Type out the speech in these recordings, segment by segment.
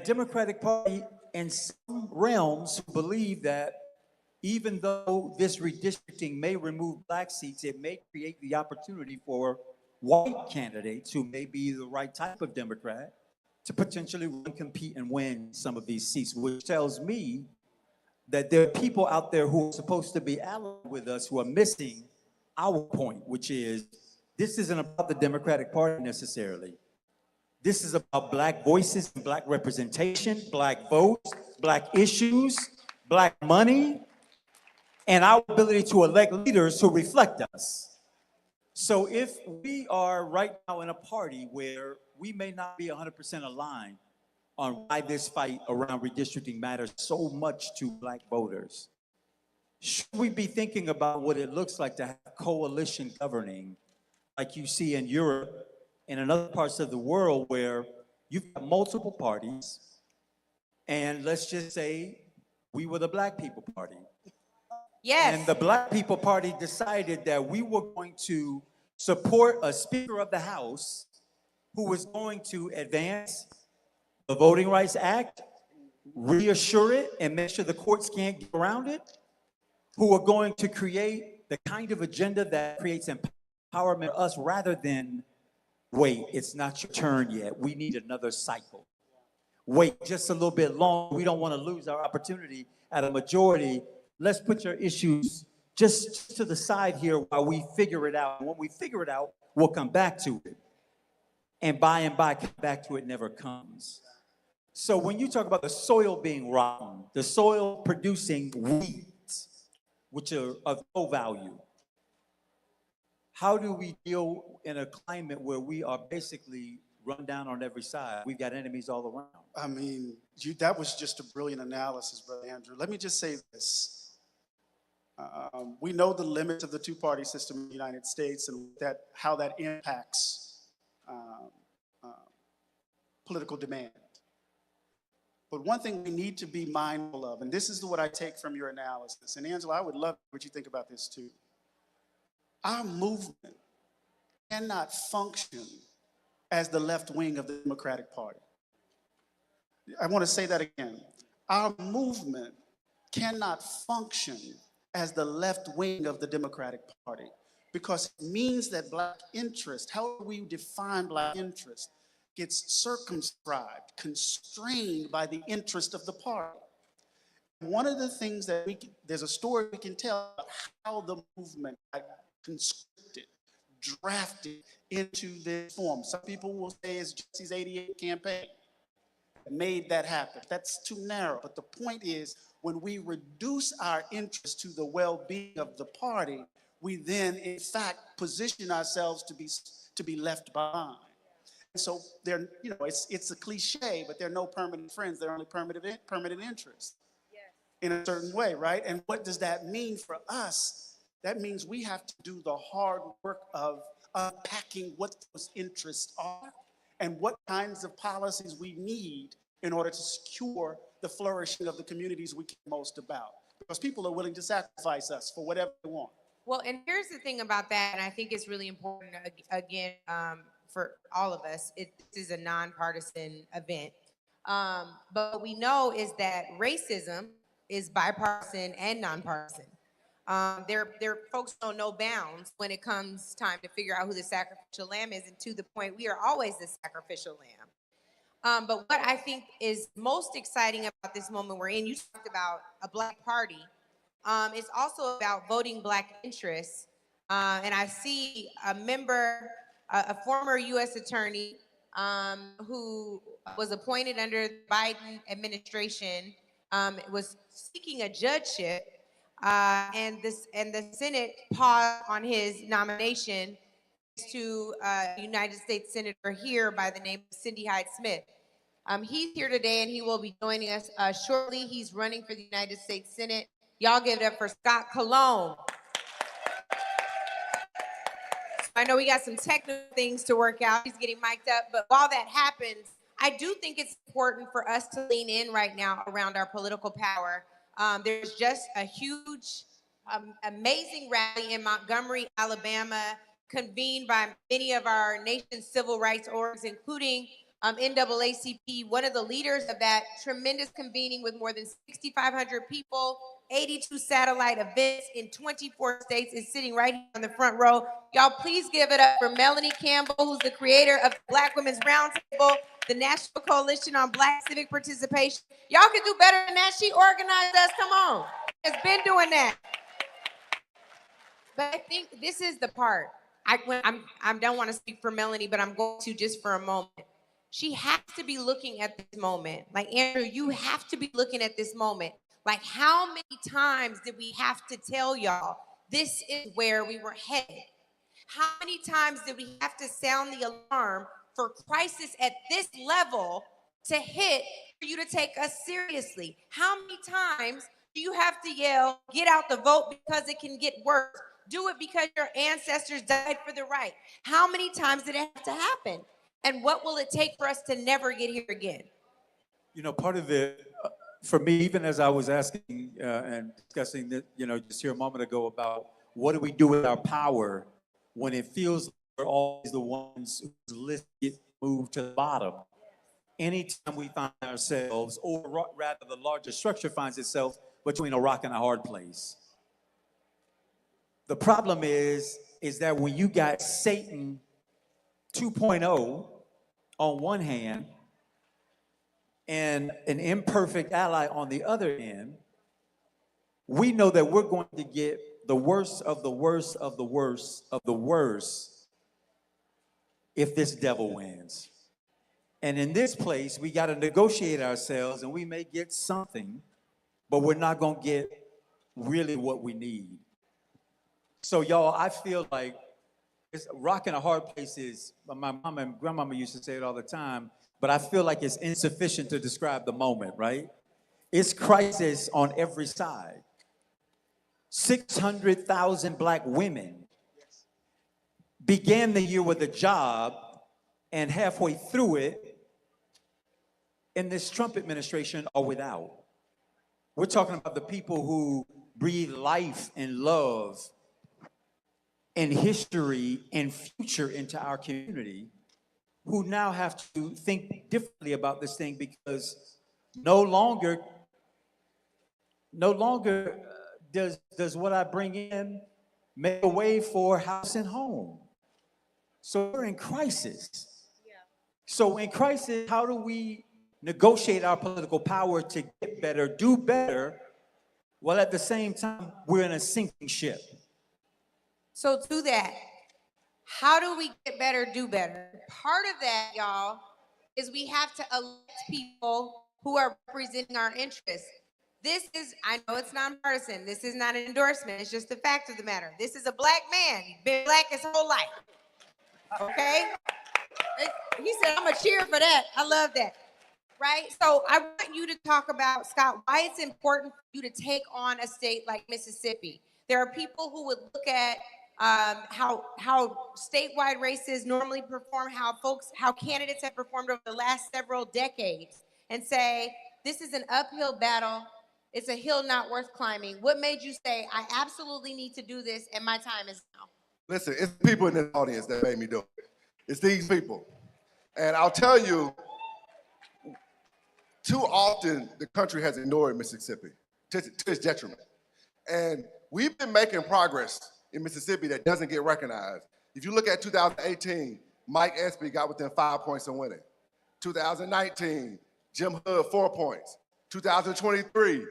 Democratic Party in some realms believe that even though this redistricting may remove black seats, it may create the opportunity for white candidates who may be the right type of Democrat to potentially run, compete, and win some of these seats, which tells me that there are people out there who are supposed to be allied with us who are missing our point, which is this isn't about the Democratic Party necessarily. This is about black voices and black representation, black votes, black issues, black money, and our ability to elect leaders who reflect us. So if we are right now in a party where we may not be 100% aligned on why this fight around redistricting matters so much to black voters, should we be thinking about what it looks like to have coalition governing like you see in Europe and in other parts of the world where you've got multiple parties, and let's just say we were the Black People Party. Yes. And the Black People Party decided that we were going to support a Speaker of the House who was going to advance the Voting Rights Act, reassure it, and make sure the courts can't get around it, who are going to create the kind of agenda that creates empowerment for us rather than, wait, it's not your turn yet. We need another cycle. Wait just a little bit longer. We don't want to lose our opportunity at a majority. Let's put your issues just to the side here while we figure it out. And when we figure it out, we'll come back to it. And by, come back to it never comes. So when you talk about the soil being rotten, the soil producing weeds, which are of no value, how do we deal in a climate where we are basically run down on every side? We've got enemies all around. I mean, that was just a brilliant analysis, Brother Andrew. Let me just say this. We know the limits of the two-party system in the United States and how that impacts political demand. But one thing we need to be mindful of, and this is what I take from your analysis, and Angela, I would love what you think about this too. Our movement cannot function as the left wing of the Democratic Party. I want to say that again. Our movement cannot function as the left wing of the Democratic Party because it means that black interest, how we define black interest, gets circumscribed, constrained by the interest of the party. One of the things that there's a story we can tell about how the movement got conscripted, drafted into this form. Some people will say it's Jesse's 88 campaign that made that happen. That's too narrow. But the point is, when we reduce our interest to the well-being of the party, we then, in fact, position ourselves to be left behind. And so there, it's a cliche, but there are no permanent friends. They're only permanent interests. In a certain way, right? And what does that mean for us? That means we have to do the hard work of unpacking what those interests are and what kinds of policies we need in order to secure the flourishing of the communities we care most about. Because people are willing to sacrifice us for whatever they want. Well, and here's the thing about that, and I think it's really important, again, for all of us. This is a nonpartisan event. But what we know is that racism is bipartisan and nonpartisan. There folks don't know bounds when it comes time to figure out who the sacrificial lamb is, and to the point, we are always the sacrificial lamb. But what I think is most exciting about this moment we're in, you talked about a black party. It's also about voting black interests. And I see a member, a former U.S. attorney who was appointed under the Biden administration, was seeking a judgeship, and the Senate paused on his nomination to a United States Senator here by the name of Cindy Hyde-Smith. He's here today, and he will be joining us shortly. He's running for the United States Senate. Y'all give it up for Scott Cologne. I know we got some technical things to work out. He's getting mic'd up, but while that happens, I do think it's important for us to lean in right now around our political power. There's just a huge, amazing rally in Montgomery, Alabama, convened by many of our nation's civil rights orgs, including NAACP, one of the leaders of that tremendous convening with more than 6,500 people, 82 satellite events in 24 states, is sitting right here on the front row. Y'all, please give it up for Melanie Campbell, who's the creator of Black Women's Roundtable, the National Coalition on Black Civic Participation. Y'all can do better than that. She organized us. Come on. Has been doing that. But I think this is the part. I don't want to speak for Melanie, but I'm going to just for a moment. She has to be looking at this moment. Like, Andrew, you have to be looking at this moment. Like, how many times did we have to tell y'all this is where we were headed? How many times did we have to sound the alarm for crisis at this level to hit for you to take us seriously? How many times do you have to yell, get out the vote because it can get worse? Do it because your ancestors died for the right. How many times did it have to happen? And what will it take for us to never get here again? You know, part of it, for me, even as I was asking and discussing that, just here a moment ago about what do we do with our power when it feels like we're always the ones whose list get moved to the bottom. Anytime we find ourselves, or rather the larger structure finds itself between a rock and a hard place. The problem is that when you got Satan 2.0 on one hand and an imperfect ally on the other hand, we know that we're going to get the worst of the worst of the worst of the worst if this devil wins. And in this place, we got to negotiate ourselves, and we may get something, but we're not going to get really what we need. So, y'all, I feel like it's rock and a hard place is, my mama and grandmama used to say it all the time, but I feel like it's insufficient to describe the moment, right? It's crisis on every side. 600,000 Black women began the year with a job, and halfway through it, in this Trump administration, are without. We're talking about the people who breathe life and love and history and future into our community, who now have to think differently about this thing because no longer does what I bring in make a way for house and home. So we're in crisis. Yeah. So in crisis, how do we negotiate our political power to get better, do better, while at the same time we're in a sinking ship? So to that, how do we get better, do better? Part of that, y'all, is we have to elect people who are representing our interests. This is, I know it's nonpartisan. This is not an endorsement. It's just the fact of the matter. This is a Black man. He's been Black his whole life. Okay? He said, I'm a cheer for that. I love that. Right? So I want you to talk about, Scott, why it's important for you to take on a state like Mississippi. There are people who would look at how statewide races normally perform, how candidates have performed over the last several decades, and say, this is an uphill battle. It's a hill not worth climbing. What made you say, I absolutely need to do this, and my time is now? Listen, it's people in this audience that made me do it. It's these people. And I'll tell you, too often the country has ignored Mississippi to its detriment. And we've been making progress in Mississippi that doesn't get recognized. If you look at 2018, Mike Espy got within 5 points of winning. 2019, Jim Hood, 4 points. 2023,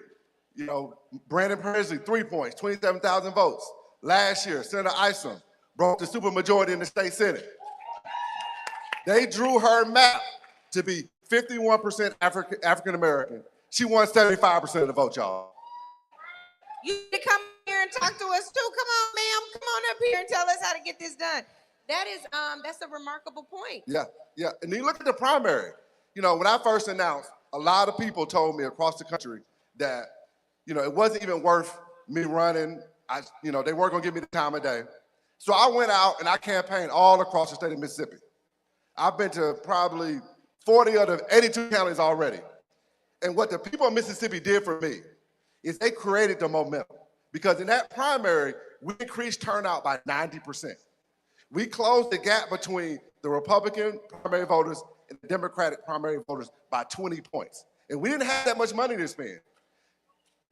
Brandon Persley, 3 points, 27,000 votes. Last year, Senator Isom broke the supermajority in the state Senate. They drew her map to be 51% African-American. She won 75% of the vote, y'all. You need to come here and talk to us too. Come on, ma'am. Come on up here and tell us how to get this done. That's a remarkable point. Yeah. And then you look at the primary. When I first announced, a lot of people told me across the country that, it wasn't even worth me running. They weren't gonna give me the time of day. So I went out and I campaigned all across the state of Mississippi. I've been to probably 40 of the 82 counties already. And what the people of Mississippi did for me is they created the momentum. Because in that primary, we increased turnout by 90%. We closed the gap between the Republican primary voters in the Democratic primary voters by 20 points. And we didn't have that much money to spend.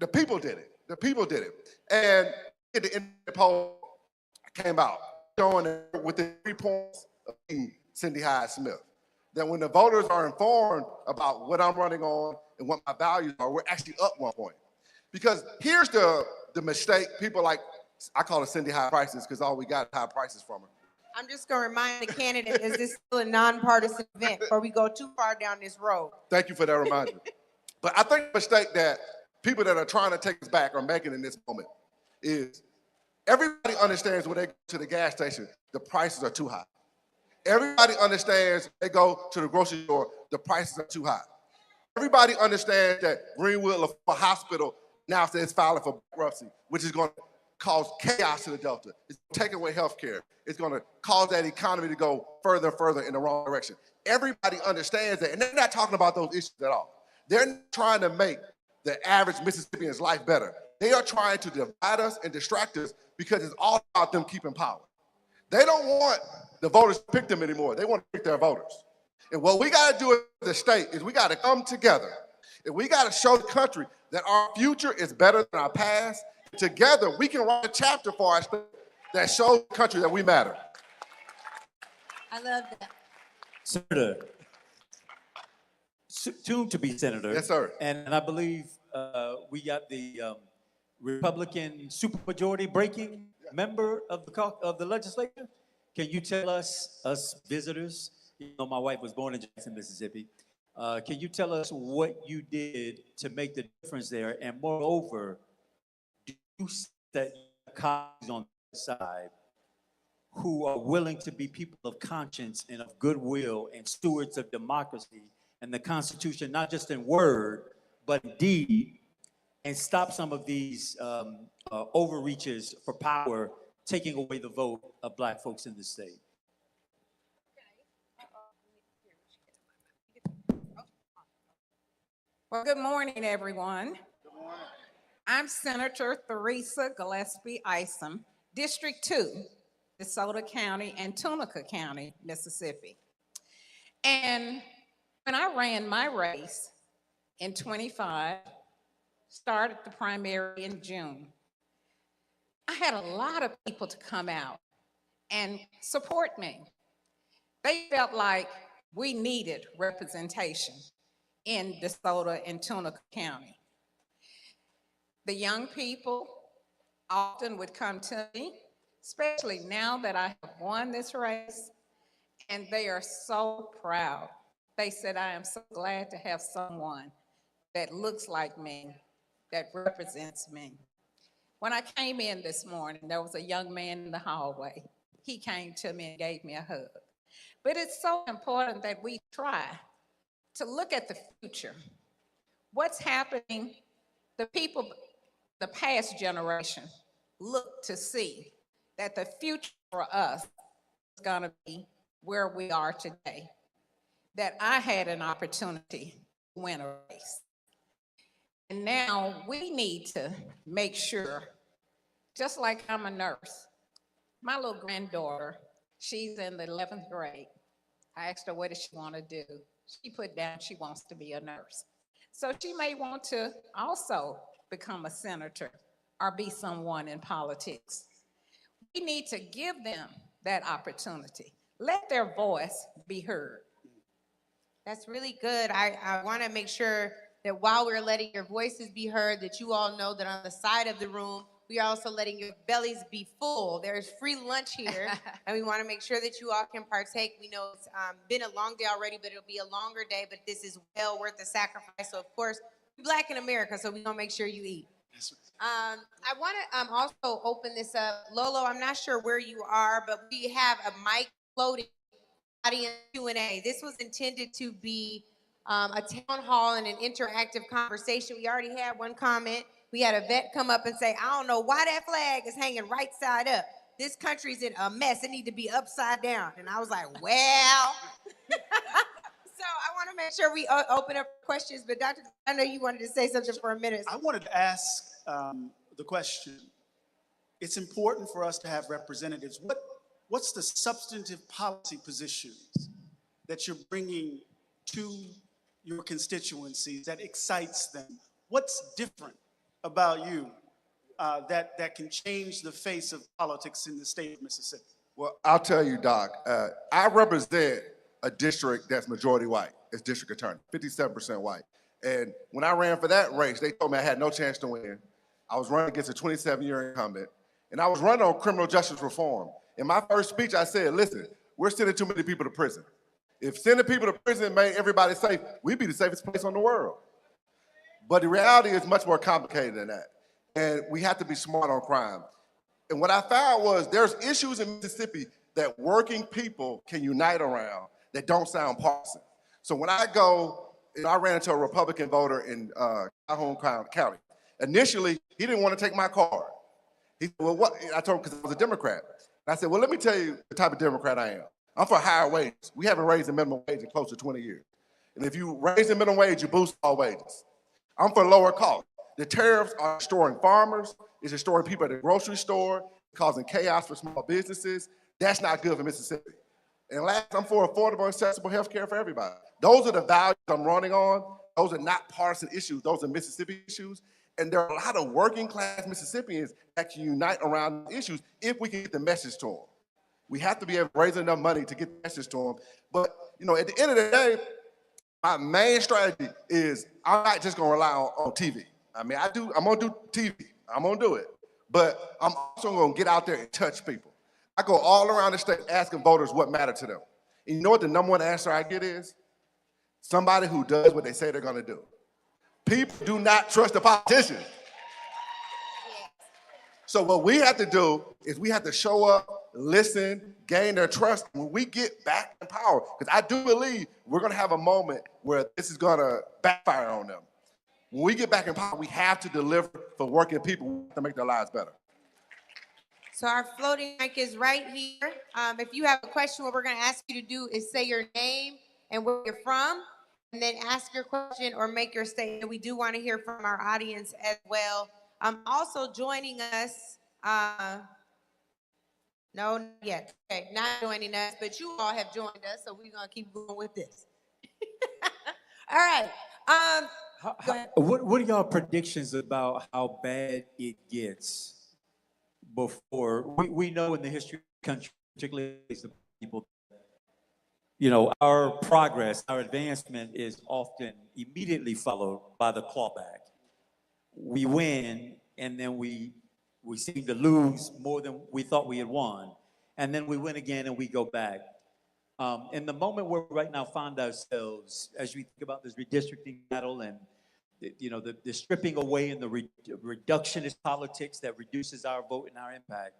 The people did it. The people did it. And at the end of the poll came out showing that within 3 points of beating Cindy Hyde-Smith, that when the voters are informed about what I'm running on and what my values are, we're actually up 1 point. Because here's the mistake, people like, I call it Cindy High Prices because all we got is high prices from her. I'm just going to remind the candidate, is this still a nonpartisan event before we go too far down this road? Thank you for that reminder. But I think the mistake that people that are trying to take us back are making in this moment is everybody understands when they go to the gas station, the prices are too high. Everybody understands they go to the grocery store, the prices are too high. Everybody understands that Greenwood Hospital now says filing for bankruptcy, which is going to cause chaos to the Delta. It's going to take away health care. It's going to cause that economy to go further and further in the wrong direction. Everybody understands that, and they're not talking about those issues at all. They're not trying to make the average Mississippian's life better. They are trying to divide us and distract us because it's all about them keeping power. They don't want the voters to pick them anymore. They want to pick their voters. And what we got to do in the state is we got to come together and we got to show the country that our future is better than our past. Together, we can write a chapter for our state that shows the country that we matter. I love that. Senator, soon to be senator. Yes, sir. And I believe we got the Republican supermajority breaking member of the legislature. Can you tell us visitors, you know, my wife was born in Jackson, Mississippi. Can you tell us what you did to make the difference there? And moreover, do you see that colleagues on the side who are willing to be people of conscience and of goodwill and stewards of democracy and the Constitution, not just in word, but in deed, and stop some of these overreaches for power, taking away the vote of Black folks in the state? Well, good morning, everyone. Good morning. I'm Senator Theresa Gillespie Isom, District 2, DeSoto County and Tunica County, Mississippi. And when I ran my race in 25, started the primary in June, I had a lot of people to come out and support me. They felt like we needed representation in DeSoto and Tunica County. The young people often would come to me, especially now that I have won this race, and they are so proud. They said, I am so glad to have someone that looks like me, that represents me. When I came in this morning, there was a young man in the hallway. He came to me and gave me a hug. But it's so important that we try to look at the future. What's happening, the people, the past generation, look to see that the future for us is gonna be where we are today. That I had an opportunity to win a race. And now we need to make sure, just like I'm a nurse, my little granddaughter, she's in the 11th grade. I asked her, what does she want to do? She put down she wants to be a nurse. So she may want to also become a senator or be someone in politics. We need to give them that opportunity. Let their voice be heard. That's really good. I want to make sure that while we're letting your voices be heard, that you all know that on the side of the room, we are also letting your bellies be full. There's free lunch here, and we want to make sure that you all can partake. We know it's been a long day already, but it'll be a longer day, but this is well worth the sacrifice. So, of course, we're Black in America, so we're going to make sure you eat. I want to also open this up. Lolo, I'm not sure where you are, but we have a mic floating audience Q&A. This was intended to be a town hall and an interactive conversation. We already had one comment. We had a vet come up and say, I don't know why that flag is hanging right side up. This country's in a mess. It need to be upside down. And I was like, well. So I want to make sure we open up questions. But Dr., I know you wanted to say something for a minute. I wanted to ask the question. It's important for us to have representatives. What's the substantive policy positions that you're bringing to your constituencies that excites them? What's different about you that can change the face of politics in the state of Mississippi? Well, I'll tell you, Doc, I represent a district that's majority white as district attorney, 57% white. And when I ran for that race, they told me I had no chance to win. I was running against a 27-year incumbent, and I was running on criminal justice reform. In my first speech, I said, listen, we're sending too many people to prison. If sending people to prison made everybody safe, we'd be the safest place on the world. But the reality is much more complicated than that. And we have to be smart on crime. And what I found was there's issues in Mississippi that working people can unite around that don't sound partisan. So when I go, I ran into a Republican voter in Calhoun County. Initially, he didn't want to take my card. He said, well, what? I told him because I was a Democrat. And I said, well, let me tell you the type of Democrat I am. I'm for higher wages. We haven't raised the minimum wage in close to 20 years. And if you raise the minimum wage, you boost all wages. I'm for lower cost. The tariffs are destroying farmers, it's destroying people at the grocery store, causing chaos for small businesses. That's not good for Mississippi. And last, I'm for affordable, accessible health care for everybody. Those are the values I'm running on. Those are not partisan issues. Those are Mississippi issues. And there are a lot of working class Mississippians that can unite around issues if we can get the message to them. We have to be able to raise enough money to get the message to them. But, at the end of the day, my main strategy is I'm not just gonna rely on TV. I'm gonna do TV, I'm gonna do it. But I'm also gonna get out there and touch people. I go all around the state asking voters what matters to them. And you know what the number one answer I get is? Somebody who does what they say they're gonna do. People do not trust the politicians. So what we have to do is we have to show up, listen, gain their trust when we get back in power. Because I do believe we're gonna have a moment where this is gonna backfire on them. When we get back in power, we have to deliver for working people to make their lives better. So our floating mic is right here. If you have a question, what we're going to ask you to do is say your name and where you're from, and then ask your question or make your statement. We do want to hear from our audience as well. Also joining us, no, not yet. Okay, not joining us, but you all have joined us, so we're going to keep going with this. All right. Go ahead. What are y'all predictions about how bad it gets before? We know in the history of the country, particularly the people, our progress, our advancement is often immediately followed by the clawback. We win, and then we seem to lose more than we thought we had won. And then we win again and we go back. In the moment where we right now find ourselves, as we think about this redistricting battle and the stripping away and the reductionist politics that reduces our vote and our impact,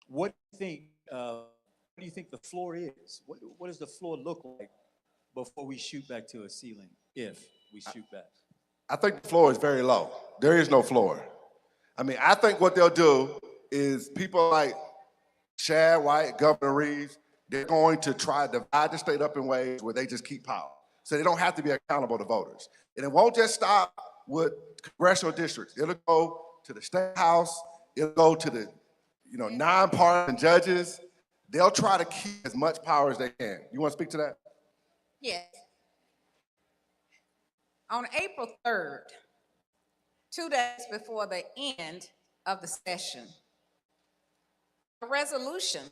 what do you think the floor is? What does the floor look like before we shoot back to a ceiling, if we shoot back? I think the floor is very low. There is no floor. I think what they'll do is people like Chad White, Governor Reeves, they're going to try to divide the state up in ways where they just keep power. So they don't have to be accountable to voters. And it won't just stop with congressional districts. It'll go to the state house. It'll go to the nonpartisan judges. They'll try to keep as much power as they can. You want to speak to that? Yes. On April 3rd, 2 days before the end of the session, a resolution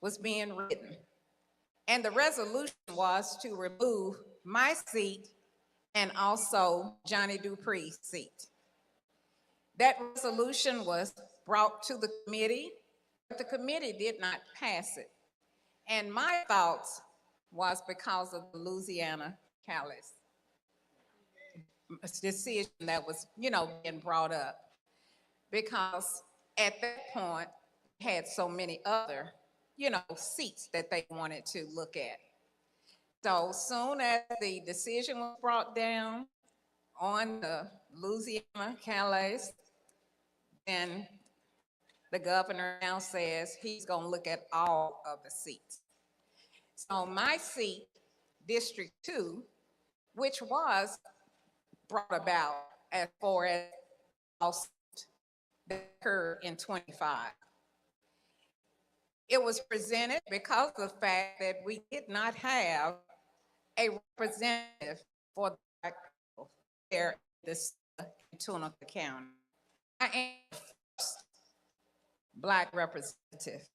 was being written. And the resolution was to remove my seat and also Johnny Dupree's seat. That resolution was brought to the committee, but the committee did not pass it. And my thoughts was because of the Louisiana Calais decision that was, being brought up. Because at that point, we had so many other, seats that they wanted to look at. So soon as the decision was brought down on the Louisiana Calais, then the governor now says he's going to look at all of the seats. So my seat, District 2, which was brought about as far as lawsuit that occurred in 25. It was presented because of the fact that we did not have a representative for the Black people here in this in Tunica County. I am the first Black representative.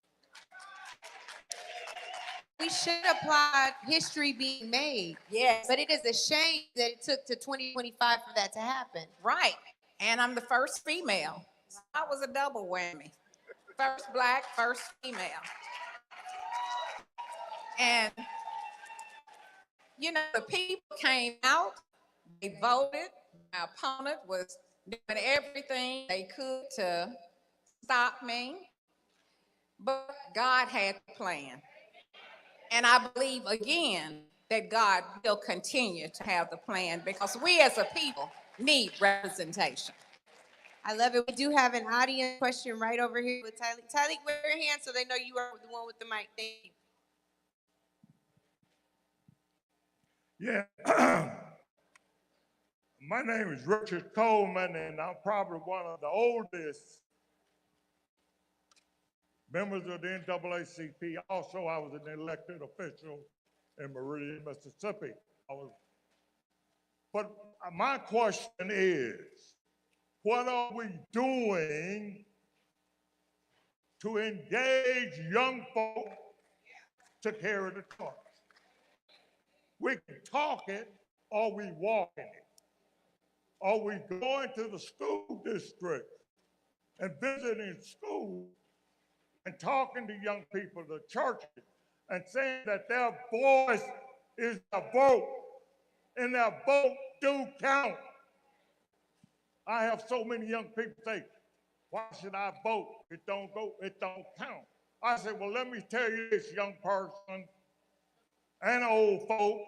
We should applaud history being made. Yes. But it is a shame that it took to 2025 for that to happen. Right. And I'm the first female. So I was a double whammy. First Black, first female. And, you know, the people came out, they voted. My opponent was doing everything they could to stop me. But God had a plan. And I believe again that God will continue to have the plan because we as a people need representation. I love it. We do have an audience question right over here with Tyleek. Tyleek, wear your hand so they know you are the one with the mic. Thank you. Yeah. My name is Richard Coleman, and I'm probably one of the oldest members of the NAACP. Also, I was an elected official in Meridian, Mississippi. But my question is, what are we doing to engage young folk to carry the torch? We can talk it or we walk in it. Are we going to the school district and visiting schools and talking to young people, the churches, and saying that their voice is a vote and their vote do count? I have so many young people say, why should I vote? It don't go, it don't count. I said, well, let me tell you this, young person and old folk.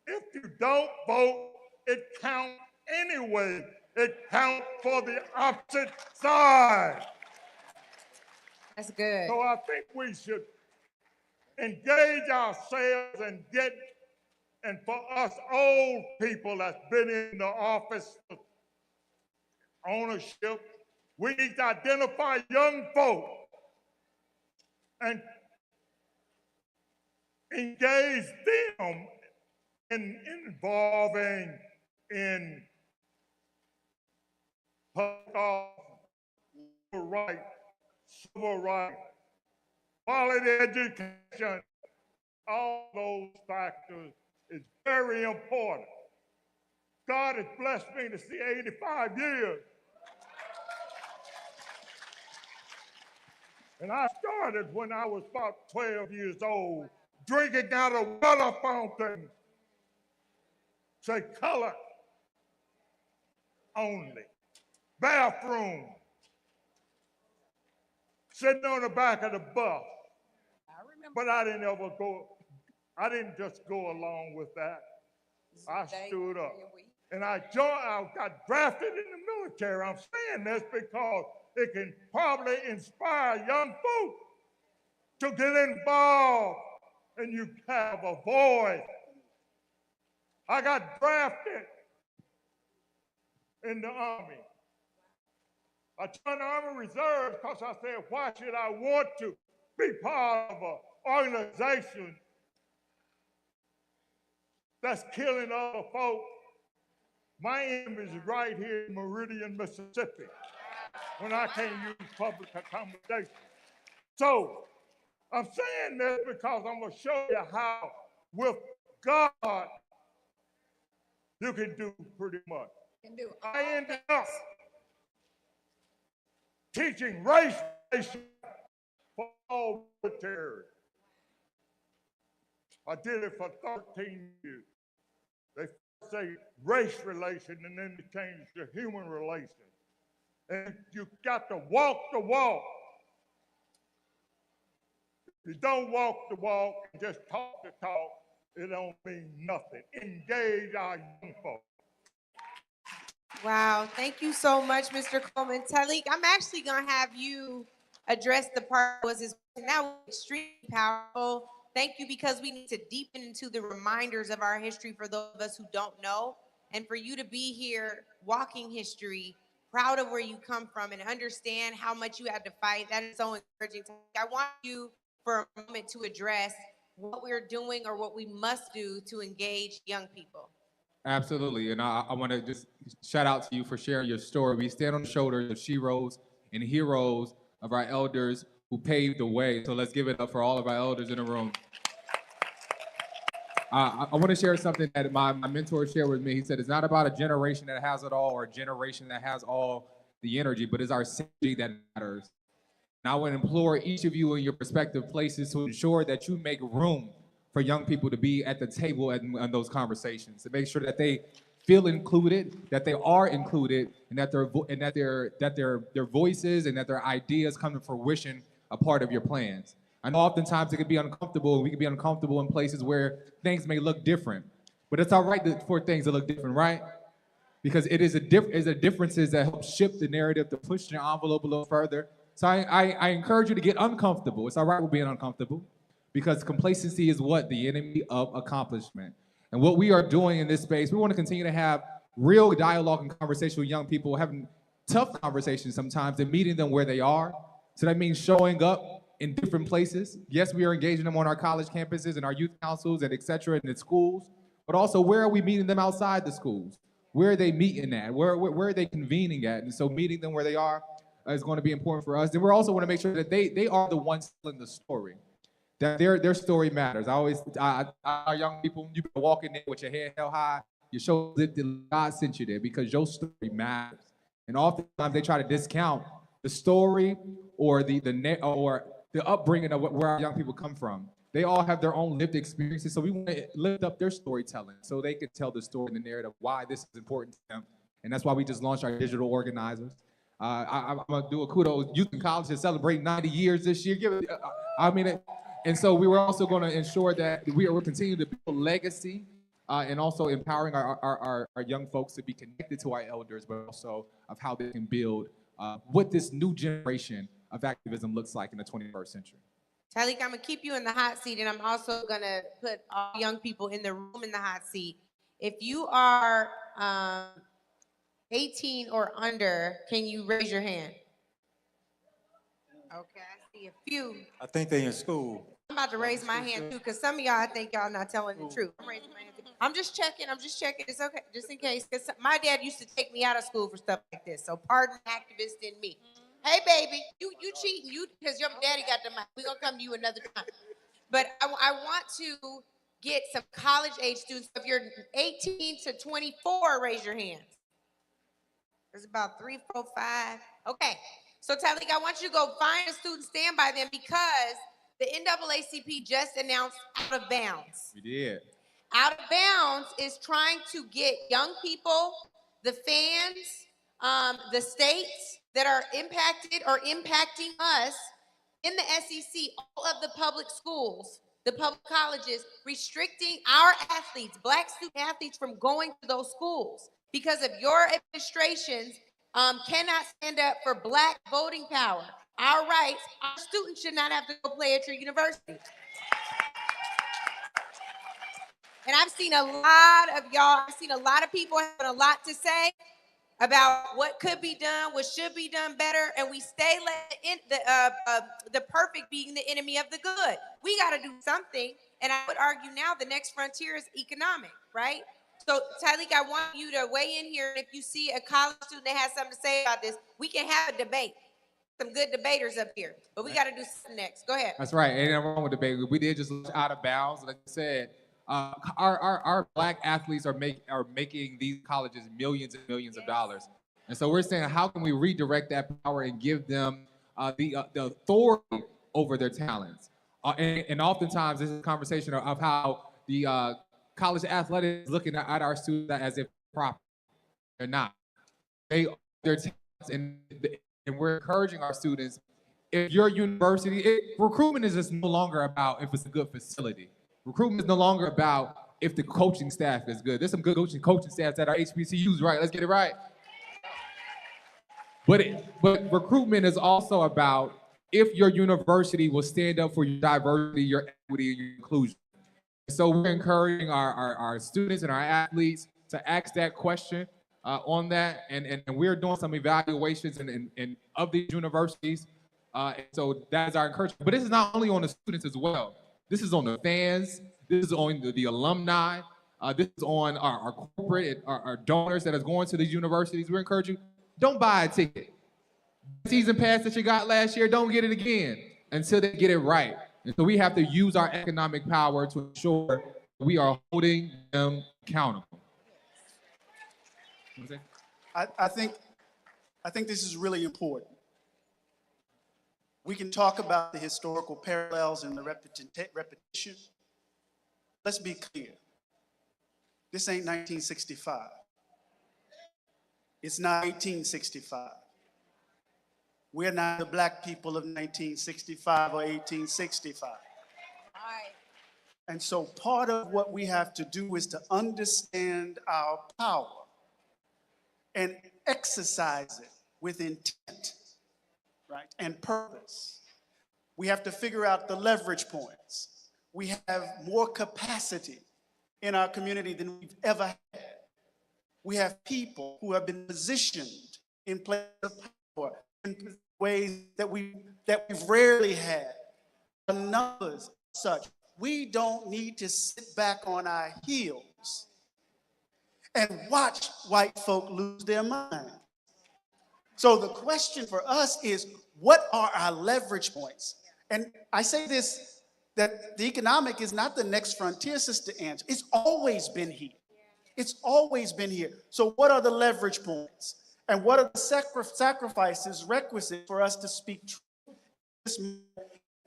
If you don't vote, it counts anyway. It counts for the opposite side. That's good. So I think we should engage ourselves and for us old people that's been in the office of ownership, we need to identify young folk and engage them in involving in public rights, civil rights, quality education. All those factors is very important. God has blessed me to see 85 years. And I started when I was about 12 years old, drinking out of water fountain. Say color only. Bathroom. Sitting on the back of the bus. But I didn't just go along with that. I stood up. And I got drafted in the military. I'm saying this because it can probably inspire young folk to get involved and you have a voice. I got drafted in the Army. I joined the Army Reserve because I said, why should I want to be part of an organization that's killing other folks? My aim is right here in Meridian, Mississippi, when I can't use public accommodation. So I'm saying this because I'm going to show you how with God you can do pretty much. I ended up teaching race relations for all military. I did it for 13 years. They say race relation and then they change to human relation. And you got to walk the walk. If you don't walk the walk and just talk the talk, it don't mean nothing. Engage our young folks. Wow, thank you so much, Mr. Coleman. Tyleek, I'm actually gonna have you address the part that was his question. That was extremely powerful. Thank you, because we need to deepen into the reminders of our history for those of us who don't know. And for you to be here walking history, proud of where you come from and understand how much you had to fight, that is so encouraging. I want you for a moment to address what we're doing or what we must do to engage young people? Absolutely. And I want to just shout out to you for sharing your story. We stand on the shoulders of sheroes and heroes of our elders who paved the way. So let's give it up for all of our elders in the room. I want to share something that my mentor shared with me. He said, it's not about a generation that has it all or a generation that has all the energy, but it's our synergy that matters. And I would implore each of you in your respective places to ensure that you make room for young people to be at the table in those conversations, to make sure that they feel included, that they are included, and that their voices and that their ideas come to fruition a part of your plans. I know oftentimes it can be uncomfortable, and we can be uncomfortable in places where things may look different, but it's all right for things to look different, right? Because it is the differences that help shift the narrative, to push the envelope a little further. So I encourage you to get uncomfortable. It's all right with being uncomfortable, because complacency is what? The enemy of accomplishment. And what we are doing in this space, we want to continue to have real dialogue and conversation with young people, having tough conversations sometimes and meeting them where they are. So that means showing up in different places. Yes, we are engaging them on our college campuses and our youth councils and et cetera, and in schools, but also where are we meeting them outside the schools? Where are they meeting at? Where are they convening at? And so meeting them where they are is going to be important for us. And we also want to make sure that they are the ones telling the story, that their story matters. Our young people, you can walk in there with your head held high, your shoulders lifted, God sent you there because your story matters. And oftentimes they try to discount the story or the upbringing of where our young people come from. They all have their own lived experiences, so we want to lift up their storytelling so they can tell the story and the narrative why this is important to them. And that's why we just launched our digital organizers. I'm gonna do a kudos. Youth in College is celebrating 90 years this year. And so we were also going to ensure that we're continuing to build legacy and also empowering our young folks to be connected to our elders, but also of how they can build what this new generation of activism looks like in the 21st century. Tyleek, I'm gonna keep you in the hot seat, and I'm also gonna put all young people in the room in the hot seat. If you are 18 or under, can you raise your hand? Okay, I see a few. I think they in school. I'm about to raise my hand too, because some of y'all, I think y'all not telling the truth. I'm raising my hand too. I'm just checking. It's okay, just in case. Because my dad used to take me out of school for stuff like this. So pardon activist in me. Hey, baby, you cheating, because your daddy got the mic. We're going to come to you another time. But I want to get some college-age students. If you're 18 to 24, raise your hands. There's about 3, 4, 5. Okay. So, Tyleek, I want you to go find a student, stand by them, because the NAACP just announced Out of Bounds. We did. Out of Bounds is trying to get young people, the fans, the states that are impacted or impacting us in the SEC, all of the public schools, the public colleges, restricting our athletes, Black student athletes, from going to those schools because of your administrations cannot stand up for Black voting power, our rights. Our students should not have to go play at your university. And I've seen a lot of people having a lot to say about what could be done, what should be done better, and we stay the perfect being the enemy of the good. We got to do something, and I would argue now the next frontier is economic, right? So, Tyleek, I want you to weigh in here. If you see a college student that has something to say about this, we can have a debate. Some good debaters up here, but we got to do something next. Go ahead. That's right. Ain't nothing wrong with debate. We did just Out of Bounds. Like I said, our Black athletes are making these colleges millions and millions of dollars. And so we're saying, how can we redirect that power and give them the authority over their talents? And oftentimes this is a conversation of how the college athletics is looking at our students as if proper. They're not. They are their talents, and we're encouraging our students. If your university, recruitment is just no longer about if it's a good facility. Recruitment is no longer about if the coaching staff is good. There's some good coaching staffs at our HBCUs, right? Let's get it right. But recruitment is also about if your university will stand up for your diversity, your equity, and your inclusion. So we're encouraging our students and our athletes to ask that question on that, and we're doing some evaluations and of these universities. And so that is our encouragement. But this is not only on the students as well. This is on the fans. This is on the alumni. This is on our corporate, our donors that is going to these universities. We encourage you, don't buy a ticket. Season pass that you got last year, don't get it again until they get it right. And so we have to use our economic power to ensure we are holding them accountable. I think this is really important. We can talk about the historical parallels and the repetition. Let's be clear. This ain't 1965. It's not 1865. We're not the black people of 1965 or 1865. And so part of what we have to do is to understand our power and exercise it with intent, right, and purpose. We have to figure out the leverage points. We have more capacity in our community than we've ever had. We have people who have been positioned in places of power in ways that we've rarely had. The numbers such. We don't need to sit back on our heels and watch white folk lose their mind. So the question for us is, what are our leverage points? And I say this, that the economic is not the next frontier, Sister Angela. It's always been here. It's always been here. So what are the leverage points? And what are the sacrifices requisite for us to speak truth,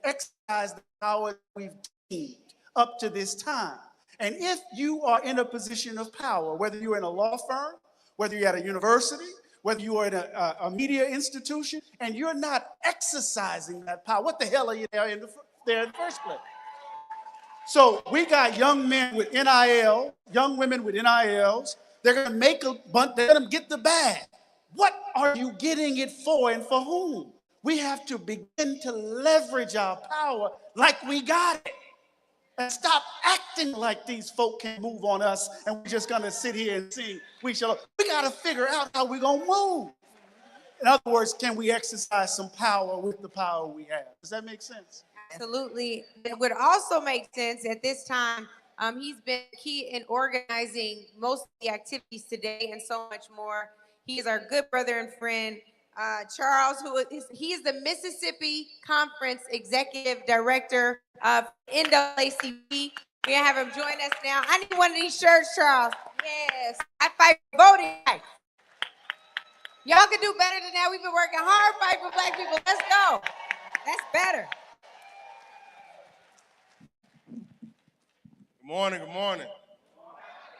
exercise the power that we've gained up to this time? And if you are in a position of power, whether you're in a law firm, whether you're at a university, whether you are in a media institution, and you're not exercising that power, what the hell are you there in the first place? So we got young men with NIL, young women with NILs. They're going to make a bunch, they're going to get the bag. What are you getting it for and for whom? We have to begin to leverage our power like we got it. And stop acting like these folk can move on us and we're just going to sit here and sing. We got to figure out how we're going to move. In other words, can we exercise some power with the power we have? Does that make sense? Absolutely. It would also make sense at this time. He's been key in organizing most of the activities today and so much more. He is our good brother and friend, Charles, he is the Mississippi Conference Executive Director of NAACP. We're gonna have him join us now. I need one of these shirts, Charles. Yes, I fight for voting rights. Y'all can do better than that. We've been working hard fighting for black people. Let's go. That's better. Good morning, good morning.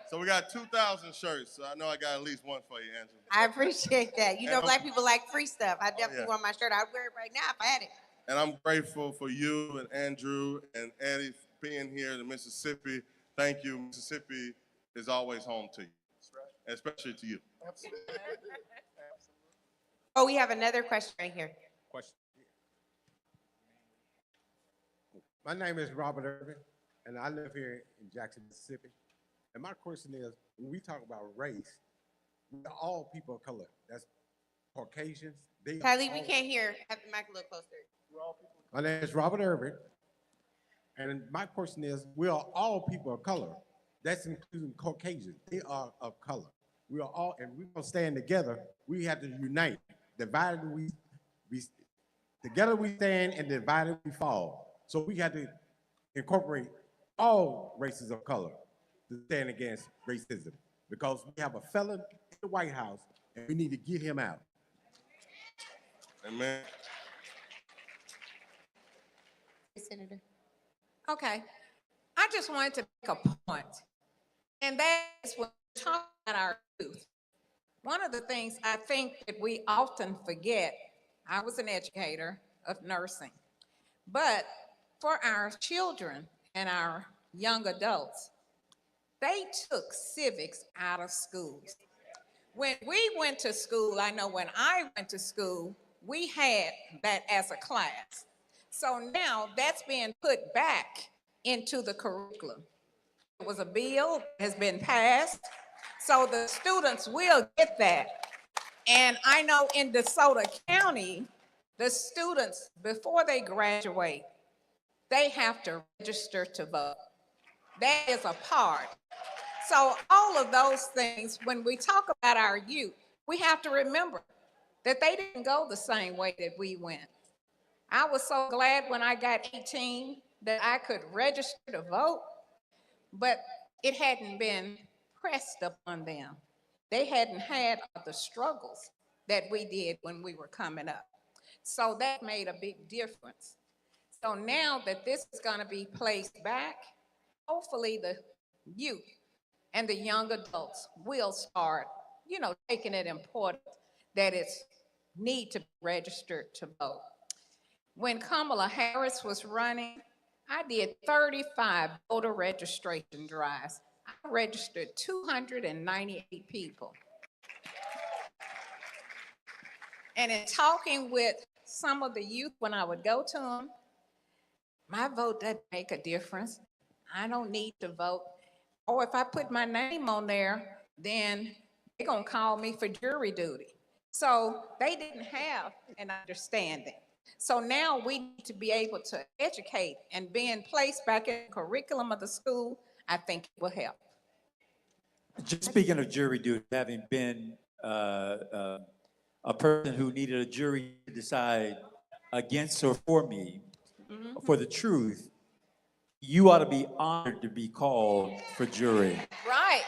So we got 2,000 shirts, so I know I got at least one for you, Angela. I appreciate that. You know, black people like free stuff. I definitely want my shirt. I'd wear it right now if I had it. And I'm grateful for you and Andrew and Eddie being here in Mississippi. Thank you. Mississippi is always home to you, right. Especially to you. Absolutely. Oh, we have another question right here. Question. My name is Robert Irvin, and I live here in Jackson, Mississippi. And my question is, when we talk about race, we're all people of color. That's Caucasians. Kylie, we can't hear. Have the mic a little closer. My name is Robert Irvin, and my question is, we are all people of color. That's including Caucasians. They are of color. We are all, and we're gonna stand together. We have to unite. Divided we together we stand, and divided we fall. So we have to incorporate all races of color to stand against racism, because we have a felon in the White House and we need to get him out. Amen. Senator. Okay, I just wanted to make a point, and that is when we're talking about our youth. One of the things I think that we often forget, I was an educator of nursing, but for our children and our young adults, they took civics out of schools. When we went to school, I know when I went to school, we had that as a class. So now that's being put back into the curriculum. It was a bill, has been passed, so the students will get that. And I know in DeSoto County, the students, before they graduate, they have to register to vote. That is a part. So all of those things, when we talk about our youth, we have to remember that they didn't go the same way that we went. I was so glad when I got 18 that I could register to vote, but it hadn't been pressed upon them. They hadn't had the struggles that we did when we were coming up. So that made a big difference. So now that this is going to be placed back, hopefully the youth and the young adults will start, taking it important that it's need to be registered to vote. When Kamala Harris was running, I did 35 voter registration drives. I registered 298 people. And in talking with some of the youth when I would go to them, my vote doesn't make a difference. I don't need to vote. Or if I put my name on there, then they're going to call me for jury duty. So they didn't have an understanding. So now we need to be able to educate, and being placed back in the curriculum of the school, I think it will help. Just speaking of jury duty, having been a person who needed a jury to decide against or for me, for the truth, you ought to be honored to be called for jury. Right.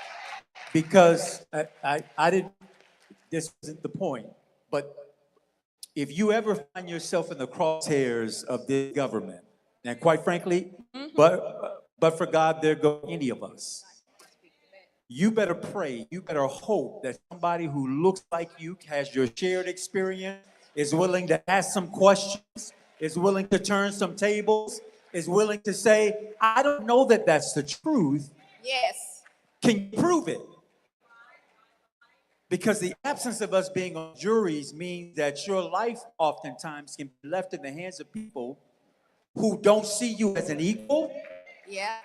Because I didn't, this isn't the point, but if you ever find yourself in the crosshairs of this government, and quite frankly, but for God, there go any of us. You better pray, you better hope that somebody who looks like you, has your shared experience, is willing to ask some questions, is willing to turn some tables, is willing to say, I don't know that that's the truth. Yes. Can you prove it? Because the absence of us being on juries means that your life oftentimes can be left in the hands of people who don't see you as an equal. Yeah.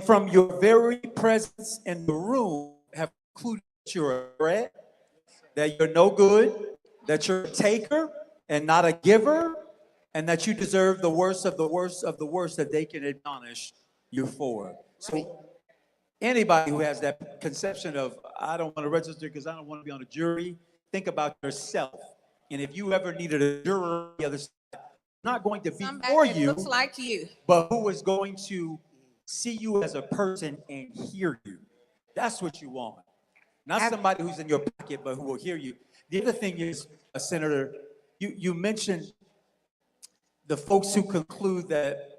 From your very presence in the room, have concluded that you're a threat, that you're no good, that you're a taker and not a giver, and that you deserve the worst of the worst of the worst that they can admonish you for. So anybody who has that conception of, I don't want to register because I don't want to be on a jury, think about yourself. And if you ever needed a juror on the other side, not going to be Somebody for that you, looks like you. but who is going to see you as a person and hear you. That's what you want. Not somebody who's in your pocket, but who will hear you. The other thing is, Senator, you mentioned the folks who conclude that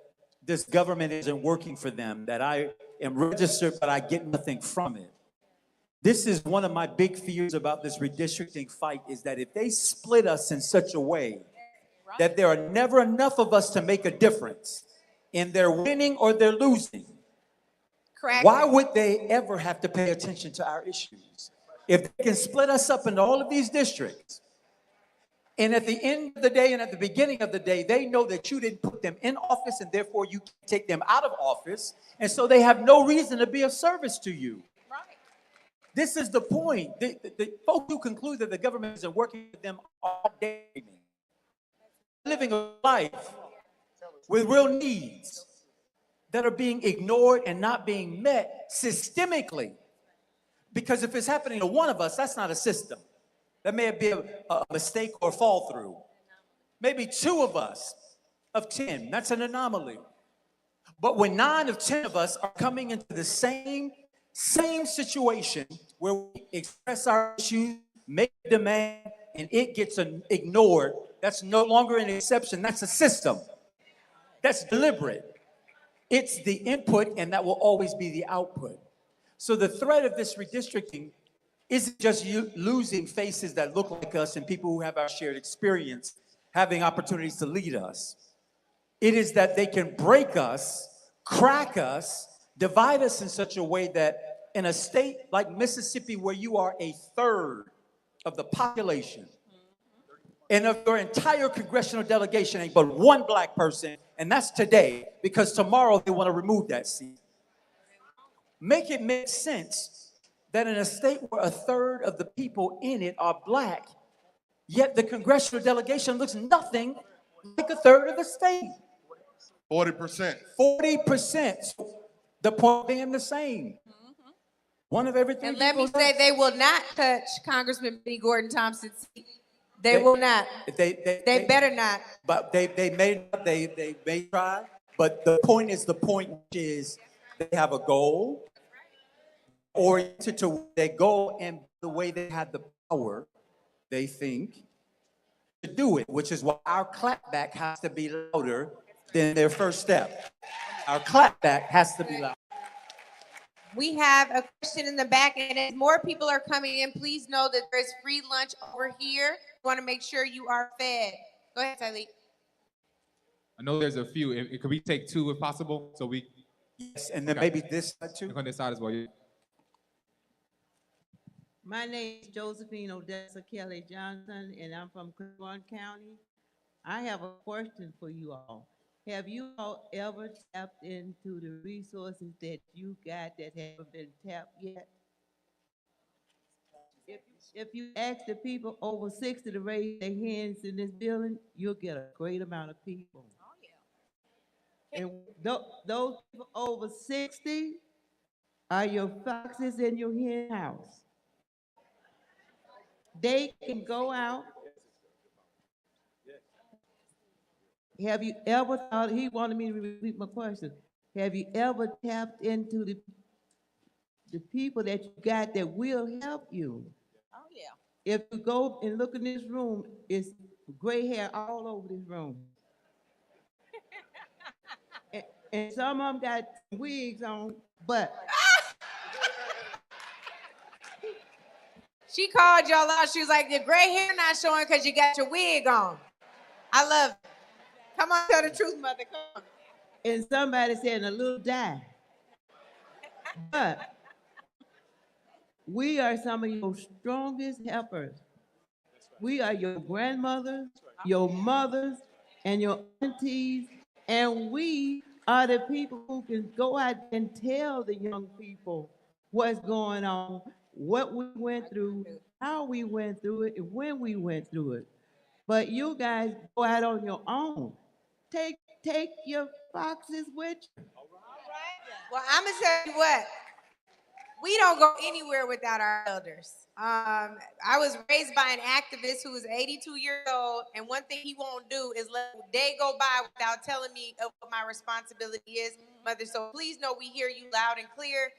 this government isn't working for them, that I am registered, but I get nothing from it. This is one of my big fears about this redistricting fight, is that if they split us in such a way that there are never enough of us to make a difference in their winning or their losing, Correct. why would they ever have to pay attention to our issues? If they can split us up into all of these districts, and at the end of the day and at the beginning of the day, they know that you didn't put them in office and therefore you can take them out of office, and so they have no reason to be of service to you. Right. This is the point. The folks who conclude that the government isn't working with them are daydreaming, living a life with real needs that are being ignored and not being met systemically. Because if it's happening to one of us, that's not a system. That may be a mistake or fall through. Maybe 2 of us of 10, that's an anomaly. But when 9 of 10 of us are coming into the same situation where we express our issues, make a demand, and it gets ignored, that's no longer an exception, that's a system. That's deliberate. It's the input, and that will always be the output. So the threat of this redistricting isn't just you losing faces that look like us and people who have our shared experience having opportunities to lead us. It is that they can break us, crack us, divide us in such a way that in a state like Mississippi, where you are a third of the population, and of your entire congressional delegation ain't but 1 black person, and that's today, because tomorrow they want to remove that seat. Make it make sense that in a state where a third of the people in it are black, yet the congressional delegation looks nothing like a third of the state. 40%. 40%. So the point being the same. One of every three And let me people say, left. they will not touch Congressman Benny Gordon Thompson's seat. They will not. They better not. But they may try, but the point which is they have a goal oriented to their goal, and the way they have the power, they think, to do it, which is why our clapback has to be louder than their first step. Our clapback has to be louder. We have a question in the back, and as more people are coming in, please know that there's free lunch over here. We want to make sure you are fed. Go ahead, Tyleek. I know there's a few. Could we take two if possible? So we Yes, and then Okay. maybe this side too. on this side as well. Yeah. My name is Josephine Odessa Kelly Johnson, and I'm from Claiborne County. I have a question for you all. Have you all ever tapped into the resources that you got that haven't been tapped yet? If you ask the people over 60 to raise their hands in this building, you'll get a great amount of people. And those people over 60 are your foxes in your hen house. They can go out. Have you ever thought, he wanted me to repeat my question. Have you ever tapped into the people that you got that will help you? Oh, yeah. If you go and look in this room, it's gray hair all over this room. and some of them got wigs on, but She called y'all out. She was like, the gray hair not showing because you got your wig on. I love it. Come on, tell the truth, mother. Come on. and somebody said a little dye. But we are some of your strongest helpers. We are your grandmothers, your mothers, and your aunties, and we are the people who can go out and tell the young people what's going on, what we went through, how we went through it, and when we went through it. But you guys go out on your own. Take your foxes with you. Well, I'm going to tell you what. We don't go anywhere without our elders. I was raised by an activist who is 82 years old, and one thing he won't do is let a day go by without telling me of what my responsibility is, mother. So please know we hear you loud and clear.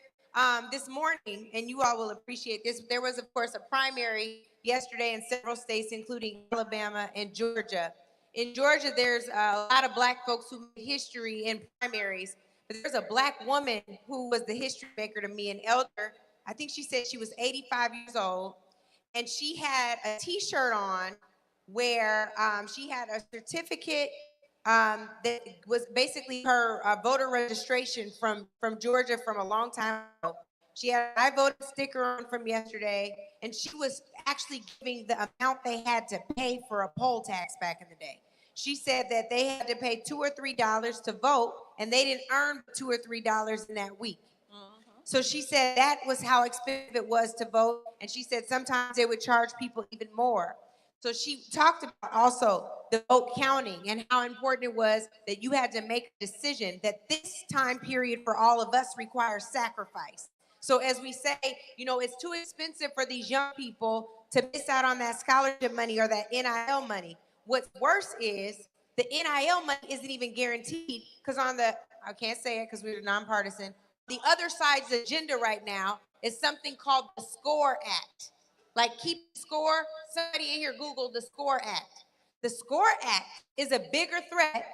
This morning, and you all will appreciate this, there was, of course, a primary yesterday in several states, including Alabama and Georgia. In Georgia, there's a lot of Black folks who made history in primaries. But there's a Black woman who was the history maker to me, an elder. I think she said she was 85 years old, and she had a T-shirt on where she had a certificate that was basically her voter registration from Georgia from a long time ago. She had an I voted sticker on from yesterday, and she was actually giving the amount they had to pay for a poll tax back in the day. She said that they had to pay $2 or $3 to vote, and they didn't earn $2 or $3 in that week. So she said that was how expensive it was to vote, and she said sometimes they would charge people even more. So she talked about also the vote counting and how important it was that you had to make a decision that this time period for all of us requires sacrifice. So as we say, you know, it's too expensive for these young people to miss out on that scholarship money or that NIL money. What's worse is the NIL money isn't even guaranteed because I can't say it because we're nonpartisan. The other side's agenda right now is something called the SCORE Act. Like keep score. Somebody in here Google the SCORE Act. The SCORE Act is a bigger threat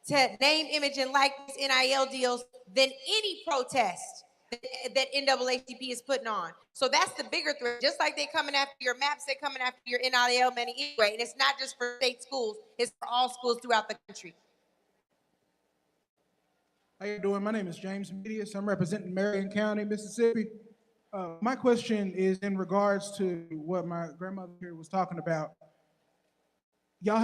to name, image, and likeness NIL deals than any protest that NAACP is putting on. So that's the bigger threat. Just like they coming after your maps, they coming after your NIL money anyway. And it's not just for state schools, it's for all schools throughout the country. How you doing? My name is James Medius. I'm representing Marion County, Mississippi. My question is in regards to what my grandmother here was talking about. There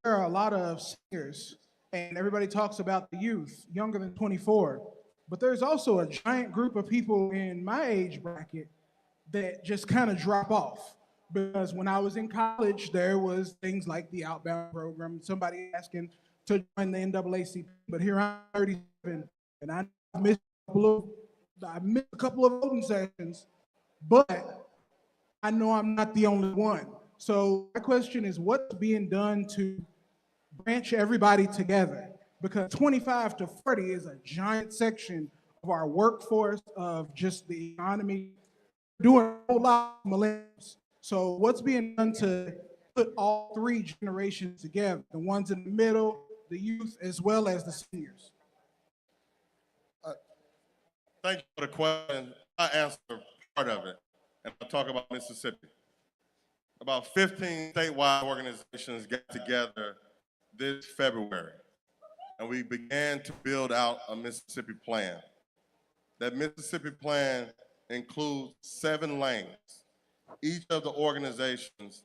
are a lot of seniors, and everybody talks about the youth, younger than 24. But there's also a giant group of people in my age bracket that just kind of drop off. Because when I was in college, there was things like the outbound program, somebody asking to join the NAACP, but here I'm 37, and I missed a couple of voting sessions, but I know I'm not the only one. So my question is, what's being done to branch everybody together? Because 25 to 40 is a giant section of our workforce, of just the economy, doing a whole lot of millennials. So what's being done to put all three generations together, the ones in the middle, the youth, as well as the seniors? Thank you for the question. I answer part of it, and I'll talk about Mississippi. About 15 statewide organizations got together this February, and we began to build out a Mississippi plan. That Mississippi plan includes 7 lanes. Each of the organizations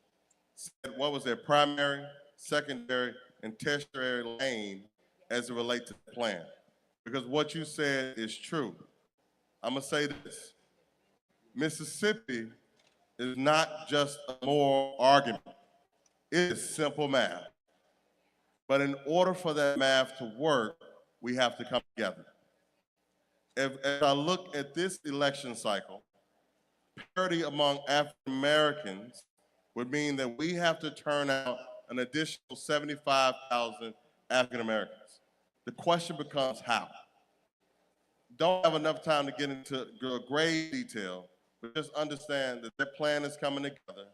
said what was their primary, secondary, and tertiary lane as it relates to the plan. Because what you said is true. I'm gonna say this. Mississippi is not just a moral argument. It is simple math. But in order for that math to work, we have to come together. As I look at this election cycle, parity among African Americans would mean that we have to turn out an additional 75,000 African Americans. The question becomes how. Don't have enough time to get into great detail, but just understand that their plan is coming together.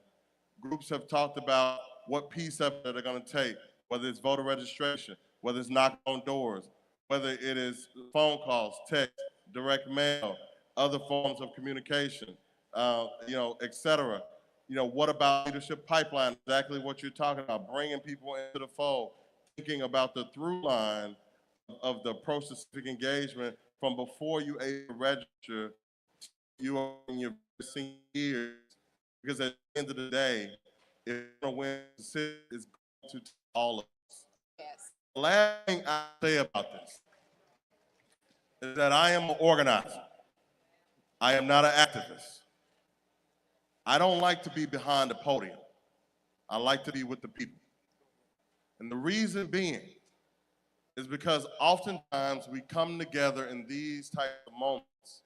Groups have talked about what piece of it they're going to take, whether it's voter registration, whether it's knocking on doors, whether it is phone calls, text, direct mail, other forms of communication, et cetera. What about leadership pipeline? Exactly what you're talking about, bringing people into the fold, thinking about the through line of the approach to civic engagement from before you able to register, you are in your senior years. Because at the end of the day, if you're going to win, the city is going to all of us. Yes. The last thing I say about this is that I am an organizer. I am not an activist. I don't like to be behind the podium. I like to be with the people. And the reason being is because oftentimes we come together in these types of moments,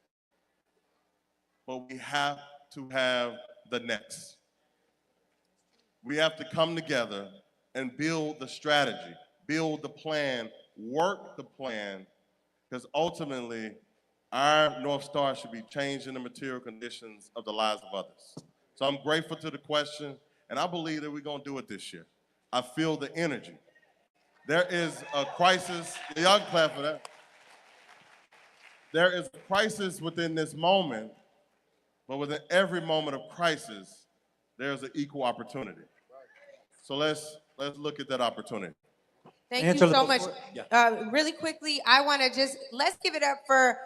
but we have to have the next. We have to come together and build the strategy, build the plan, work the plan, because ultimately our North Star should be changing the material conditions of the lives of others. So I'm grateful to the question, and I believe that we're gonna do it this year. I feel the energy. There is a crisis, y'all can clap for that. There is a crisis within this moment, but within every moment of crisis, there's an equal opportunity. So let's look at that opportunity. Thank Angela, you so much. before- yeah. Really quickly, I want to let's give it up for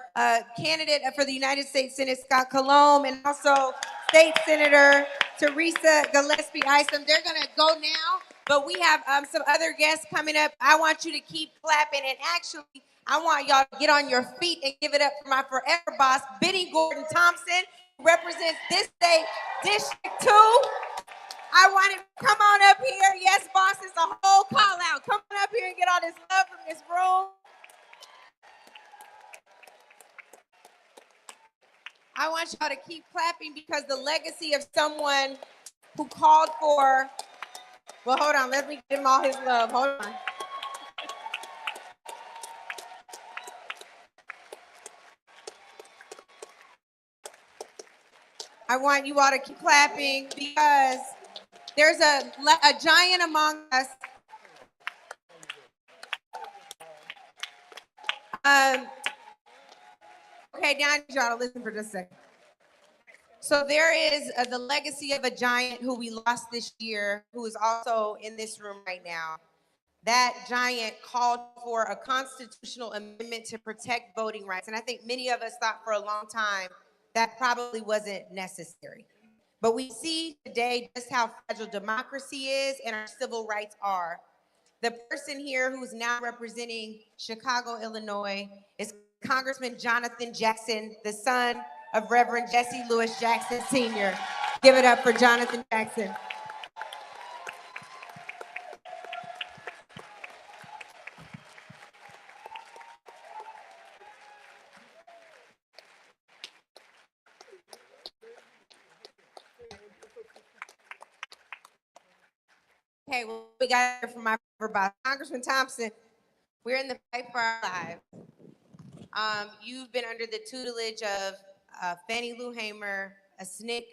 candidate for the United States Senate, Scott Colomb, and also State Senator Teresa Gillespie Isom. They're going to go now, but we have some other guests coming up. I want you to keep clapping, and actually, I want y'all to get on your feet and give it up for my forever boss, Benny Gordon Thompson, who represents this state, District 2. I want him to come on up here. Yes, boss, it's a whole call out. Come on up here and get all this love from this room. I want y'all to keep clapping because the legacy of someone who called for, well, hold on, let me give him all his love. Hold on. I want you all to keep clapping because there's a giant among us. Okay, now I need y'all to listen for just a second. So there is the legacy of a giant who we lost this year, who is also in this room right now. That giant called for a constitutional amendment to protect voting rights. And I think many of us thought for a long time that probably wasn't necessary. But we see today just how fragile democracy is and our civil rights are. The person here who's now representing Chicago, Illinois, is Congressman Jonathan Jackson, the son of Reverend Jesse Lewis Jackson Sr. Give it up for Jonathan Jackson. Okay, well, we got to hear from my former boss, Congressman Thompson. We're in the fight for our lives. You've been under the tutelage of Fannie Lou Hamer, a SNCC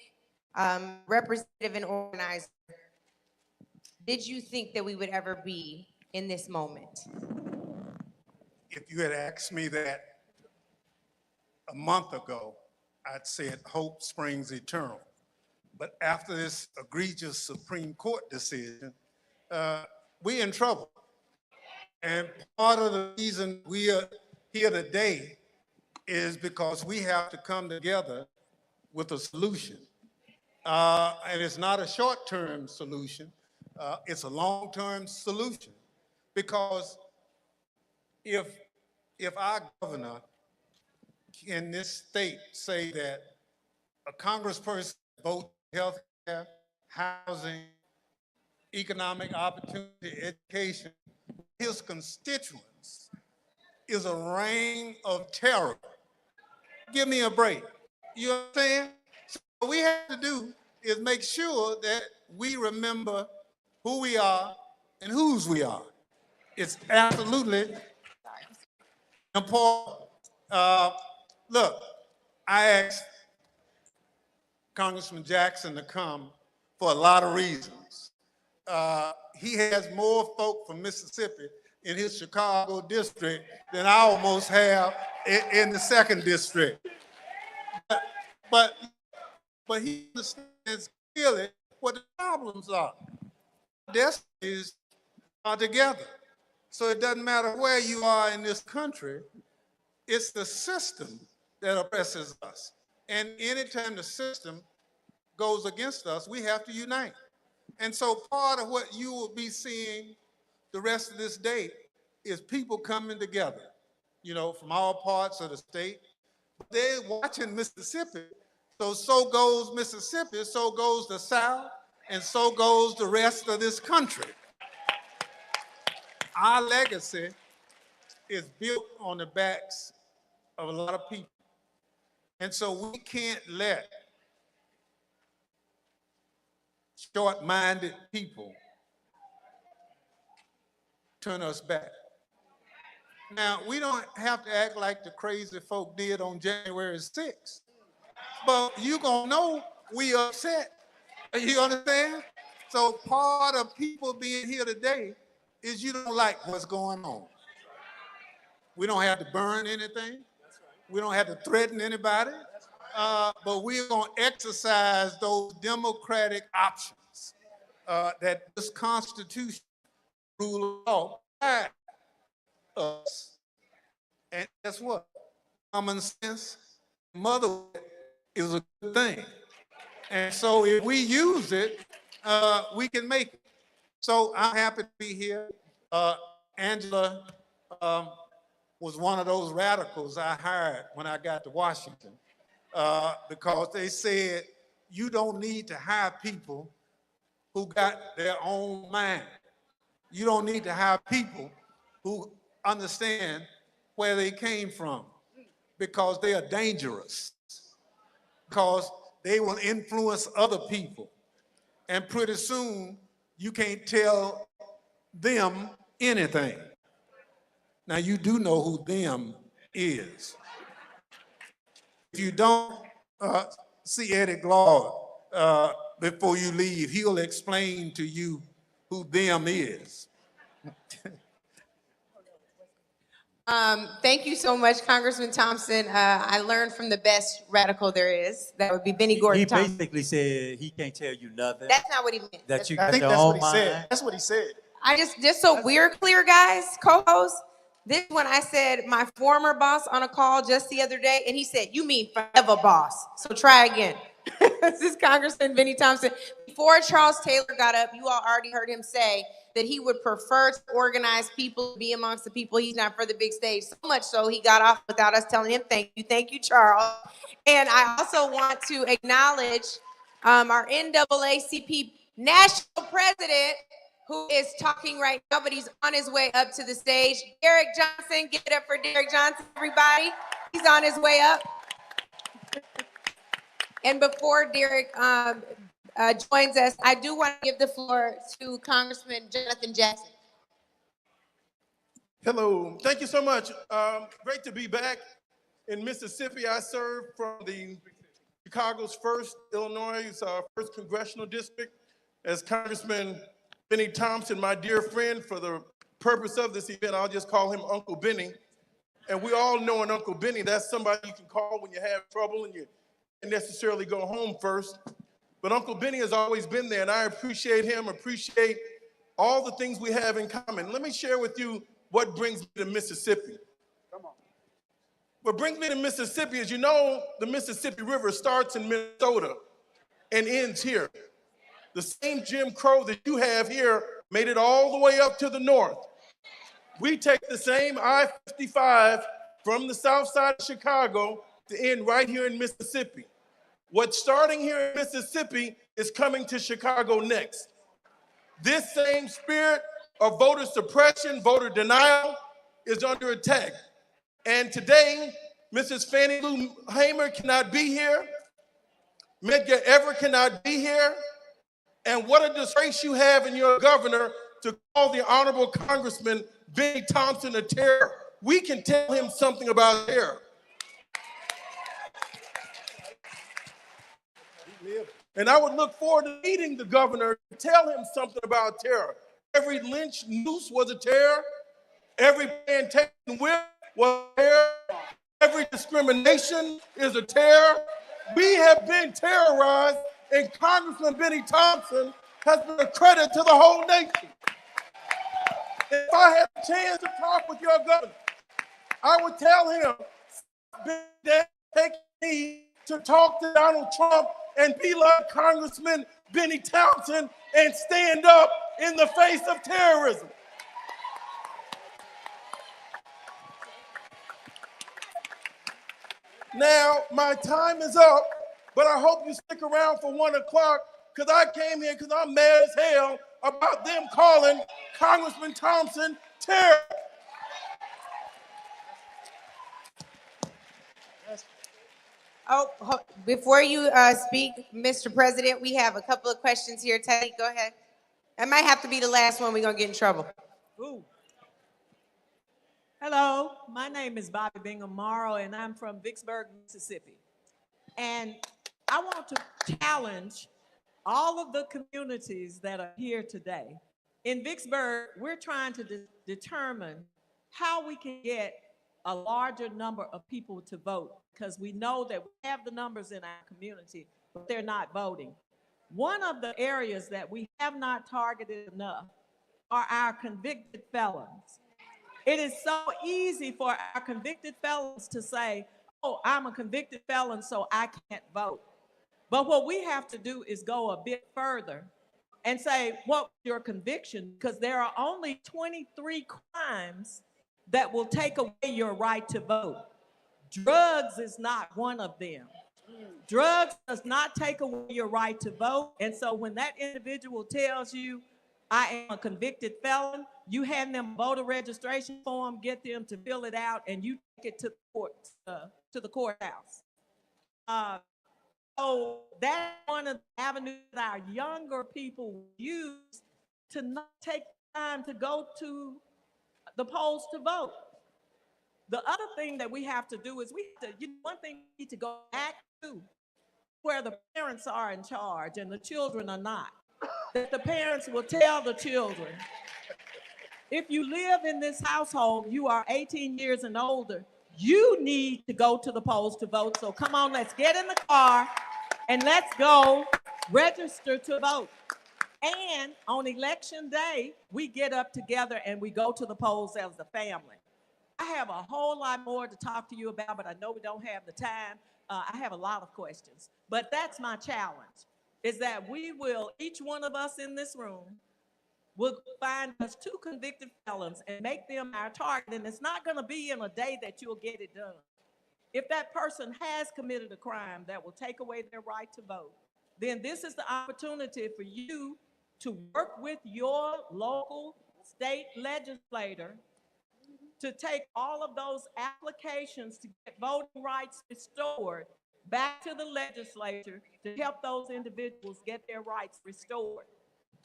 representative and organizer. Did you think that we would ever be in this moment? If you had asked me that a month ago, I'd said hope springs eternal. But after this egregious Supreme Court decision, we in trouble. And part of the reason we are here today is because we have to come together with a solution. And it's not a short-term solution, it's a long-term solution. Because if our governor in this state say that a congressperson votes health care, housing, economic opportunity, education, his constituents is a reign of terror. Give me a break. You understand? So what we have to do is make sure that we remember who we are and whose we are. It's absolutely important. Look, I asked Congressman Jackson to come for a lot of reasons. He has more folk from Mississippi in his Chicago district than I almost have in the second district. But he understands clearly what the problems are. Destinies are together. So it doesn't matter where you are in this country, it's the system that oppresses us. And anytime the system goes against us, we have to unite. And so part of what you will be seeing the rest of this day is people coming together, you know, from all parts of the state. They're watching Mississippi. So goes Mississippi, so goes the South, and so goes the rest of this country. Our legacy is built on the backs of a lot of people. And so we can't let short-minded people turn us back. Now, we don't have to act like the crazy folk did on January 6th, but you gonna know we upset. You understand? So part of people being here today is you don't like what's going on. We don't have to burn anything. We don't have to threaten anybody. But we're gonna exercise those democratic options that this Constitution, rule of law, provides us. And guess what? Common sense, motherhood is a good thing. And so if we use it, we can make it. So I'm happy to be here. Angela was one of those radicals I hired when I got to Washington because they said, you don't need to hire people who got their own mind. You don't need to hire people who understand where they came from because they are dangerous, because they will influence other people. And pretty soon, you can't tell them anything. Now, you do know who them is. If you don't see Eddie Glaude before you leave, he'll explain to you who them is. Thank you so much, Congressman Thompson. I learned from the best radical there is. That would be Benny Gordon He Thompson. basically said he can't tell you nothing. That's not what he meant. That you I got think your that's what own he said. mind. That's what he said. I just so we're clear, guys, co-host. This one I said my former boss on a call just the other day, and he said, "You mean forever boss?" So try again. This is Congressman Benny Thompson. Before Charles Taylor got up, you all already heard him say that he would prefer to organize people, be amongst the people. He's not for the big stage. So much so he got off without us telling him thank you, Charles. And I also want to acknowledge our NAACP national president, who is talking right now, but he's on his way up to the stage. Derek Johnson, give it up for Derek Johnson, everybody. He's on his way up. And before Derek joins us. I do want to give the floor to Congressman Jonathan Jackson. Hello, thank you so much. Great to be back in Mississippi. I serve from the Chicago's 1st, Illinois' 1st congressional district as Congressman Benny Thompson, my dear friend. For the purpose of this event, I'll just call him Uncle Benny. And we all know an Uncle Benny, that's somebody you can call when you have trouble and you can't necessarily go home first. But Uncle Benny has always been there, and I appreciate him, appreciate all the things we have in common. Let me share with you what brings me to Mississippi. Come on. What brings me to Mississippi is, you know, the Mississippi River starts in Minnesota and ends here. The same Jim Crow that you have here made it all the way up to the north. We take the same I-55 from the south side of Chicago to end right here in Mississippi. What's starting here in Mississippi is coming to Chicago next. This same spirit of voter suppression, voter denial is under attack. And today, Mrs. Fannie Lou Hamer cannot be here. Medgar Evers cannot be here. And what a disgrace you have in your governor to call the Honorable Congressman Benny Thompson a terror. We can tell him something about terror. And I would look forward to meeting the governor to tell him something about terror. Every lynch noose was a terror. Every plantation whip was a terror. Every discrimination is a terror. We have been terrorized, and Congressman Benny Thompson has been a credit to the whole nation. If I had a chance to talk with your governor, I would tell him, take me to talk to Donald Trump and be like Congressman Benny Thompson and stand up in the face of terrorism. Now, my time is up, but I hope you stick around for 1 o'clock because I came here because I'm mad as hell about them calling Congressman Thompson terror. Oh, before you speak, Mr. President, we have a couple of questions here. Teddy, go ahead. That might have to be the last one. We're going to get in trouble. Ooh. Hello, my name is Bobby Bingham Morrow, and I'm from Vicksburg, Mississippi. And I want to challenge all of the communities that are here today. In Vicksburg, we're trying to determine how we can get a larger number of people to vote, because we know that we have the numbers in our community, but they're not voting. One of the areas that we have not targeted enough are our convicted felons. It is so easy for our convicted felons to say, oh, I'm a convicted felon, so I can't vote. But what we have to do is go a bit further and say, what's your conviction? Because there are only 23 crimes that will take away your right to vote. Drugs is not one of them. Drugs does not take away your right to vote. And so when that individual tells you, I am a convicted felon, you hand them a voter registration form, get them to fill it out, and you take it to the courthouse. So that's one of the avenues that our younger people use to not take time to go to the polls to vote. The other thing that we have to do is one thing we need to go back to where the parents are in charge and the children are not. That the parents will tell the children, if you live in this household, you are 18 years and older, you need to go to the polls to vote. So come on, let's get in the car and let's go register to vote. And on election day, we get up together and we go to the polls as a family. I have a whole lot more to talk to you about, but I know we don't have the time. I have a lot of questions, but that's my challenge, is that each one of us in this room will find us 2 convicted felons and make them our target. And it's not gonna be in a day that you'll get it done. If that person has committed a crime that will take away their right to vote, then this is the opportunity for you to work with your local state legislator to take all of those applications to get voting rights restored back to the legislature to help those individuals get their rights restored.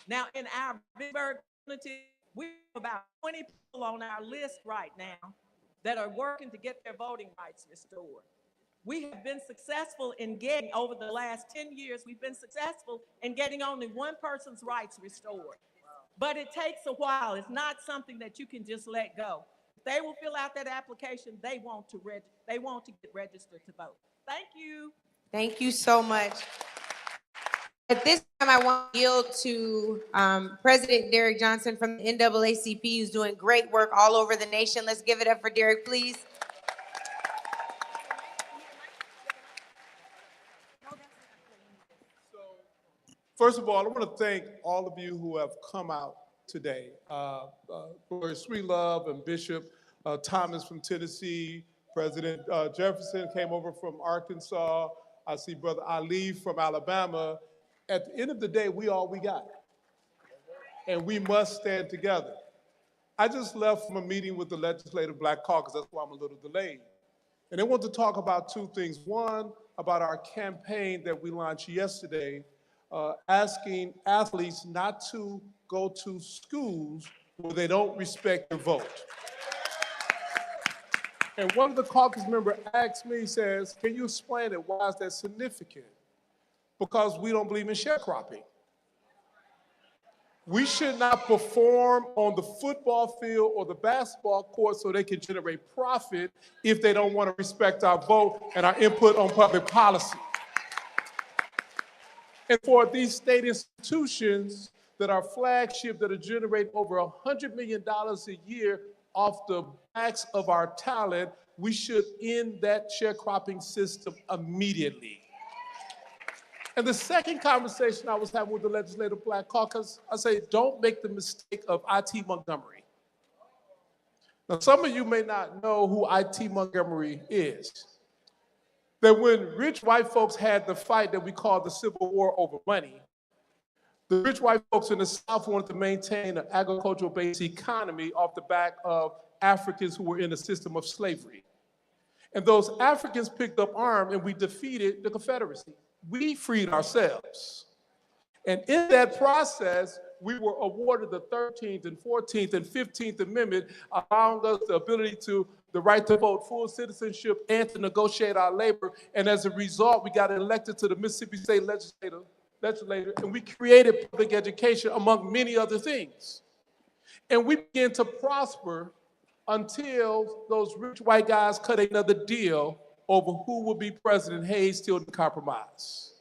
Now, in our Vicksburg community, we have about 20 people on our list right now that are working to get their voting rights restored. We have been successful in getting, over the last 10 years, we've been successful in getting only one person's rights restored. But it takes a while. It's not something that you can just let go. If they will fill out that application, they want to get registered to vote. Thank you. Thank you so much. At this time, I want to yield to President Derek Johnson from the NAACP, who's doing great work all over the nation. Let's give it up for Derek, please. First of all, I want to thank all of you who have come out today. Brother Sweetlove and Bishop Thomas from Tennessee, President Jefferson came over from Arkansas. I see Brother Ali from Alabama. At the end of the day, we all we got. And we must stand together. I just left from a meeting with the Legislative Black Caucus. That's why I'm a little delayed. And I want to talk about two things. One, about our campaign that we launched yesterday, asking athletes not to go to schools where they don't respect their vote. And one of the caucus members asked me, says, can you explain it? Why is that significant? Because we don't believe in sharecropping. We should not perform on the football field or the basketball court so they can generate profit if they don't want to respect our vote and our input on public policy. And for these state institutions that are flagship, that are generating over $100 million a year off the backs of our talent, we should end that sharecropping system immediately. And the second conversation I was having with the Legislative Black Caucus, I say, don't make the mistake of I.T. Montgomery. Now, some of you may not know who I.T. Montgomery is. That when rich white folks had the fight that we call the Civil War over money, the rich white folks in the South wanted to maintain an agricultural-based economy off the back of Africans who were in a system of slavery. And those Africans picked up arms and we defeated the Confederacy. We freed ourselves. And in that process, we were awarded the 13th and 14th and 15th Amendment, allowing us the ability to, the right to vote, full citizenship, and to negotiate our labor. And as a result, we got elected to the Mississippi State Legislature, and we created public education, among many other things. And we began to prosper until those rich white guys cut another deal over who would be president. Hayes still didn't compromise.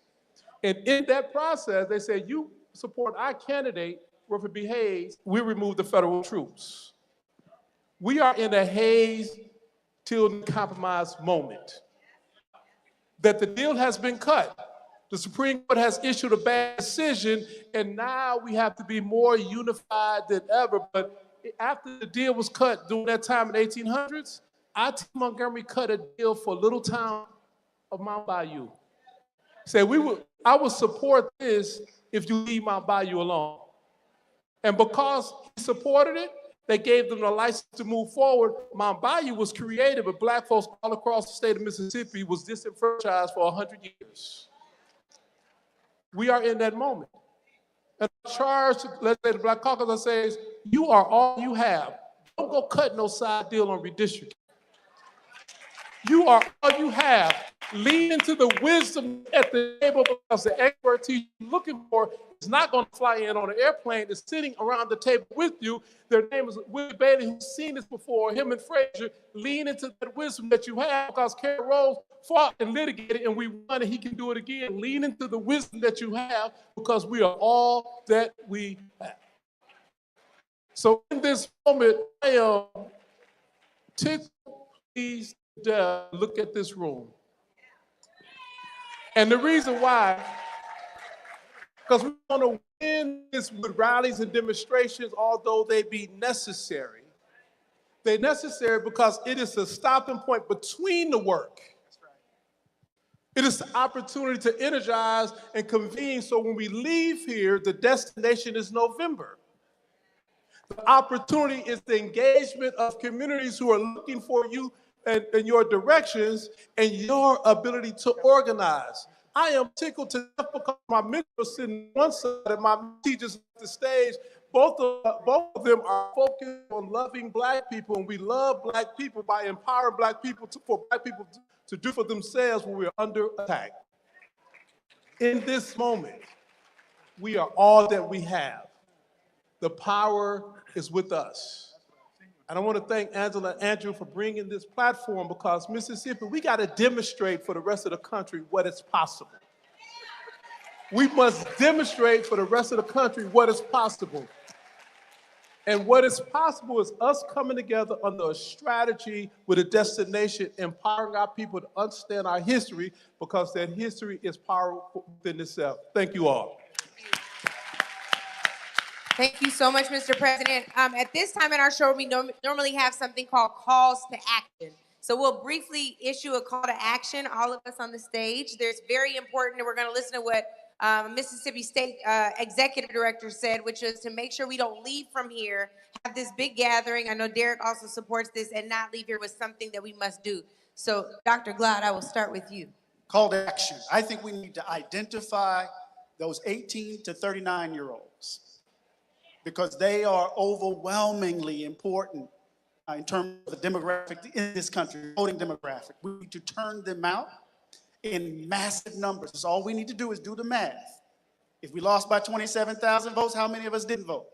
And in that process, they said, you support our candidate, Rutherford B. Hayes, we remove the federal troops. We are in a Hayes-Tilden compromise moment. That the deal has been cut. The Supreme Court has issued a bad decision, and now we have to be more unified than ever. But after the deal was cut during that time in the 1800s, I.T. Montgomery cut a deal for a little town of Mount Bayou. Said, I would support this if you leave Mount Bayou alone. And because he supported it, they gave them the license to move forward. Mount Bayou was created, but black folks all across the state of Mississippi was disenfranchised for 100 years. We are in that moment. And I charge, let's say the Black Caucus, I say, you are all you have. Don't go cut no side deal on redistricting. You are all you have. Lean into the wisdom at the table, because the expertise you're looking for is not going to fly in on an airplane. It's sitting around the table with you. Their name is Willie Bailey, who's seen this before, him and Frazier. Lean into that wisdom that you have, because Carol Rose fought and litigated, and we won, and he can do it again. Lean into the wisdom that you have, because we are all that we have. So in this moment, I am tickled, pleased, look at this room. And the reason why, because we want to win this with rallies and demonstrations, although they be necessary. They're necessary because it is a stopping point between the work. It is the opportunity to energize and convene, so when we leave here, the destination is November. The opportunity is the engagement of communities who are looking for you and your directions and your ability to organize. I am tickled to death because my mentors sitting on one side and my teachers at the stage. Both of them are focused on loving Black people, and we love Black people by empowering Black people for Black people to do for themselves when we're under attack. In this moment, we are all that we have. The power is with us. And I want to thank Angela and Andrew for bringing this platform, because Mississippi, we got to demonstrate for the rest of the country what is possible. We must demonstrate for the rest of the country what is possible. And what is possible is us coming together under a strategy with a destination, empowering our people to understand our history, because that history is powerful within itself. Thank you all. Thank you so much, Mr. President. At this time in our show, we normally have something called calls to action. So we'll briefly issue a call to action, all of us on the stage. There's very important, and we're going to listen to what Mississippi State Executive Director said, which is to make sure we don't leave from here, have this big gathering. I know Derek also supports this, and not leave here with something that we must do. So, Dr. Glad, I will start with you. Call to action. I think we need to identify those 18 to 39-year-olds, because they are overwhelmingly important in terms of the demographic in this country, voting demographic. We need to turn them out in massive numbers. So all we need to do is do the math. If we lost by 27,000 votes, how many of us didn't vote?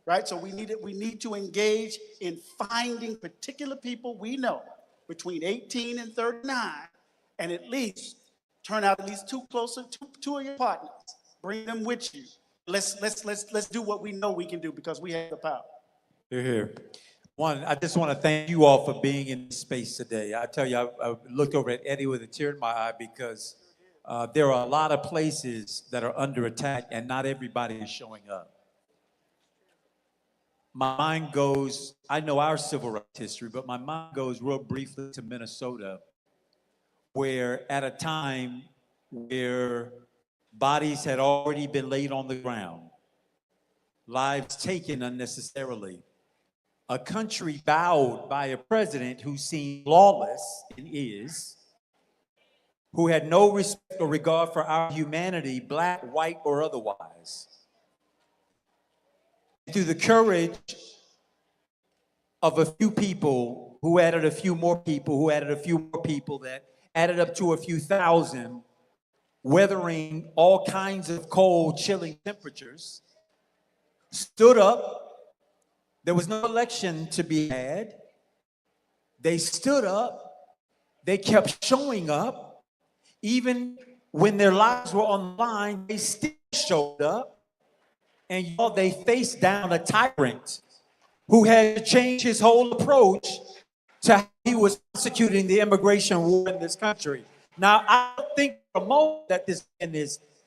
Right? So we need to engage in finding particular people we know between 18 and 39, and at least turn out at least two of your partners. Bring them with you. Let's do what we know we can do, because we have the power. Here. One, I just want to thank you all for being in this space today. I tell you, I looked over at Eddie with a tear in my eye, because there are a lot of places that are under attack, and not everybody is showing up. My mind goes, I know our civil rights history, but my mind goes real briefly to Minnesota, where at a time where bodies had already been laid on the ground, lives taken unnecessarily, a country bowed by a president who seemed lawless and is, who had no respect or regard for our humanity, Black, white, or otherwise. Through the courage of a few people who added a few more people, who added a few more people, that added up to a few thousand, weathering all kinds of cold, chilling temperatures, stood up. There was no election to be had. They stood up. They kept showing up. Even when their lives were on the line, they still showed up. And y'all, they faced down a tyrant who had to change his whole approach to how he was prosecuting the immigration war in this country. Now, I don't think for a moment that this man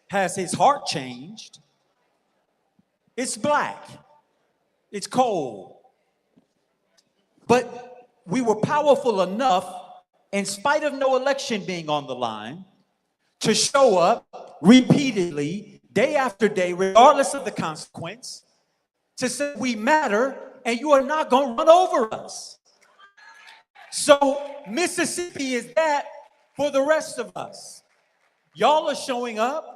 has his heart changed. It's black. It's cold. But we were powerful enough, in spite of no election being on the line, to show up repeatedly, day after day, regardless of the consequence, to say we matter and you are not going to run over us. So Mississippi is that for the rest of us. Y'all are showing up.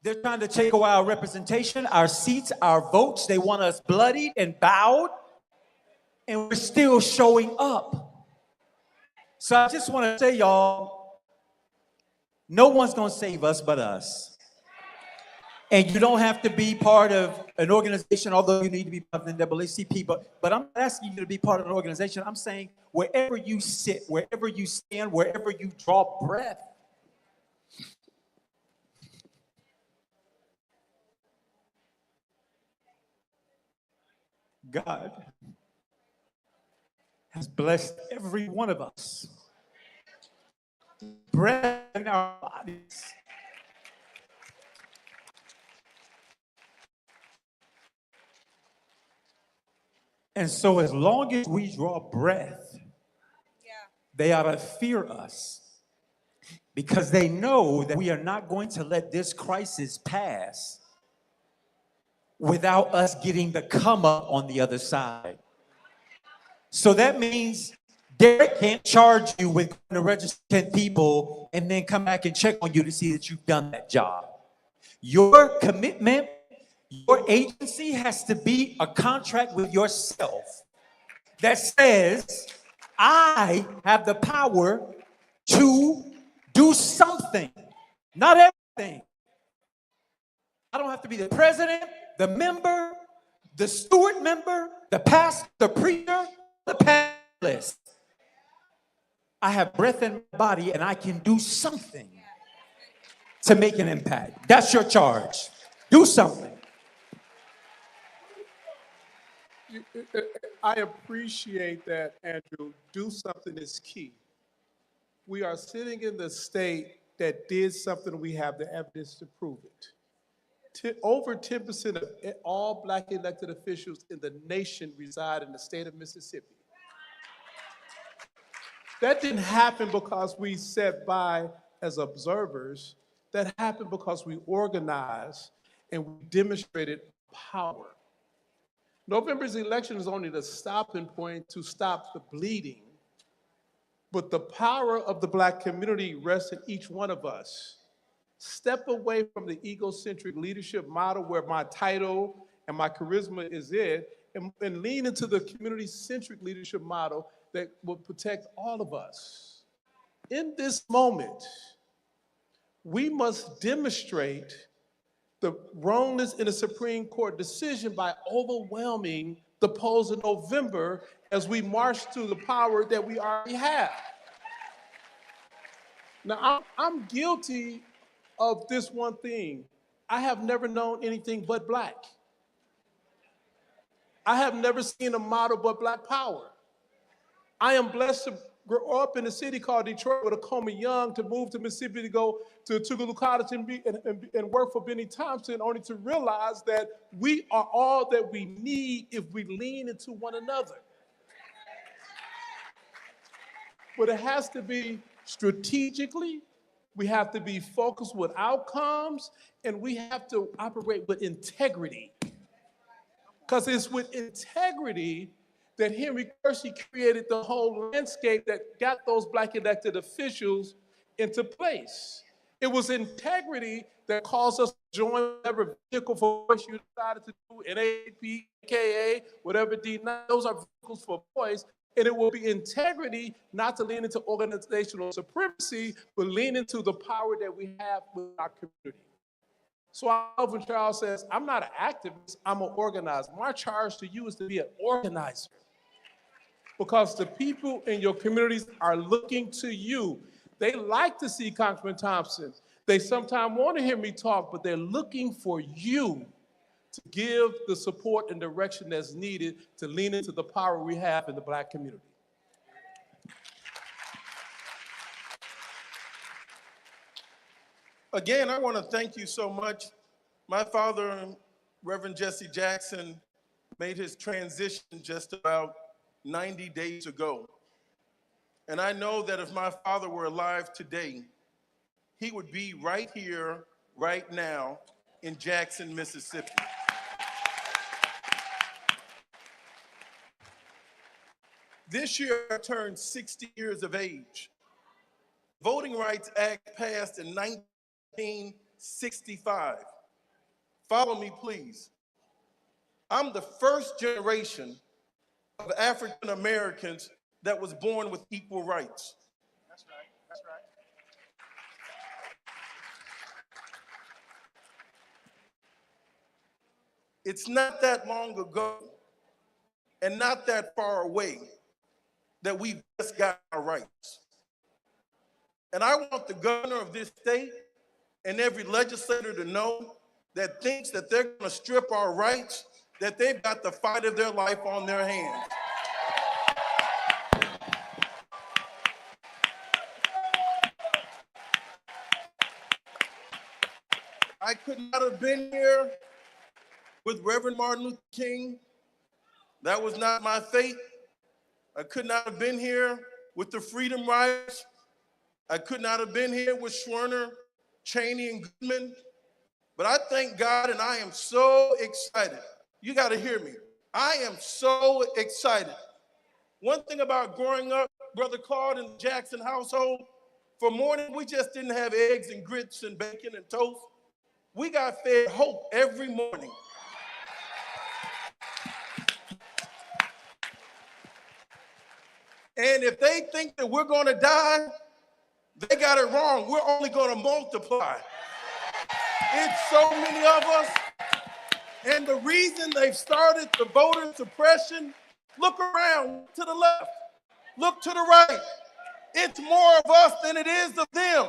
They're trying to take away our representation, our seats, our votes. They want us bloodied and bowed, and we're still showing up. So I just want to say, y'all, no one's going to save us but us. And you don't have to be part of an organization, although you need to be part of the NAACP, but I'm not asking you to be part of an organization. I'm saying wherever you sit, wherever you stand, wherever you draw breath, God has blessed every one of us. Breath in our bodies. And so as long as we draw breath, they ought to fear us, because they know that we are not going to let this crisis pass without us getting the come up on the other side. So that means Derek can't charge you with going to register 10 people and then come back and check on you to see that you've done that job. Your commitment, your agency has to be a contract with yourself that says, I have the power to do something, not everything. I don't have to be the president, the member, the steward member, the pastor, the preacher, the panelist. I have breath in my body and I can do something to make an impact. That's your charge. Do something. I appreciate that, Andrew. Do something is key. We are sitting in the state that did something, we have the evidence to prove it. Over 10% of all Black elected officials in the nation reside in the state of Mississippi. That didn't happen because we sat by as observers. That happened because we organized and we demonstrated power. November's election is only the stopping point to stop the bleeding, but the power of the Black community rests in each one of us. Step away from the egocentric leadership model where my title and my charisma is it, and lean into the community-centric leadership model that will protect all of us. In this moment, we must demonstrate the wrongness in the Supreme Court decision by overwhelming the polls in November as we march to the power that we already have. Now, I'm guilty of this one thing. I have never known anything but Black. I have never seen a model but Black power. I am blessed to grow up in a city called Detroit with a Coma Young, to move to Mississippi to go to Tougaloo College and work for Benny Thompson, only to realize that we are all that we need if we lean into one another. But it has to be strategically, we have to be focused with outcomes, and we have to operate with integrity. Because it's with integrity that Henry Kersey created the whole landscape that got those Black elected officials into place. It was integrity that caused us to join whatever vehicle for voice you decided to do, NAP, AKA, whatever D9, those are vehicles for voice. And it will be integrity not to lean into organizational supremacy, but lean into the power that we have with our community. So I love when Charles says, I'm not an activist, I'm an organizer. My charge to you is to be an organizer. Because the people in your communities are looking to you. They like to see Congressman Thompson. They sometimes want to hear me talk, but they're looking for you to give the support and direction that's needed to lean into the power we have in the Black community. Again, I want to thank you so much. My father, Reverend Jesse Jackson, made his transition just about 90 days ago. And I know that if my father were alive today, he would be right here, right now, in Jackson, Mississippi. This year, I turned 60 years of age. Voting Rights Act passed in 1965. Follow me, please. I'm the first generation of African Americans that was born with equal rights. That's right, that's right. It's not that long ago and not that far away that we just got our rights. And I want the governor of this state and every legislator to know that thinks that they're going to strip our rights, that they've got the fight of their life on their hands. I could not have been here with Reverend Martin Luther King. That was not my fate. I could not have been here with the Freedom Riders. I could not have been here with Schwerner, Cheney, and Goodman. But I thank God, and I am so excited. You got to hear me. I am so excited. One thing about growing up Brother Claude and the Jackson household, for morning, we just didn't have eggs and grits and bacon and toast. We got fed hope every morning. And if they think that we're going to die, they got it wrong. We're only going to multiply. It's so many of us. And the reason they've started the voter suppression, look around, look to the left, look to the right. It's more of us than it is of them.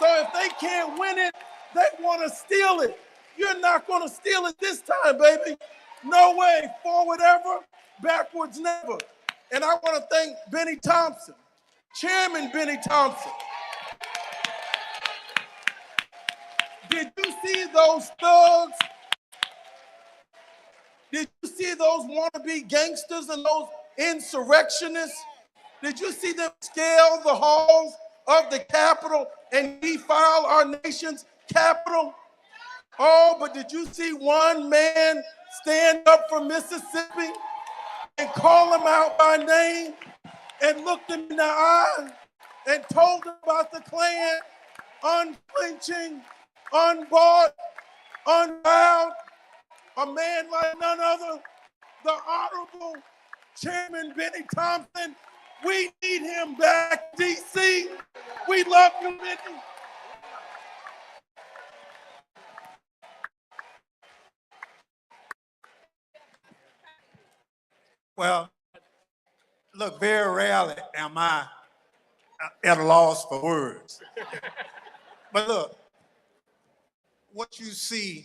So if they can't win it, they want to steal it. You're not going to steal it this time, baby. No way. Forward ever, backwards never. And I want to thank Benny Thompson, Chairman Benny Thompson. Did you see those thugs? Did you see those wannabe gangsters and those insurrectionists? Did you see them scale the halls of the Capitol and defile our nation's capital? Oh, but did you see one man stand up for Mississippi and call him out by name and looked him in the eye and told him about the Klan, unflinching, unbought, unbowed? A man like none other, the Honorable Chairman Benny Thompson. We need him back, D.C. We love you, Benny. Well, look, very rarely am I at a loss for words. But look, what you see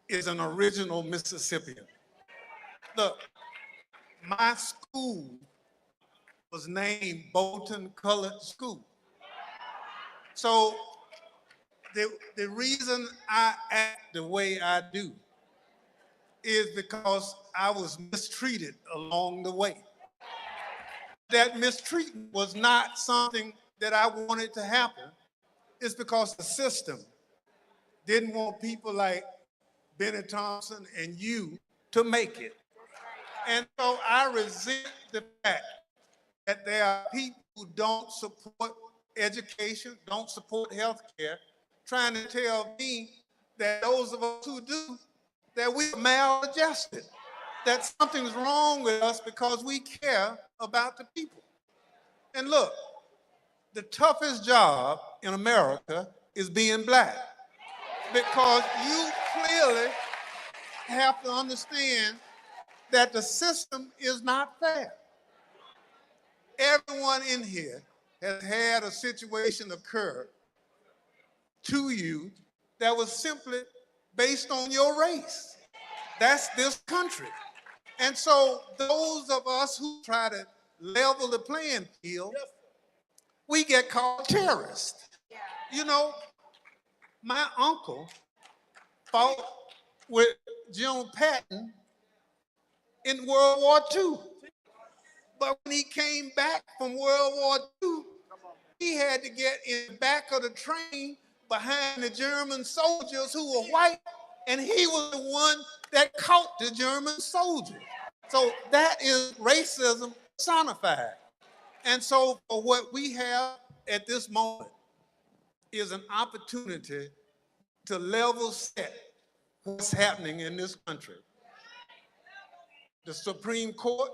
is an original Mississippian. Look, my school was named Bolton Colored School. So the reason I act the way I do is because I was mistreated along the way. That mistreatment was not something that I wanted to happen. It's because the system didn't want people like Benny Thompson and you to make it. And so I resent the fact that there are people who don't support education, don't support health care, trying to tell me that those of us who do, that we're maladjusted, that something's wrong with us because we care about the people. And look, the toughest job in America is being black, because you clearly have to understand that the system is not fair. Everyone in here has had a situation occur to you that was simply based on your race. That's this country. And so those of us who try to level the playing field, we get called terrorists. You know, my uncle fought with General Patton in World War II. But when he came back from World War II, he had to get in the back of the train behind the German soldiers who were white, and he was the one that caught the German soldiers. So that is racism personified. And so for what we have at this moment is an opportunity to level set what's happening in this country. The Supreme Court,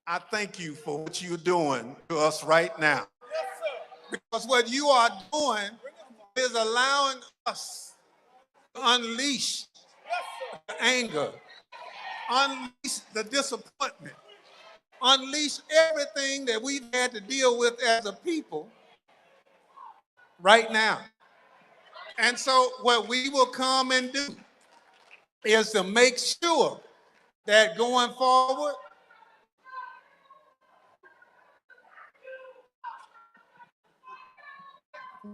I thank you for what you're doing to us right now. Because what you are doing is allowing us to unleash the anger, unleash the disappointment, unleash everything that we've had to deal with as a people right now. And so what we will come and do is to make sure that going forward,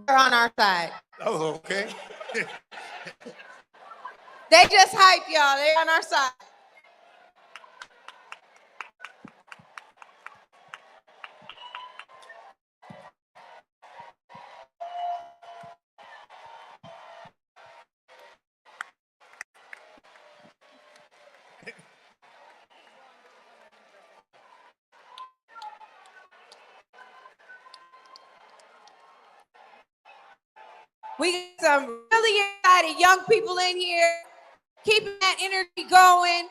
They're on our side. oh, okay. They just hype y'all. They're on our side. We got some really excited young people in here, keeping that energy going.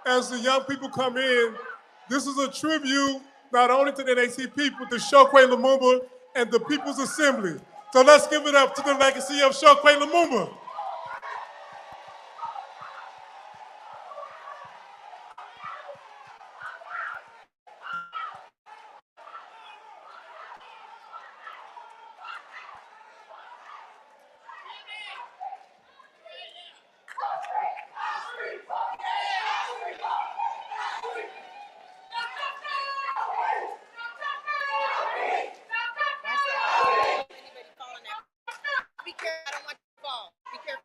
As the young people come in, this is a tribute not only to the NACP, but to Chokwe Lumumba and the People's Assembly. So let's give it up to the legacy of Chokwe Lumumba. Be careful, I don't want you to fall. Be careful.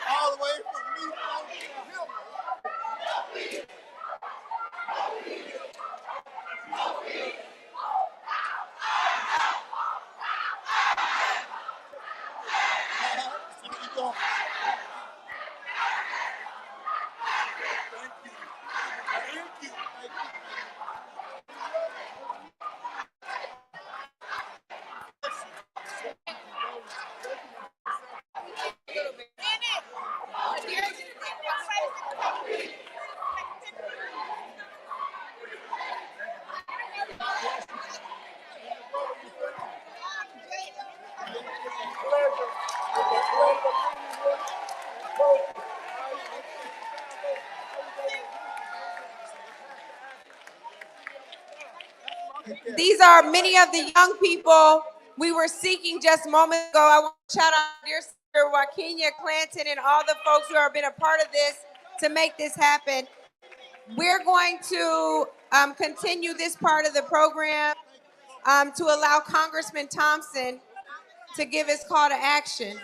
All the way from me. These are many of the young people we were seeking just moments ago. I want to shout out dear sister Wakinia Clanton and all the folks who have been a part of this to make this happen. We're going to continue this part of the program to allow Congressman Thompson to give his call to action.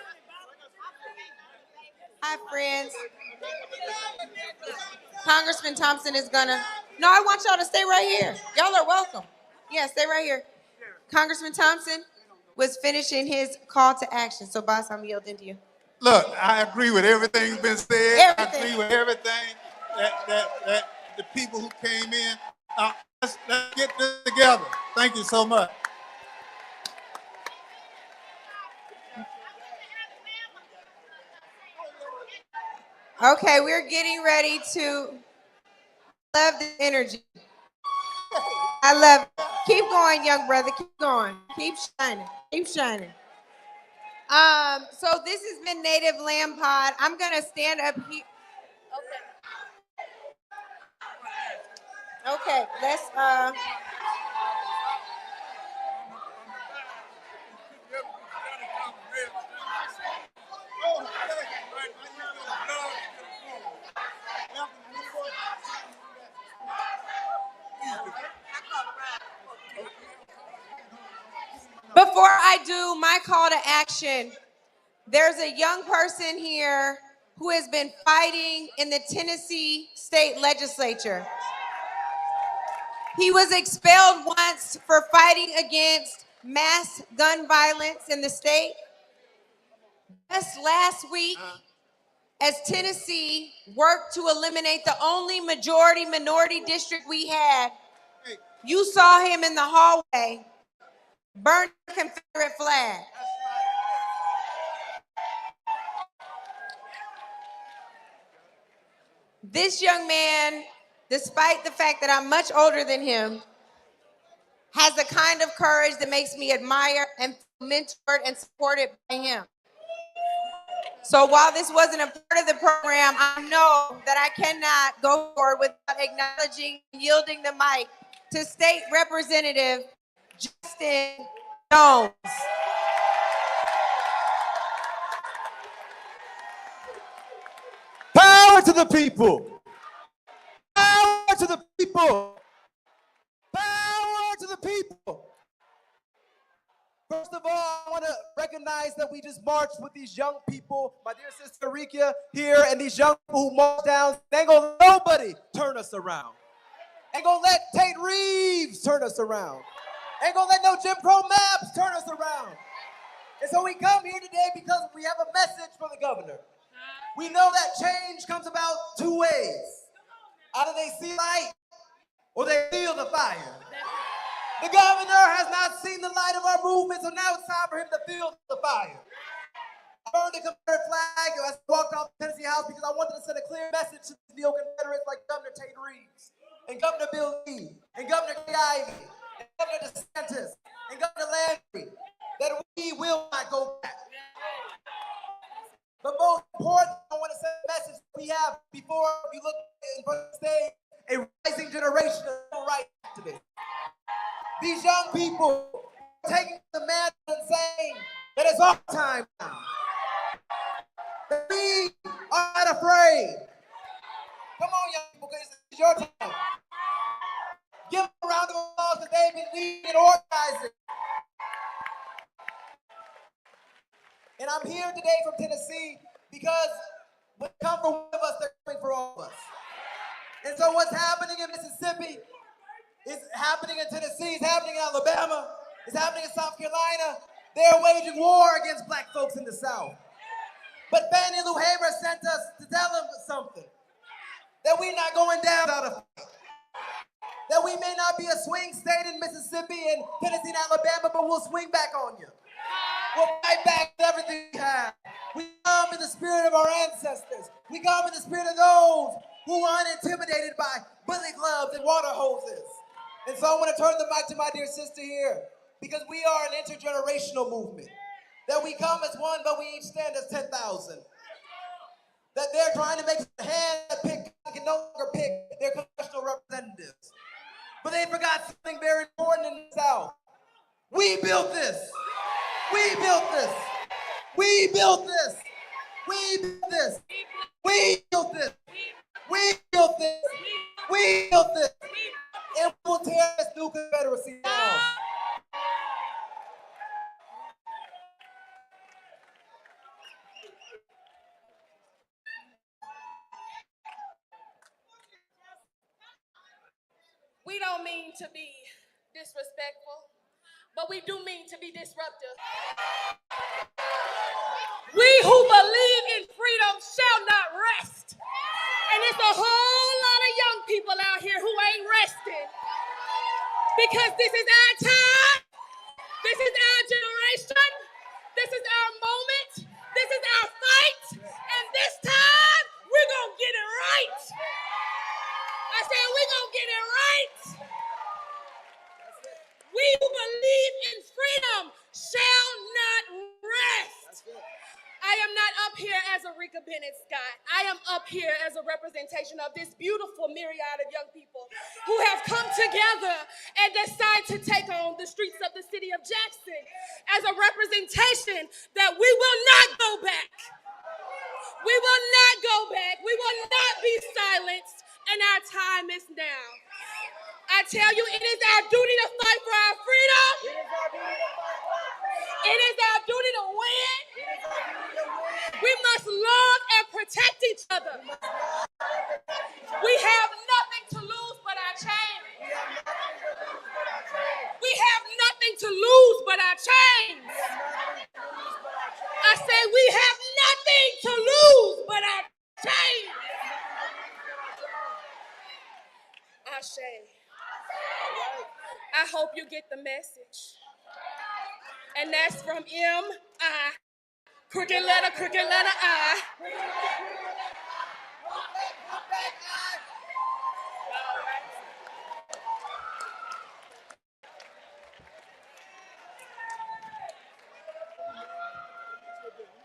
Hi, friends. Congressman Thompson is gonna, no, I want y'all to stay right here. Y'all are welcome. Yeah, stay right here. Congressman Thompson was finishing his call to action. So, boss, I'm yielding to you. Look, I agree with everything that's been said. I agree with everything that the people who came in. Let's get this together. Thank you so much. Okay, we're getting ready to. Love the energy. I love it. Keep going, young brother. Keep going. Keep shining. Keep shining. So this has been Native Land Pod. I'm gonna stand up here. Okay, let's before I do my call to action, there's a young person here who has been fighting in the Tennessee state legislature. He was expelled once for fighting against mass gun violence in the state. Just last week, as Tennessee worked to eliminate the only majority minority district we had, you saw him in the hallway burn the Confederate flag. This young man, despite the fact that I'm much older than him, has the kind of courage that makes me admire and feel mentored and supported by him. So while this wasn't a part of the program, I know that I cannot go forward without acknowledging and yielding the mic to State Representative Justin Jones. Power to the people. Power to the people. Power to the people. First of all, I want to recognize that we just marched with these young people, my dear sister Rikia here, and these young people who marched down. They ain't gonna let nobody turn us around. Ain't gonna let Tate Reeves turn us around. Ain't gonna let no Jim Crow maps turn us around. And so we come here today because we have a message for the governor. We know that change comes about two ways. Either they see light or they feel the fire. The governor has not seen the light of our movement, so now it's time for him to feel the fire. I burned the Confederate flag as I walked off the Tennessee House because I wanted to send a clear message to the neo-Confederates like Governor Tate Reeves, and Governor Bill Lee, and Governor Kay Ivey, and Governor DeSantis, and Governor Landry, that we will not go back. But most important, I want to send a message we have before we look in front of the stage, a rising generation of civil rights activists. These young people are taking the mantle and saying that it's our time now. That we are not afraid. Come on, young people, because it's your time. Give them a round of applause that they've been leading and organizing. And I'm here today from Tennessee because when they come for one of us, they're coming for all of us. And so what's happening in Mississippi is happening in Tennessee, it's happening in Alabama, it's happening in South Carolina. They're waging war against black folks in the South. But Fannie Lou Hamer sent us to tell them something, that we're not going down without a fight. That we may not be a swing state in Mississippi and Tennessee and Alabama, but we'll swing back on you. We'll fight back with everything we have. We come in the spirit of our ancestors. We come in the spirit of those who are unintimidated by billy clubs and water hoses. And so I want to turn the mic to my dear sister here, because we are an intergenerational movement. That we come as one, but we each stand as 10,000. That they're trying to make a hand that can no longer pick their congressional representatives. But they forgot something very important in the South. We built this. We built this. We built this. We built this. We built this. We built this. We built this. And we'll tear this new Confederacy down. We don't mean to be disrespectful, but we do mean to be disruptive. We who believe in freedom shall not rest. And it's a whole lot of young people out here who ain't resting. Because this is our time. This is our generation. This is our moment. This is our fight. And this time, we're going to get it right. I said, we're going to get it right. We who believe in freedom shall not rest. I am not up here as a Rika Bennett Scott. I am up here as a representation of this beautiful myriad of young people who have come together and decide to take on the streets of the city of Jackson as a representation that we will not go back. We will not go back. We will not be silenced, and our time is now. I tell you, it is our duty to fight for our freedom. It is our duty to win. We must love and protect each other. We have nothing to lose but our chains. We have nothing to lose but our chains. I say we have Ashe. I hope you get the message. And that's from M.I. Crooked letter I.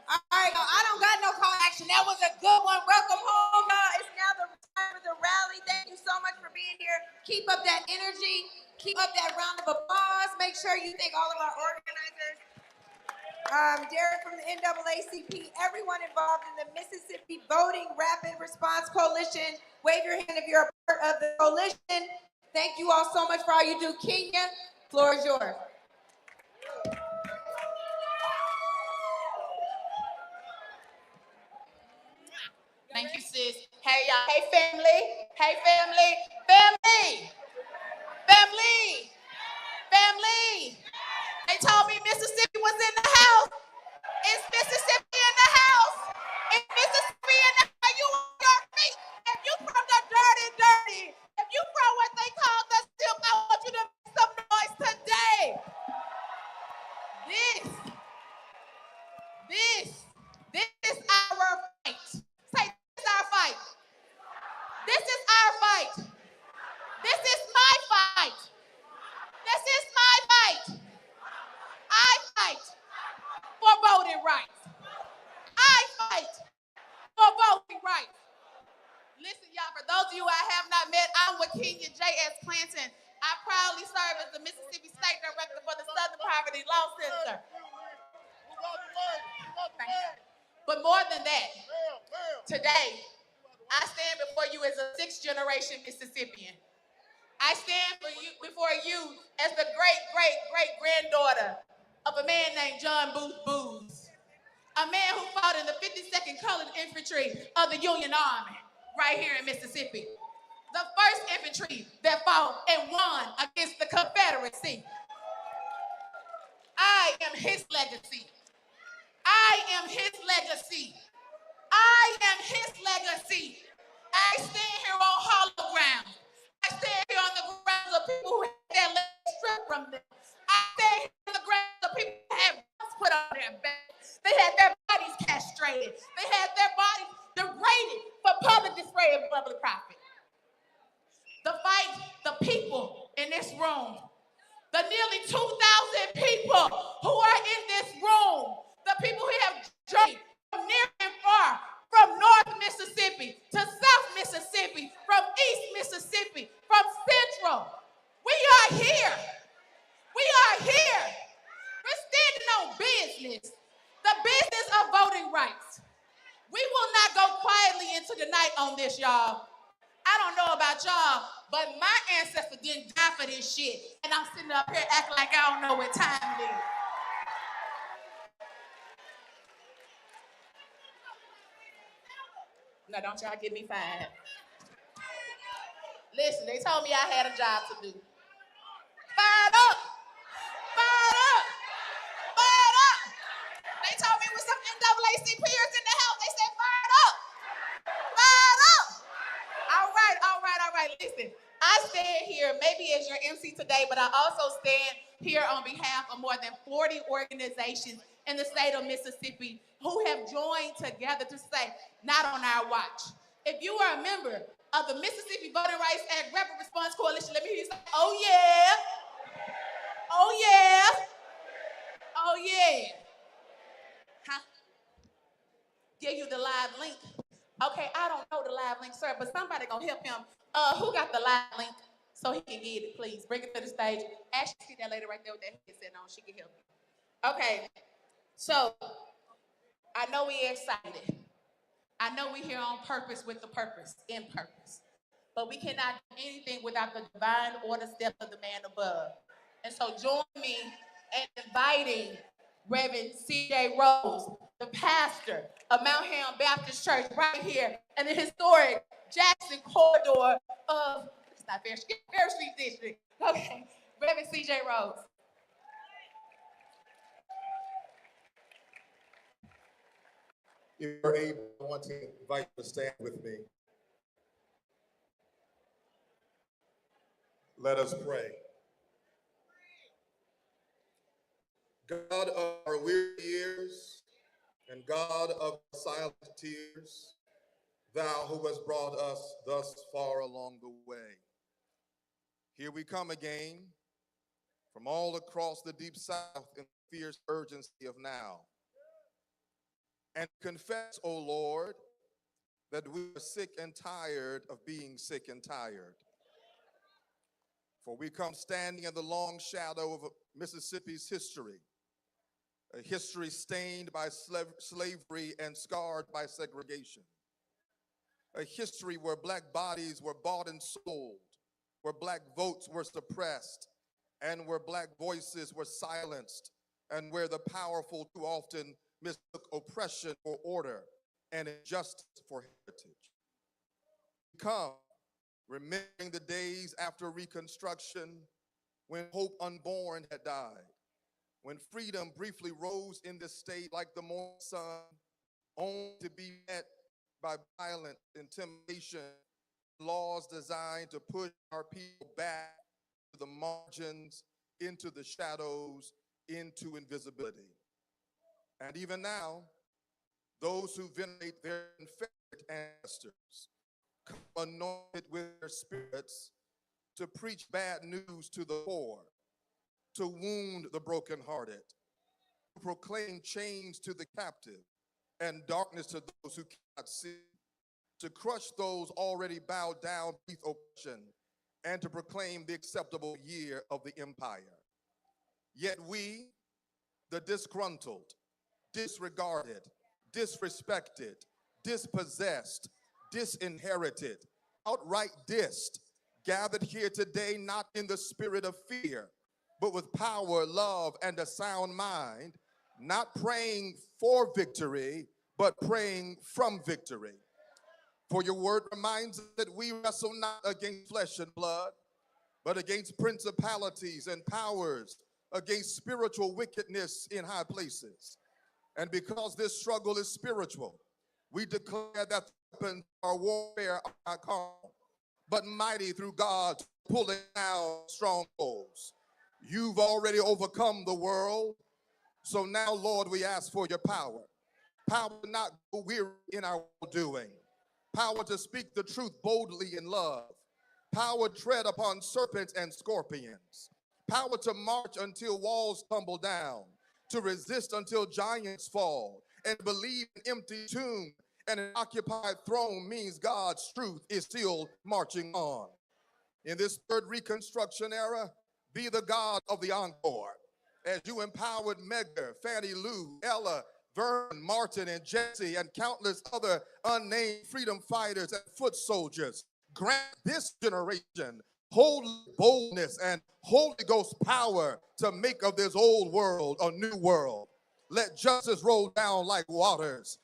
All right, I don't got no call to action. That was a good one. Welcome home, y'all. It's now the time of the rally. Thank you so much for being here. Keep up that energy. Keep up that round of applause. Make sure you thank all of our organizers. Derek from the NAACP, everyone involved in the Mississippi Voting Rapid Response Coalition. Wave your hand if you're a part of the coalition. Thank you all so much for all you do. Kenya, floor is yours. Thank you, sis. Hey, y'all. Hey, family. Hey, family. Family. Family. Family. They told me Mississippi was in the house. Is Mississippi in the house? Is Mississippi in the house? Are you on your feet? If you from the dirty, if you from what they call the silk, I want you to make some noise today. This is our fight. Say, this is our fight. This is our fight. This is my fight. This is my fight. I fight for voting rights. I fight for voting rights. Listen, y'all, for those of you I have not met, I'm with Kenya J.S. Clinton. I proudly serve as the Mississippi State Director for the Southern Poverty Law Center. But more than that, today, I stand before you as a sixth-generation Mississippian. I stand before you as the great-great-great-granddaughter of a man named John Booth Booth, a man who fought in the 52nd Colored Infantry of the Union Army right here in Mississippi. The first infantry that fought and won against the Confederacy. I am his legacy. I am his legacy. I am his legacy. I stand here on hollow ground. I stand here on the grounds of people who had their legs stripped from them. I stand here on the grounds of people who had guns put on their backs. They had their bodies castrated. They had their bodies degraded for public display and public profit. The people in this room, the nearly 2,000 people who are in this room, the people who have journeyed from near and far, from North Mississippi to South Mississippi, from East Mississippi, from Central. We are here. We are here. We're standing on business, the business of voting rights. We will not go quietly into the night on this, y'all. I don't know about y'all, but my ancestors didn't die for this shit. And I'm sitting up here acting like I don't know what time it is. No, don't y'all get me fired. Listen, they told me I had a job to do. Fired up! Fired up! Fired up! They told me it was some NAACPers in the house. They said fired up! Fired up! All right. Listen, I stand here maybe as your MC today, but I also stand here on behalf of more than 40 organizations in the state of Mississippi who have joined together to say, not on our watch. If you are a member of the Mississippi Voting Rights Act Rapid Response Coalition, let me hear you say, oh yeah, oh yeah, oh yeah. Huh? Give you the live link. Okay, I don't know the live link, sir, but somebody gonna help him. Who got the live link so he can get it, please? Bring it to the stage. Ashley, see that lady right there with that headset on. She can help you. Okay, so I know we excited. I know we here on purpose with the purpose, in purpose. But we cannot do anything without the divine order steps of the man above. And so join me in inviting Reverend C.J. Rose, the pastor of Mount Ham Baptist Church right here in the historic Jackson corridor of, it's not Fair Street District. Okay, Reverend C.J. Rose. If you're able, I want to invite you to stand with me. Let us pray. God of our weary years and God of silent tears, thou who hast brought us thus far along the way. Here we come again from all across the deep south in the fierce urgency of now. And confess, O Lord, that we are sick and tired of being sick and tired. For we come standing in the long shadow of Mississippi's history, a history stained by slavery and scarred by segregation, a history where black bodies were bought and sold, where black votes were suppressed, and where black voices were silenced, and where the powerful too often mistook oppression for order and injustice for heritage. We come remembering the days after Reconstruction, when hope unborn had died, when freedom briefly rose in this state like the morning sun, only to be met by violent intimidation, laws designed to push our people back to the margins, into the shadows, into invisibility. And even now, those who venerate their Confederate ancestors come anointed with their spirits to preach bad news to the poor, to wound the brokenhearted, to proclaim chains to the captive and darkness to those who cannot see, to crush those already bowed down beneath oppression, and to proclaim the acceptable year of the empire. Yet we, the disgruntled, disregarded, disrespected, dispossessed, disinherited, outright dissed, gathered here today not in the spirit of fear, but with power, love, and a sound mind, not praying for victory, but praying from victory. For your word reminds us that we wrestle not against flesh and blood, but against principalities and powers, against spiritual wickedness in high places. And because this struggle is spiritual, we declare that the weapons of our warfare are not carnal, but mighty through God, pulling down strongholds. You've already overcome the world, so now, Lord, we ask for your power. Power to not go weary in our doing. Power to speak the truth boldly in love. Power to tread upon serpents and scorpions. Power to march until walls tumble down. To resist until giants fall. And believe an empty tomb and an occupied throne means God's truth is still marching on. In this third Reconstruction era, be the God of the encore. As you empowered Medgar, Fannie Lou, Ella, Vern, Martin, and Jesse, and countless other unnamed freedom fighters and foot soldiers, grant this generation holy boldness and Holy Ghost power to make of this old world a new world. Let justice roll down like waters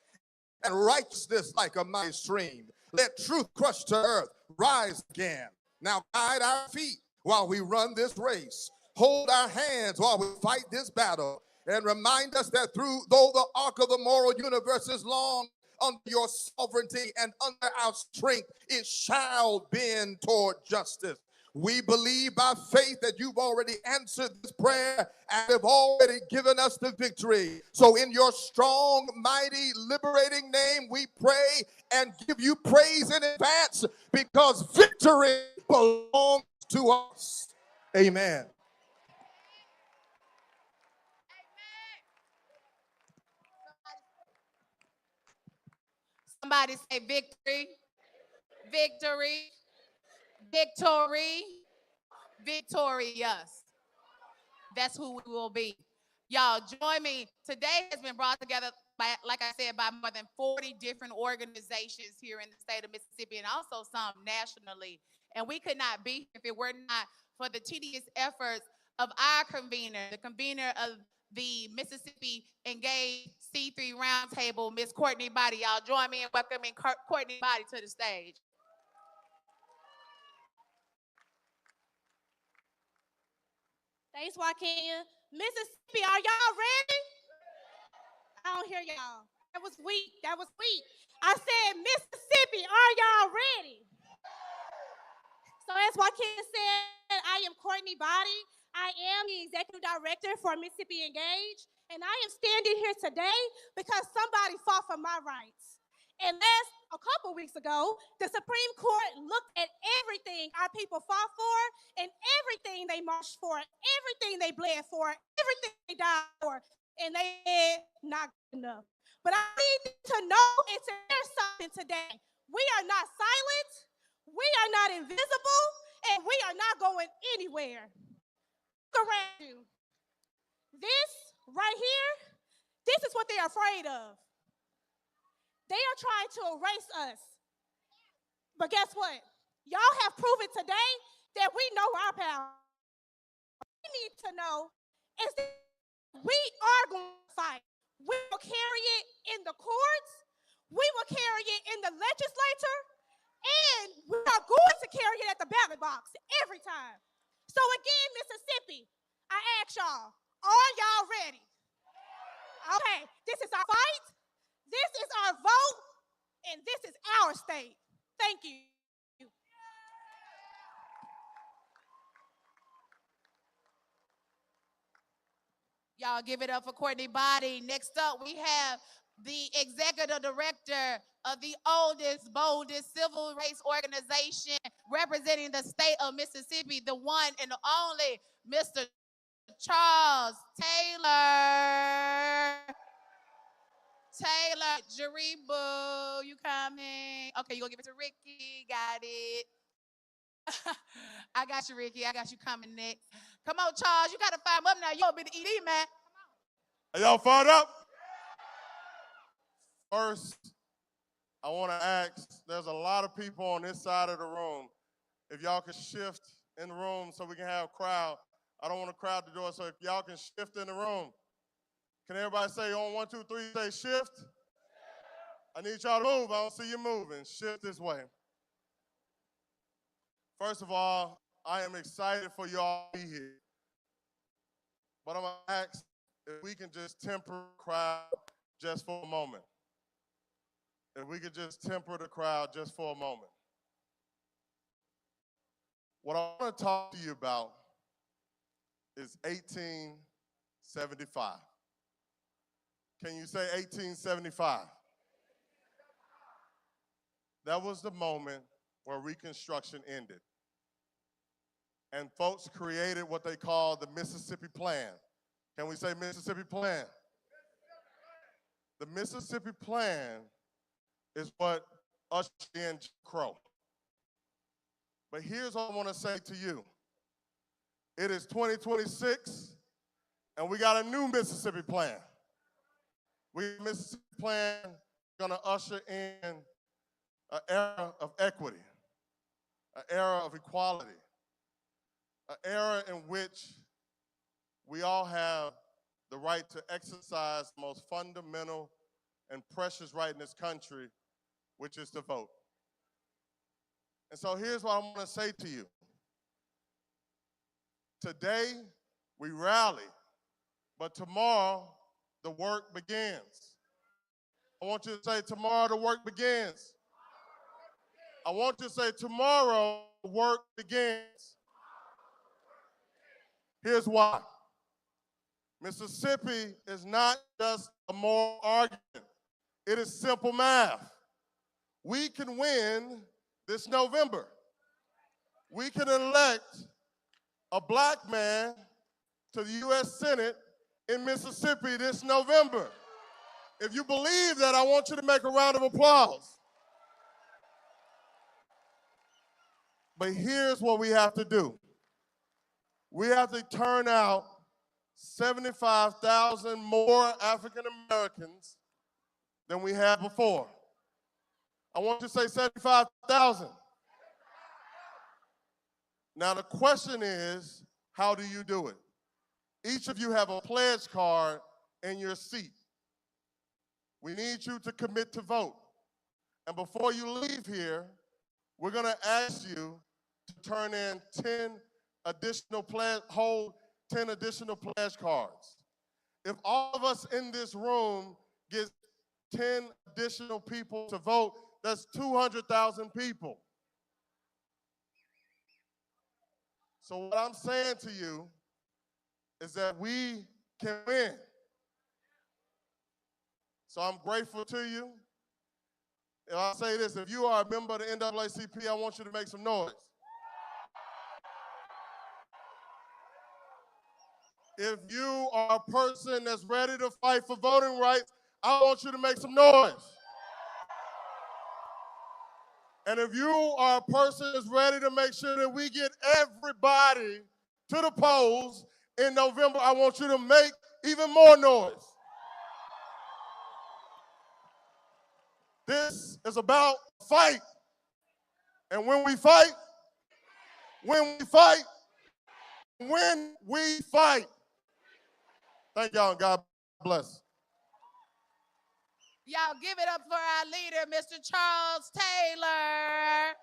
and righteousness like a mighty stream. Let truth crush to earth rise again. Now guide our feet while we run this race. Hold our hands while we fight this battle. And remind us that though the arc of the moral universe is long, under your sovereignty and under our strength, it shall bend toward justice. We believe by faith that you've already answered this prayer and have already given us the victory. So in your strong, mighty, liberating name, we pray and give you praise in advance because victory belongs to us. Amen. Somebody say victory, victory, victory, victorious. That's who we will be. Y'all join me. Today has been brought together by, like I said, by more than 40 different organizations here in the state of Mississippi and also some nationally. And we could not be here if it were not for the tedious efforts of our convener, the convener of the Mississippi Engaged C3 Roundtable, Miss Courtney Body. Y'all join me in welcoming Courtney Body to the stage. Thanks, Joaquin. Mississippi, are y'all ready? I don't hear y'all. That was weak. That was weak. I said, Mississippi, are y'all ready? So as Joaquin said, I am Courtney Body. I am the executive director for Mississippi Engage, and I am standing here today because somebody fought for my rights. And a couple weeks ago, the Supreme Court looked at everything our people fought for and everything they marched for, everything they bled for, everything they died for, and they said not good enough. But I need to know and to hear something today. We are not silent, we are not invisible, and we are not going anywhere. Look around you. This right here, this is what they're afraid of. They are trying to erase us. But guess what? Y'all have proven today that we know our power. What we need to know is that we are going to fight. We will carry it in the courts. We will carry it in the legislature. And we are going to carry it at the ballot box every time. So again, Mississippi, I ask y'all, are y'all ready? Okay, this is our fight. This is our vote. And this is our state. Thank you. Y'all give it up for Courtney Body. Next up, we have the executive director of the oldest, boldest civil rights organization representing the state of Mississippi, the one and the only Mr. Charles Taylor. Jaribu, you coming? Okay, you gonna give it to Ricky. Got it. I got you, Ricky. I got you coming next. Come on, Charles. You gotta fire him up now. You gonna be the ED, man. Are y'all fired up? First, I want to ask, there's a lot of people on this side of the room. If y'all can shift in the room so we can have a crowd. I don't want to crowd the door, so if y'all can shift in the room. Can everybody say on 1, 2, 3, say shift? I need y'all to move. I don't see you moving. Shift this way. First of all, I am excited for y'all to be here. But I'm going to ask if we can just temper the crowd just for a moment. If we could just temper the crowd just for a moment. What I want to talk to you about is 1875. Can you say 1875? That was the moment where Reconstruction ended. And folks created what they call the Mississippi Plan. Can we say Mississippi Plan? The Mississippi Plan is what ushered in Jim Crow. But here's what I want to say to you. It is 2026, and we got a new Mississippi Plan. Mississippi Plan gonna usher in an era of equity, an era of equality, an era in which we all have the right to exercise the most fundamental and precious right in this country, which is to vote. And so here's what I want to say to you. Today, we rally, but tomorrow, the work begins. I want you to say, tomorrow, the work begins. I want you to say, tomorrow, the work begins. Here's why. Mississippi is not just a moral argument. It is simple math. We can win this November. We can elect a black man to the U.S. Senate in Mississippi this November. If you believe that, I want you to make a round of applause. But here's what we have to do. We have to turn out 75,000 more African Americans than we had before. I want you to say 75,000. Now the question is, how do you do it? Each of you have a pledge card in your seat. We need you to commit to vote. And before you leave here, we're gonna ask you to turn in 10 additional pledge cards. If all of us in this room get 10 additional people to vote, that's 200,000 people. So what I'm saying to you is that we can win. So I'm grateful to you. And I'll say this, if you are a member of the NAACP, I want you to make some noise. If you are a person that's ready to fight for voting rights, I want you to make some noise. And if you are a person that's ready to make sure that we get everybody to the polls in November, I want you to make even more noise. This is about fight. And when we fight, thank y'all and God bless. Y'all give it up for our leader, Mr. Charles Taylor.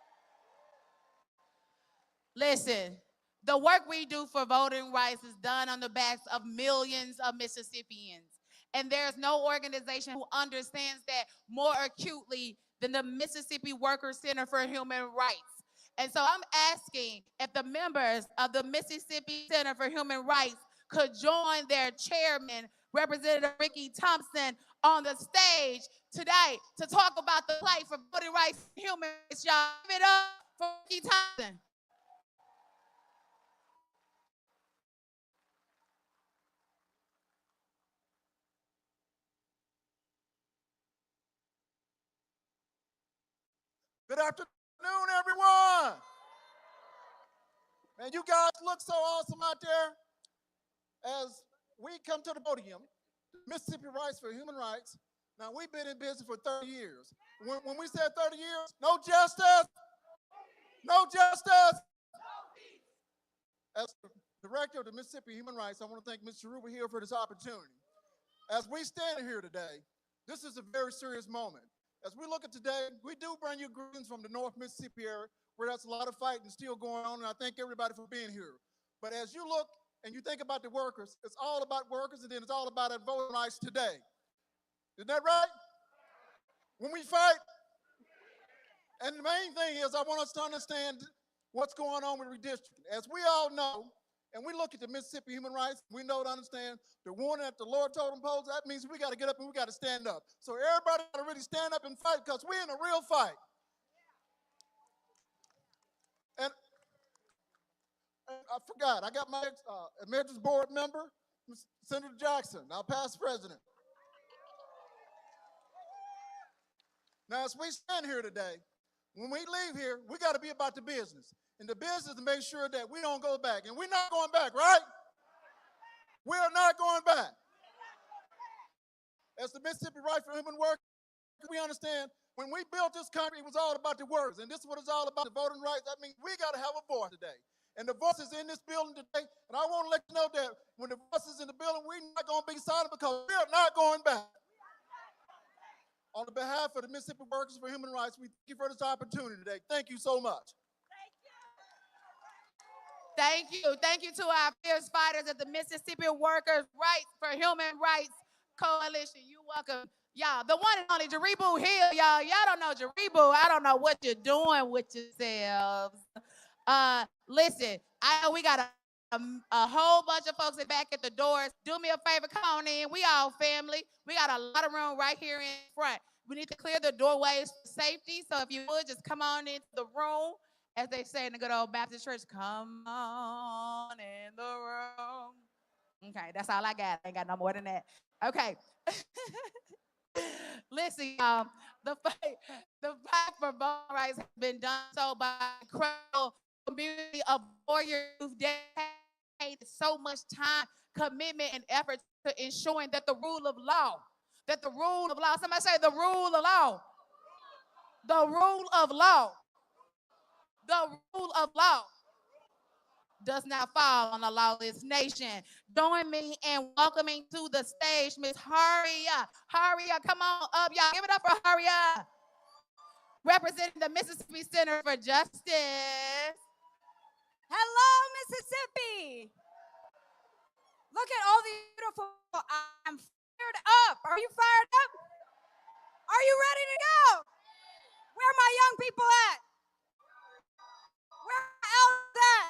Listen, the work we do for voting rights is done on the backs of millions of Mississippians. And there's no organization who understands that more acutely than the Mississippi Workers Center for Human Rights. And so I'm asking if the members of the Mississippi Center for Human Rights could join their chairman, Representative Ricky Thompson, on the stage today to talk about the plight for voting rights and human rights. Y'all give it up for Ricky Thompson. Good afternoon, everyone. Man, you guys look so awesome out there. As we come to the podium, Mississippi Rights for Human Rights. Now, we've been in business for 30 years. When we said 30 years, no justice, no justice. As the director of the Mississippi Human Rights, I want to thank Mr. Ruber here for this opportunity. As we stand here today, this is a very serious moment. As we look at today, we do bring you greetings from the North Mississippi area, where there's a lot of fighting still going on, and I thank everybody for being here. But as you look and you think about the workers, it's all about workers, and then it's all about our voting rights today. Isn't that right? When we fight, and the main thing is I want us to understand what's going on with redistricting. As we all know, and we look at the Mississippi Human Rights, we know to understand the warning that the Lord told them pose, that means we got to get up and we got to stand up. So everybody got to really stand up and fight, because we're in a real fight. And I forgot, I got my Emeritus Board member, Senator Jackson, our past president. Now, as we stand here today, when we leave here, we got to be about the business. And the business to make sure that we don't go back. And we're not going back, right? We are not going back. As the Mississippi Right for Human Workers, we understand when we built this country, it was all about the workers. And this is what it's all about, the voting rights. That means we got to have a voice today. And the voice is in this building today. And I want to let you know that when the voice is in the building, we're not going to be silent, because we are not going back. On behalf of the Mississippi Workers for Human Rights, we thank you for this opportunity today. Thank you so much. Thank you. Thank you to our fierce fighters at the Mississippi Workers' Rights for Human Rights Coalition. You're welcome. Y'all, the one and only Jaribu Hill, y'all. Y'all don't know Jaribu. I don't know what you're doing with yourselves. Listen, I know we got a whole bunch of folks back at the doors. Do me a favor, come on in. We all family. We got a lot of room right here in front. We need to clear the doorways for safety. So if you would, just come on into the room. As they say in the good old Baptist church, come on in the room. Okay, that's all I got. I ain't got no more than that. Okay. Listen, the fight for voting rights has been done so by an incredible community of warriors who've dedicated so much time, commitment, and effort to ensuring that the rule of law, somebody say the rule of law, the rule of law, the rule of law does not fall on a lawless nation. Join me in welcoming to the stage Miss Haria. Haria, come on up, y'all. Give it up for Haria. Representing the Mississippi Center for Justice. Hello, Mississippi. Look at all the beautiful. I'm fired up. Are you fired up? Are you ready to go? Where are my young people at? Where are my elders at?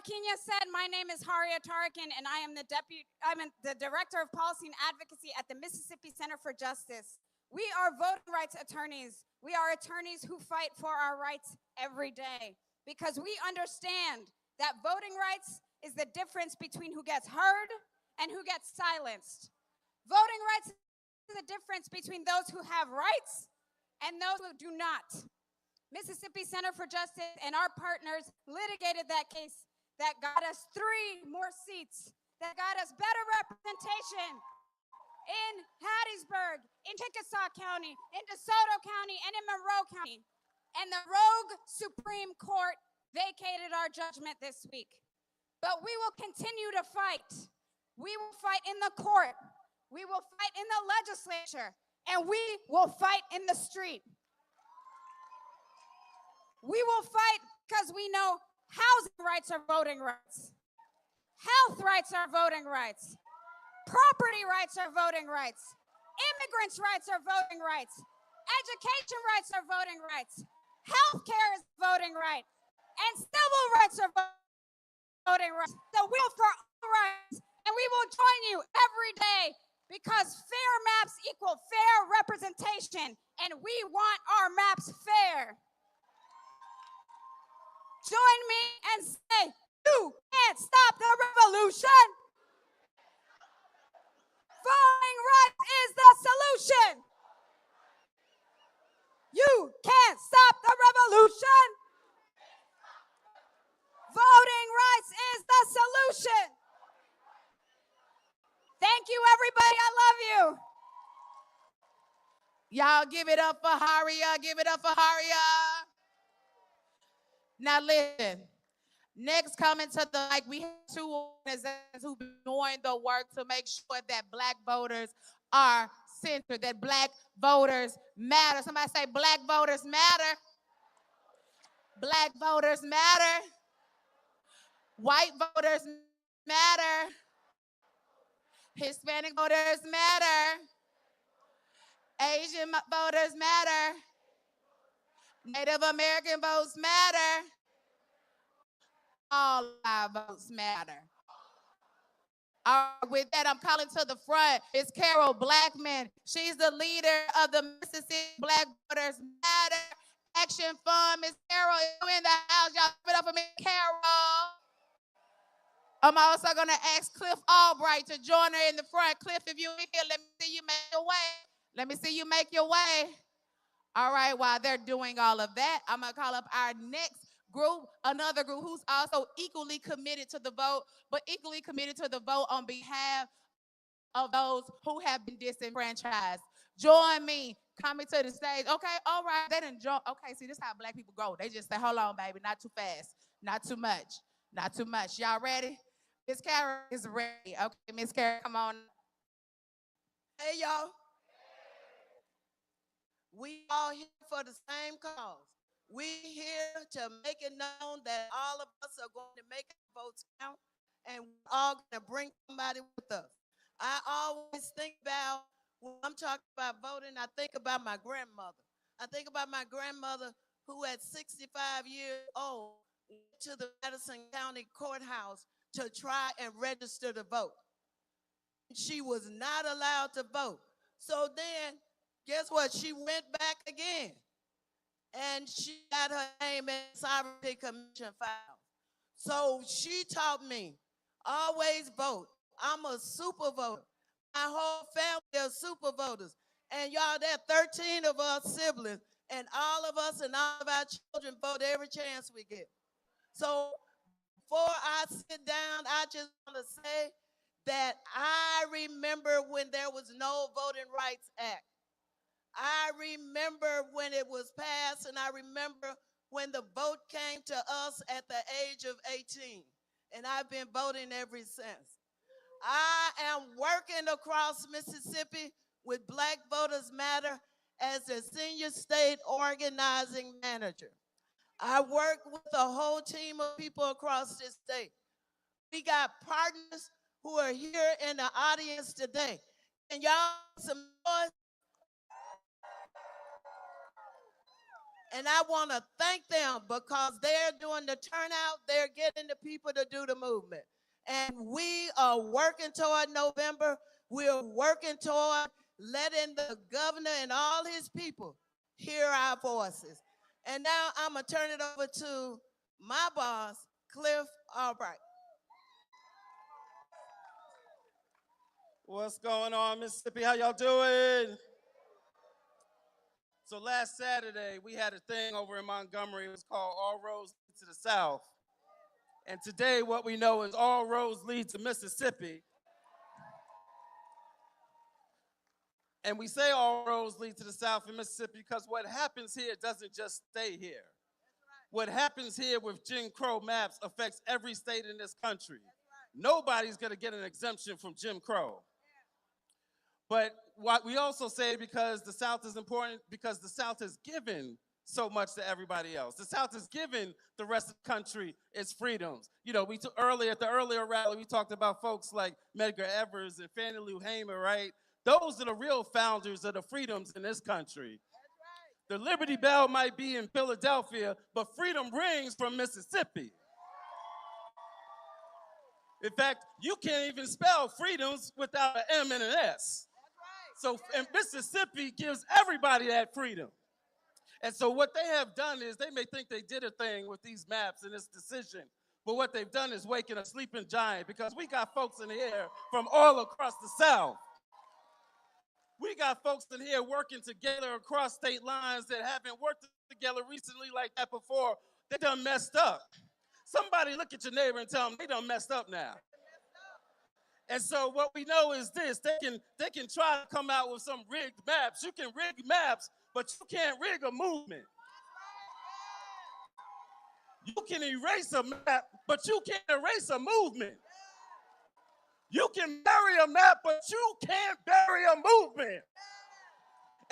Kenya said, my name is Haria Tarikan, and I'm the Director of Policy and Advocacy at the Mississippi Center for Justice. We are voting rights attorneys. We are attorneys who fight for our rights every day because we understand that voting rights is the difference between who gets heard and who gets silenced. Voting rights is the difference between those who have rights and those who do not. Mississippi Center for Justice and our partners litigated that case that got us 3 more seats, that got us better representation in Hattiesburg, in Chickasaw County, in DeSoto County, and in Monroe County. And the rogue Supreme Court vacated our judgment this week. But we will continue to fight. We will fight in the court. We will fight in the legislature. And we will fight in the street. We will fight because we know housing rights are voting rights. Health rights are voting rights. Property rights are voting rights. Immigrants' rights are voting rights. Education rights are voting rights. Healthcare is voting right. And civil rights are voting rights. So we will for all rights. And we will join you every day because fair maps equal fair representation. And we want our maps fair. Join me and say, you can't stop the revolution. Voting rights is the solution. You can't stop the revolution. Voting rights is the solution. Thank you, everybody. I love you. Y'all give it up for Haria. Give it up for Haria. Now listen, next coming to the mic, we have 2 organizations who've been doing the work to make sure that Black voters are centered, that Black voters matter. Somebody say Black voters matter. Black voters matter. White voters matter. Hispanic voters matter. Asian voters matter. Native American votes matter. All our votes matter. With that, I'm calling to the front. It's Carol Blackman. She's the leader of the Mississippi Black Voters Matter Action Fund. Miss Carol, you in the house. Y'all give it up for me, Carol. I'm also going to ask Cliff Albright to join her in the front. Cliff, if you're here, let me see you make your way. Let me see you make your way. All right, while they're doing all of that, I'm going to call up our next group, another group who's also equally committed to the vote, but equally committed to the vote on behalf of those who have been disenfranchised. Join me coming to the stage. Okay, all right, they didn't join. Okay, see, this is how Black people grow. They just say, hold on, baby, not too fast, not too much, not too much. Y'all ready? Miss Karen is ready. Okay, Miss Karen, come on. Hey, y'all. We all here for the same cause. We here to make it known that all of us are going to make our votes count, and we're all going to bring somebody with us. I always think about, when I'm talking about voting, I think about my grandmother. I think about my grandmother who at 65 years old went to the Madison County Courthouse to try and register to vote. She was not allowed to vote. So then, guess what? She went back again. And she got her name in the Sovereignty Commission file. So she taught me, always vote. I'm a super voter. My whole family are super voters. And y'all, there are 13 of us siblings, and all of us and all of our children vote every chance we get. So before I sit down, I just want to say that I remember when there was no Voting Rights Act. I remember when it was passed, and I remember when the vote came to us at the age of 18. And I've been voting ever since. I am working across Mississippi with Black Voters Matter as the senior state organizing manager. I work with a whole team of people across this state. We got partners who are here in the audience today. Can y'all make some noise? And I want to thank them because they're doing the turnout. They're getting the people to do the movement. And we are working toward November. We're working toward letting the governor and all his people hear our voices. And now I'm going to turn it over to my boss, Cliff Albright. What's going on, Mississippi? How y'all doing? So last Saturday, we had a thing over in Montgomery. It was called All Roads Lead to the South. And today, what we know is all roads lead to Mississippi. And we say all roads lead to the South in Mississippi because what happens here doesn't just stay here. What happens here with Jim Crow maps affects every state in this country. Nobody's going to get an exemption from Jim Crow. But what we also say, because the South is important, because the South has given so much to everybody else. The South has given the rest of the country its freedoms. You know, at the earlier rally, we talked about folks like Medgar Evers and Fannie Lou Hamer, right? Those are the real founders of the freedoms in this country. The Liberty Bell might be in Philadelphia, but freedom rings from Mississippi. In fact, you can't even spell freedoms without an M and an S. So and Mississippi gives everybody that freedom. And so what they have done is, they may think they did a thing with these maps and this decision, but what they've done is waking a sleeping giant, because we got folks in here from all across the South. We got folks in here working together across state lines that haven't worked together recently like that before. They done messed up. Somebody look at your neighbor and tell them they done messed up now. And so what we know is this: they can try to come out with some rigged maps. You can rig maps, but you can't rig a movement. You can erase a map, but you can't erase a movement. You can bury a map, but you can't bury a movement.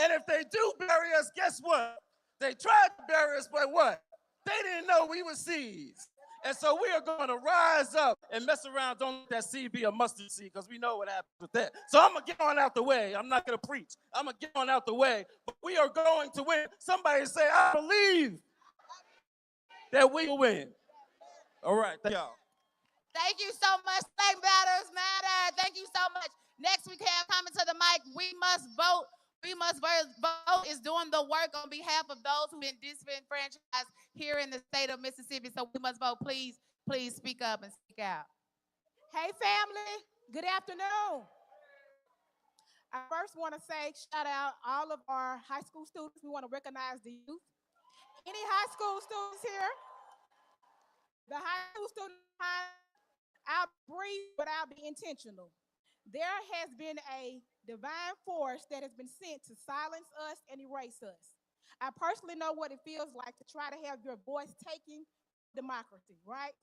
And if they do bury us, guess what? They tried to bury us, but what? They didn't know we were seeds. And so we are going to rise up and mess around. Don't let that seed be a mustard seed, because we know what happens with that. So I'm going to get on out the way. I'm not going to preach. I'm going to get on out the way. But we are going to win. Somebody say, I believe that we will win. All right. Thank y'all. Thank you so much. Black Matters Matter. Thank you so much. Next, we have coming to the mic. We must vote. We must vote is doing the work on behalf of those who've been disenfranchised here in the state of Mississippi. So we must vote. Please, please speak up and speak out. Hey, family. Good afternoon. I first want to say shout out all of our high school students. We want to recognize the youth. Any high school students here? The high school students, I'll breathe, but I'll be intentional. There has been a divine force that has been sent to silence us and erase us. I personally know what it feels like to try to have your voice taken democracy, right?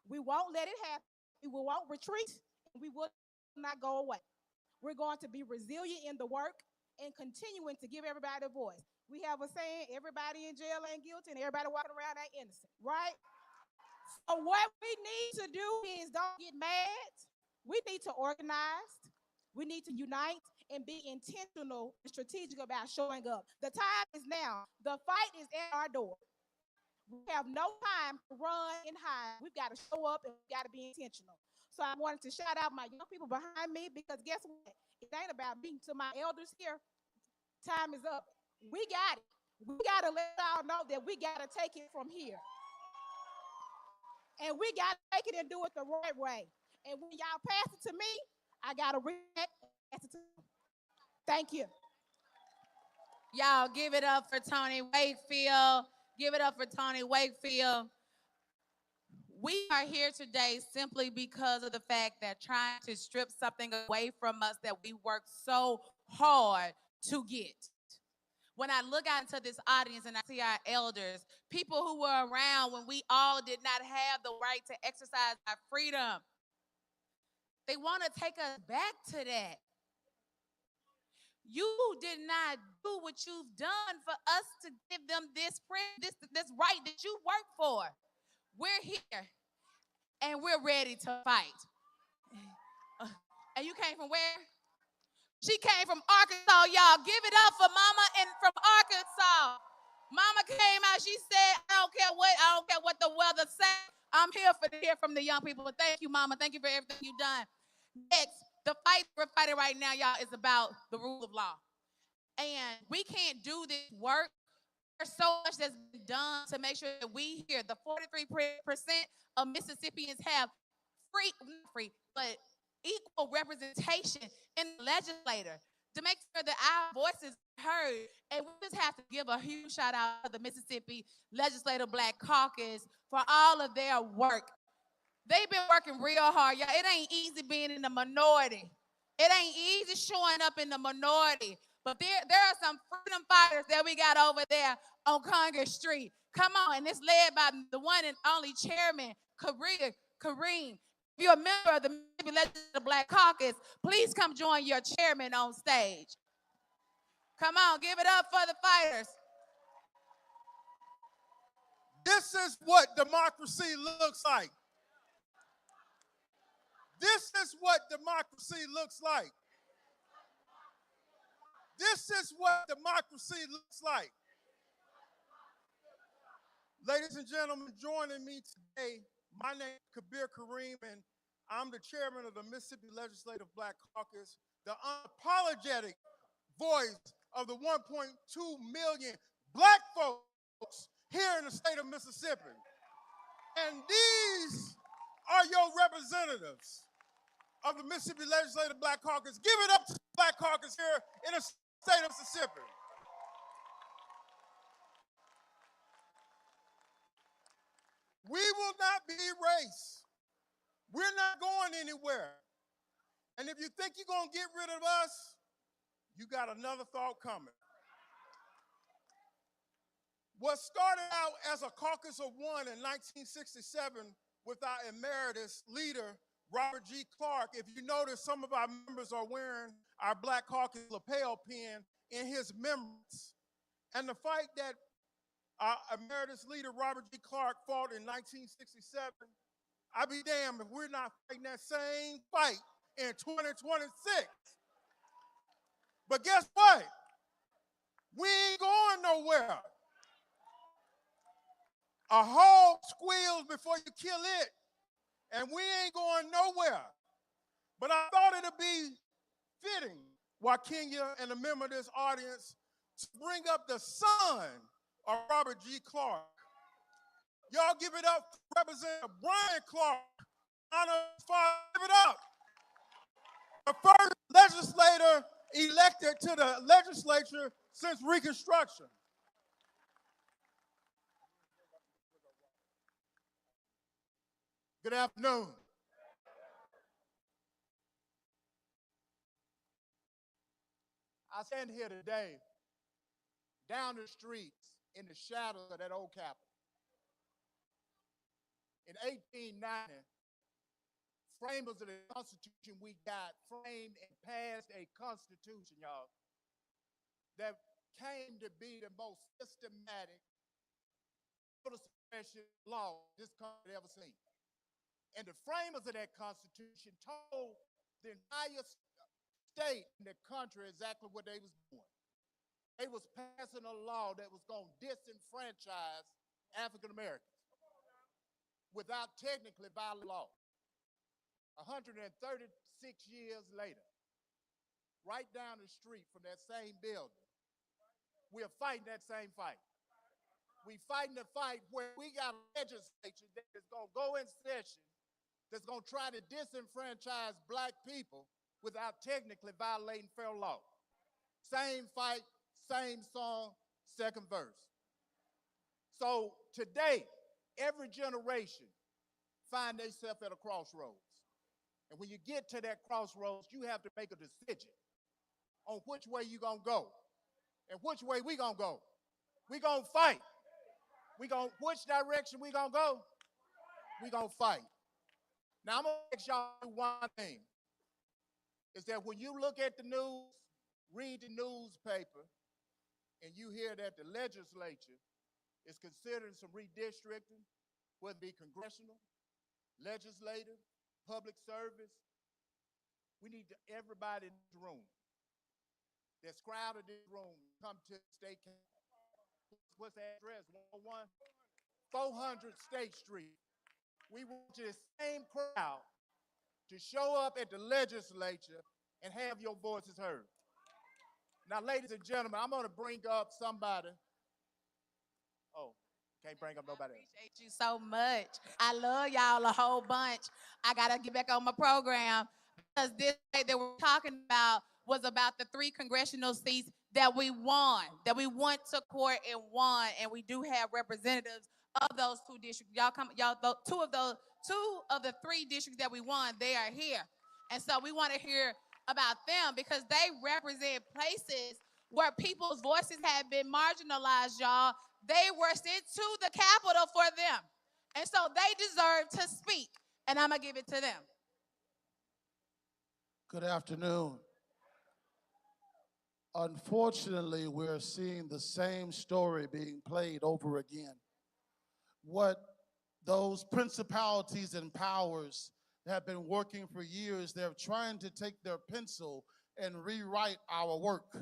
We won't let it happen. We won't retreat, and we will not go away. We're going to be resilient in the work and continuing to give everybody a voice. We have a saying, everybody in jail ain't guilty and everybody walking around ain't innocent, right? So what we need to do is don't get mad. We need to organize. We need to unite and be intentional and strategic about showing up. The time is now. The fight is at our door. We have no time to run and hide. We've got to show up and we've got to be intentional. So I wanted to shout out my young people behind me, because guess what? It ain't about me. To my elders here, time is up. We got it. We got to let y'all know that we got to take it from here. And we got to take it and do it the right way. And when y'all pass it to me, I got to react and pass it to them. Thank you. Y'all give it up for Tony Wakefield. Give it up for Tony Wakefield. We are here today simply because of the fact that trying to strip something away from us that we worked so hard to get. When I look out into this audience and I see our elders, people who were around when we all did not have the right to exercise our freedom, they want to take us back to that. You did not do what you've done for us to give them this right that you worked for. We're here, and we're ready to fight. And you came from where? She came from Arkansas, y'all. Give it up for Mama and from Arkansas. Mama came out, she said, I don't care what the weather say. I'm here to hear from the young people. Thank you, Mama. Thank you for everything you've done. Next, the fight we're fighting right now, y'all, is about the rule of law. And we can't do this work. There's so much that's been done to make sure that we here, the 43% of Mississippians have but equal representation in the legislature to make sure that our voices are heard. And we just have to give a huge shout out to the Mississippi Legislative Black Caucus for all of their work. They've been working real hard, y'all. It ain't easy being in the minority. It ain't easy showing up in the minority. But there are some freedom fighters that we got over there on Congress Street. Come on, and it's led by the one and only chairman, Kareem. If you're a member of the Mississippi Legislative Black Caucus, please come join your chairman on stage. Come on, give it up for the fighters. This is what democracy looks like. This is what democracy looks like. This is what democracy looks like. Ladies and gentlemen, joining me today, my name is Kabir Kareem, and I'm the chairman of the Mississippi Legislative Black Caucus, the unapologetic voice of the 1.2 million black folks here in the state of Mississippi. And these are your representatives of the Mississippi Legislative Black Caucus. Give it up to the Black Caucus here in the state of Mississippi. We will not be erased. We're not going anywhere. And if you think you're going to get rid of us, you got another thought coming. What started out as a caucus of one in 1967 with our emeritus leader, Robert G. Clark, if you notice, some of our members are wearing our Black Caucus lapel pin in his memories. And the fight that our emeritus leader, Robert G. Clark, fought in 1967, I'd be damned if we're not fighting that same fight in 2026. But guess what? We ain't going nowhere. A hog squeals before you kill it, and we ain't going nowhere. But I thought it'd be fitting, Wakenya and a member of this audience, to bring up the son of Robert G. Clark. Y'all give it up for Representative Brian Clark. Honor his father, give it up. The first legislator elected to the legislature since Reconstruction. Good afternoon. I stand here today down the streets in the shadows of that old Capitol. In 1890, framers of the Constitution we got framed and passed a Constitution, y'all, that came to be the most systematic voter suppression law this country had ever seen. And the framers of that Constitution told the entire state in the country exactly what they was doing. They was passing a law that was going to disenfranchise African Americans without technically violating law. 136 years later, right down the street from that same building, we're fighting that same fight. We fighting the fight where we got a legislature that is going to go in session that's going to try to disenfranchise black people without technically violating federal law. Same fight, same song, second verse. So today, every generation find themselves at a crossroads. And when you get to that crossroads, you have to make a decision on which way you're going to go and which way we going to go. We going to fight. Which direction we going to go? We going to fight. Now, I'm going to ask y'all one thing, is that when you look at the news, read the newspaper, and you hear that the legislature is considering some redistricting, whether it be congressional, legislative, public service, we need everybody in this room that's crowded in this room come to the state capitol. What's the address? 101? 400 State Street. We want you, the same crowd, to show up at the legislature and have your voices heard. Now, ladies and gentlemen, I'm going to bring up somebody. Oh, can't bring up nobody else. Appreciate you so much. I love y'all a whole bunch. I gotta get back on my program because this that we're talking about was about the 3 congressional seats that we won, that we went to court and won, and we do have representatives of those 2 districts. Two of the 3 districts that we won, they are here, and so we want to hear about them because they represent places where people's voices have been marginalized, y'all. They were sent to the Capitol for them. And so they deserve to speak. And I'm going to give it to them. Good afternoon. Unfortunately, we're seeing the same story being played over again. What those principalities and powers have been working for years, they're trying to take their pencil and rewrite our work.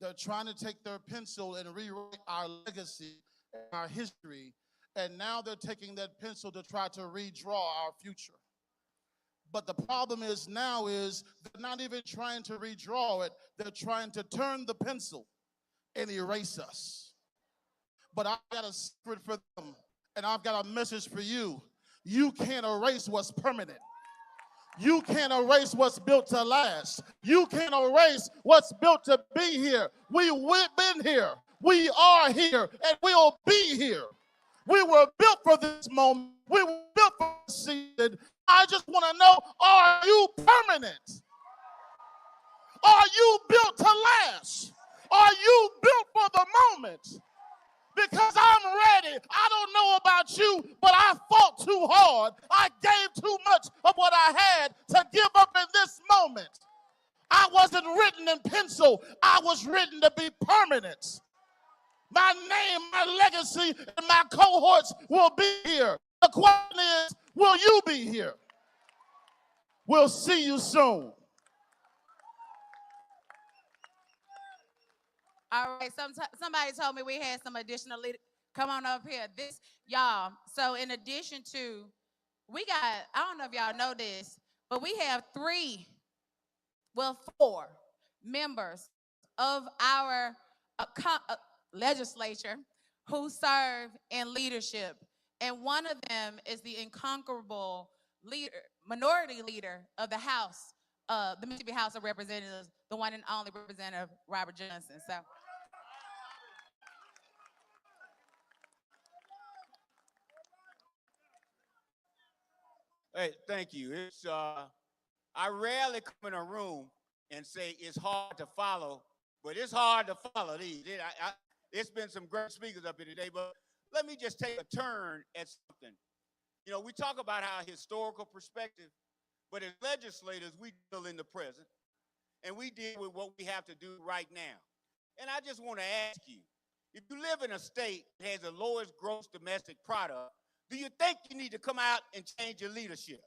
They're trying to take their pencil and rewrite our legacy, our history, and now they're taking that pencil to try to redraw our future. But the problem is now is they're not even trying to redraw it, they're trying to turn the pencil and erase us. But I've got a secret for them, and I've got a message for you. You can't erase what's permanent. You can't erase what's built to last. You can't erase what's built to be here. We've been here. We are here, and we'll be here. We were built for this moment. We were built for this season. I just want to know, are you permanent? Are you built to last? Are you built for the moment? Because I'm ready. I don't know about you, but I fought too hard. I gave too much of what I had to give up in this moment. I wasn't written in pencil. I was written to be permanent. My name, my legacy, and my cohorts will be here. The question is, will you be here? We'll see you soon. All right, somebody told me we had some additional leaders. Come on up here. Y'all, so in addition to, I don't know if y'all know this, but we have 4 members of our legislature who serve in leadership. And one of them is the incomparable minority leader of the House, the Mississippi House of Representatives, the one and only Representative Robert Johnson. So. Hey, thank you. I rarely come in a room and say it's hard to follow, but it's hard to follow these. It's been some great speakers up here today, but let me just take a turn at something. You know, we talk about our historical perspective, but as legislators, we deal in the present, and we deal with what we have to do right now. And I just want to ask you, if you live in a state that has the lowest gross domestic product, do you think you need to come out and change your leadership?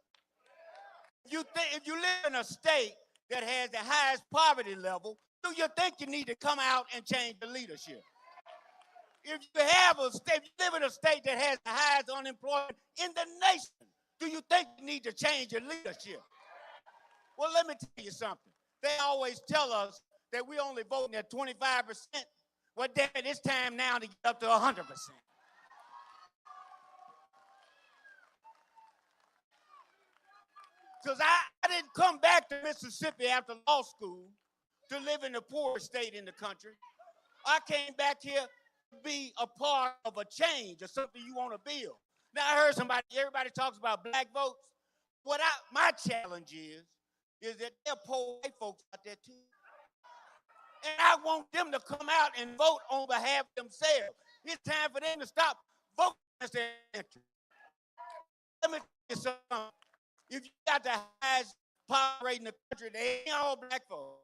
If you live in a state that has the highest poverty level, do you think you need to come out and change the leadership? If you live in a state that has the highest unemployment in the nation, do you think you need to change your leadership? Well, let me tell you something. They always tell us that we're only voting at 25%. Well, damn it, it's time now to get up to 100%. Because I didn't come back to Mississippi after law school to live in the poorest state in the country. I came back here to be a part of a change or something you want to build. Now, I heard everybody talks about black votes. My challenge is that there are poor white folks out there too. And I want them to come out and vote on behalf of themselves. It's time for them to stop voting against their interest. Let me tell you something. If you got the highest poverty rate in the country, they ain't all black folks.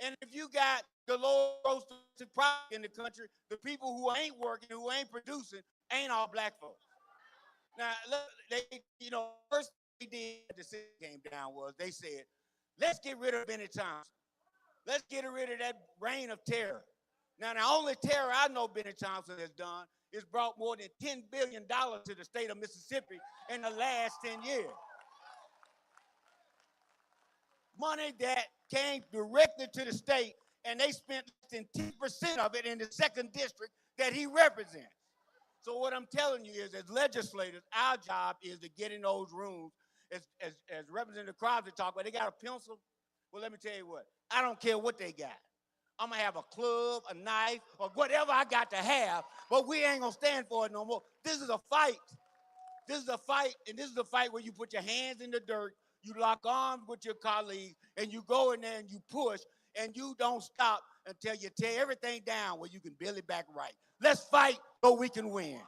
And if you got the lowest gross domestic product in the country, the people who ain't working, who ain't producing, ain't all black folks. Now, first thing they did at the city came down was they said, let's get rid of Benny Thompson. Let's get rid of that reign of terror. Now, the only terror I know Benny Thompson has done is brought more than $10 billion to the state of Mississippi in the last 10 years. Money that came directly to the state, and they spent less than 10% of it in the 2nd district that he represents. So what I'm telling you is, as legislators, our job is to get in those rooms, as Representative Crosby talked about, they got a pencil. Well, let me tell you what, I don't care what they got. I'm gonna have a club, a knife, or whatever I got to have, but we ain't gonna stand for it no more. This is a fight. This is a fight, and this is a fight where you put your hands in the dirt, you lock arms with your colleagues, and you go in there and you push, and you don't stop until you tear everything down where you can build it back right. Let's fight so we can win.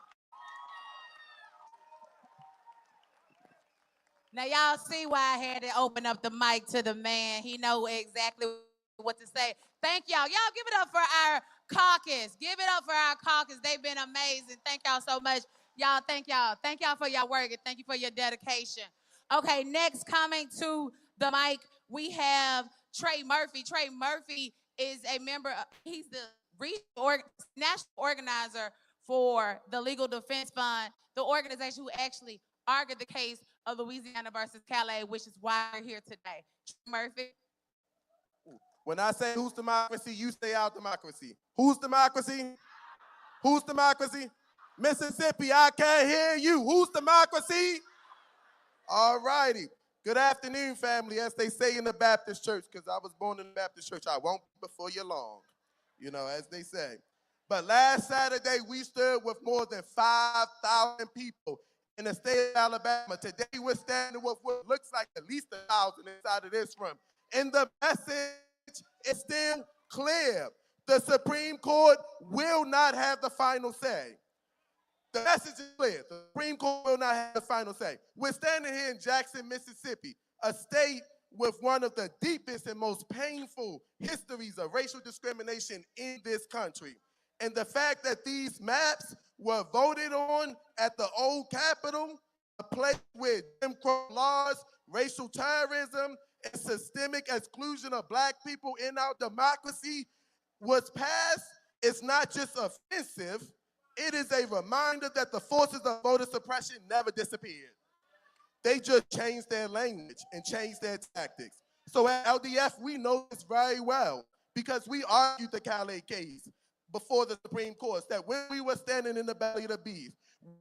Now y'all see why I had to open up the mic to the man. He know exactly what to say. Thank y'all. Y'all give it up for our caucus. Give it up for our caucus. They've been amazing. Thank y'all so much. Y'all, thank y'all. Thank y'all for your work and thank you for your dedication. Okay, next coming to the mic, we have Trey Murphy. Trey Murphy is a member, he's the national organizer for the Legal Defense Fund, the organization who actually argued the case of Louisiana versus Calais, which is why we're here today. Trey Murphy. When I say who's democracy, you say our democracy. Who's democracy? Who's democracy? Mississippi, I can't hear you. Who's democracy? All righty. Good afternoon, family, as they say in the Baptist church, because I was born in the Baptist church. I won't be before you long, you know, as they say. But last Saturday, we stood with more than 5,000 people in the state of Alabama. Today, we're standing with what looks like at least 1,000 inside of this room. And the message is still clear. The Supreme Court will not have the final say. The message is clear. The Supreme Court will not have the final say. We're standing here in Jackson, Mississippi, a state with one of the deepest and most painful histories of racial discrimination in this country. And the fact that these maps were voted on at the old Capitol, a place where Jim Crow laws, racial terrorism, and systemic exclusion of Black people in our democracy was passed, is not just offensive, it is a reminder that the forces of voter suppression never disappeared. They just changed their language and changed their tactics. So at LDF, we know this very well because we argued the Calais case before the Supreme Court, that when we were standing in the belly of the beast,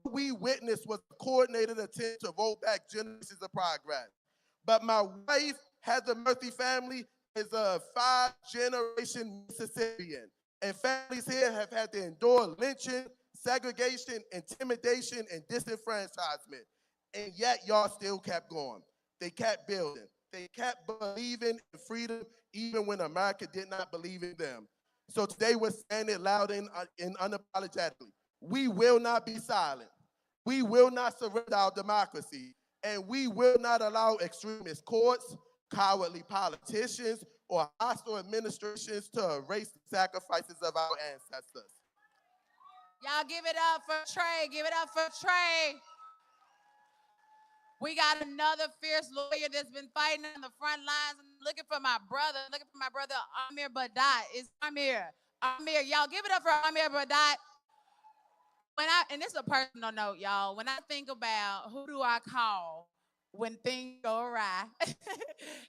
what we witnessed was a coordinated attempt to roll back generations of progress. But my wife, Heather Murphy family, is a 5-generation Mississippian. And families here have had to endure lynching, segregation, intimidation, and disenfranchisement. And yet y'all still kept going. They kept building. They kept believing in freedom even when America did not believe in them. So today we're standing loud and unapologetically. We will not be silent. We will not surrender our democracy. And we will not allow extremist courts, cowardly politicians, or hostile administrations to erase the sacrifices of our ancestors. Y'all give it up for Trey. Give it up for Trey. We got another fierce lawyer that's been fighting on the front lines. I'm looking for my brother. Amir Badat. It's Amir. Amir, y'all give it up for Amir Badat. And this is a personal note, y'all. When I think about who do I call when things go awry,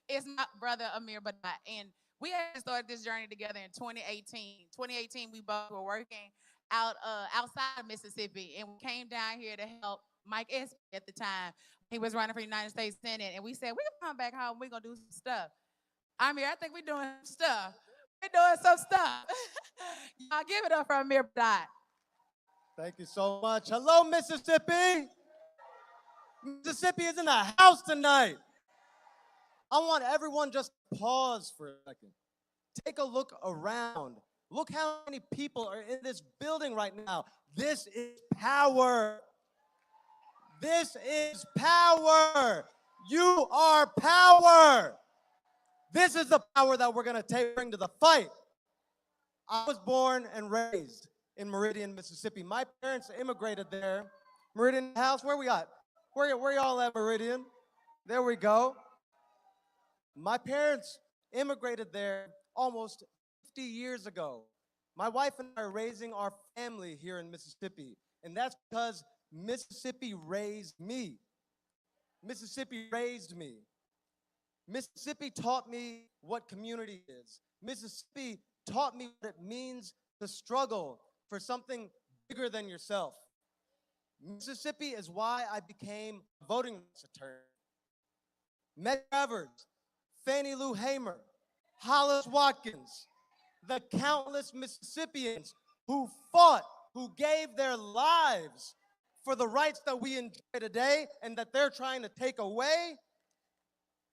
it's my brother Amir Badat. And we had started this journey together in 2018. 2018, we both were working outside of Mississippi, and we came down here to help Mike Espy at the time. He was running for the United States Senate, and we said, we're gonna come back home, we're gonna do some stuff. Amir, I think we're doing some stuff. We're doing some stuff. Y'all give it up for Amir Badat. Thank you so much. Hello, Mississippi. Mississippi is in the house tonight. I want everyone just to pause for a second. Take a look around. Look how many people are in this building right now. This is power. This is power. You are power. This is the power that we're going to bring to the fight. I was born and raised in Meridian, Mississippi. My parents immigrated there. Meridian House, where we at? Where y'all at, Meridian? There we go. My parents immigrated there almost 50 years ago. My wife and I are raising our family here in Mississippi, and that's because Mississippi raised me. Mississippi raised me. Mississippi taught me what community is. Mississippi taught me what it means to struggle for something bigger than yourself. Mississippi is why I became a voting rights attorney. Medgar Evers, Fannie Lou Hamer, Hollis Watkins, the countless Mississippians who fought, who gave their lives for the rights that we enjoy today and that they're trying to take away,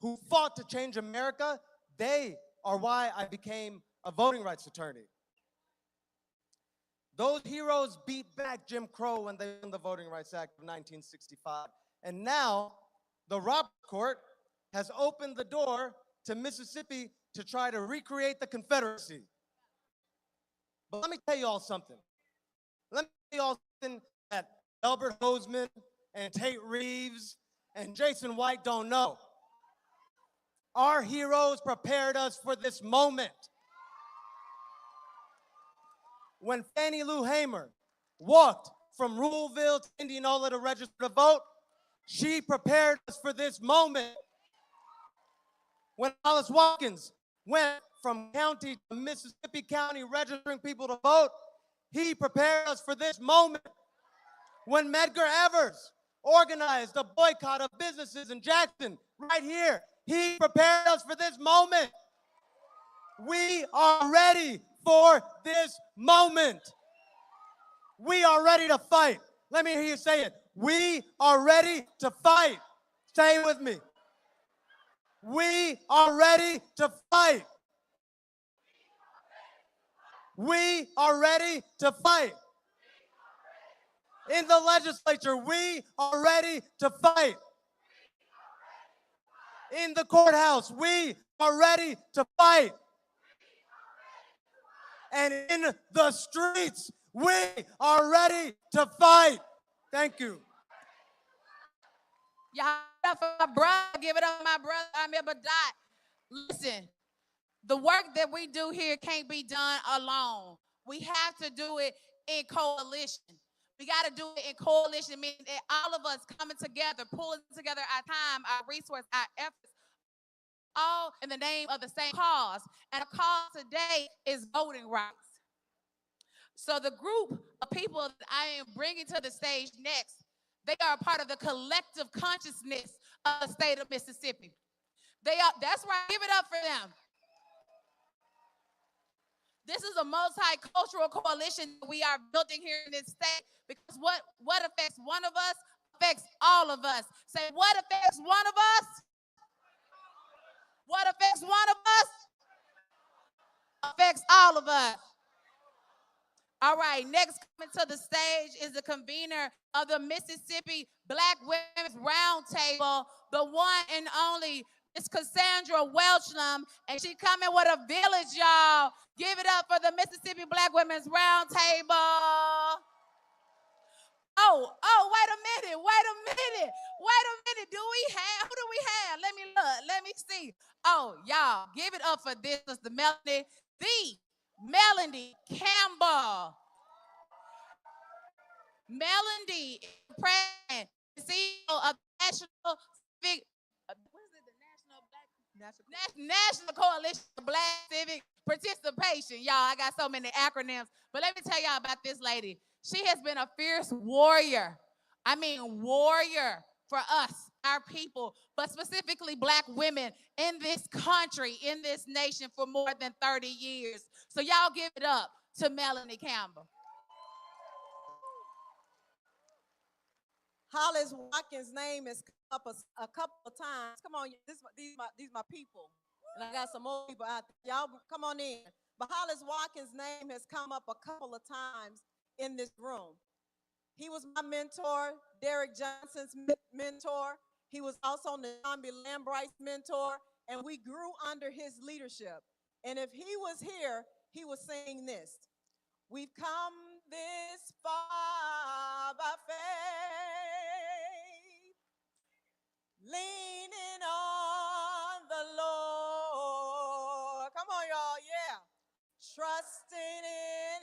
who fought to change America, they are why I became a voting rights attorney. Those heroes beat back Jim Crow when they won the Voting Rights Act of 1965. And now, the Roberts Court has opened the door to Mississippi to try to recreate the Confederacy. But let me tell you all something. Let me tell you all something that Albert Hoseman and Tate Reeves and Jason White don't know. Our heroes prepared us for this moment. When Fannie Lou Hamer walked from Ruleville to Indianola to register to vote, she prepared us for this moment. When Hollis Watkins went from county to Mississippi County registering people to vote, he prepared us for this moment. When Medgar Evers organized a boycott of businesses in Jackson, right here, he prepared us for this moment. We are ready for this moment. We are ready to fight. Let me hear you say it. We are ready to fight. Say it with me. We are ready to fight. We are ready to fight. In the legislature, we are ready to fight. In the courthouse, we are ready to fight. And in the streets, we are ready to fight. Thank you. Y'all give it up for my brother. Give it up for my brother, Amir Badat. Listen, the work that we do here can't be done alone. We have to do it in coalition. We got to do it in coalition, meaning that all of us coming together, pulling together our time, our resources, our efforts, all in the name of the same cause. And the cause today is voting rights. So the group of people that I am bringing to the stage next, they are a part of the collective consciousness of the state of Mississippi. That's right, give it up for them. This is a multicultural coalition that we are building here in this state, because what affects one of us affects all of us. Say, what affects one of us? What affects one of us affects all of us. All right, next coming to the stage is the convener of the Mississippi Black Women's Roundtable, the one and only Miss Cassandra Welchlam, and she coming with a village, y'all. Give it up for the Mississippi Black Women's Roundtable. Oh, wait a minute. Who do we have? Let me look, let me see. Oh, y'all, give it up for this, Mr. Melanie, Melanie Campbell. Melanie is president, CEO of National Civic, National Coalition for Black Civic Participation. Y'all, I got so many acronyms, but let me tell y'all about this lady. She has been a fierce warrior. I mean, warrior for us, our people, but specifically Black women in this country, in this nation for more than 30 years. So y'all give it up to Melanie Campbell. Hollis Watkins' name has come up a couple of times. Come on, these my people. And I got some more people out there. Y'all come on in. But Hollis Watkins' name has come up a couple of times in this room. He was my mentor, Derek Johnson's mentor. He was also Najambi Lambright's mentor, and we grew under his leadership. And if he was here, he was saying this: we've come this far by faith, leaning on the Lord. Come on, y'all, yeah. Trusting in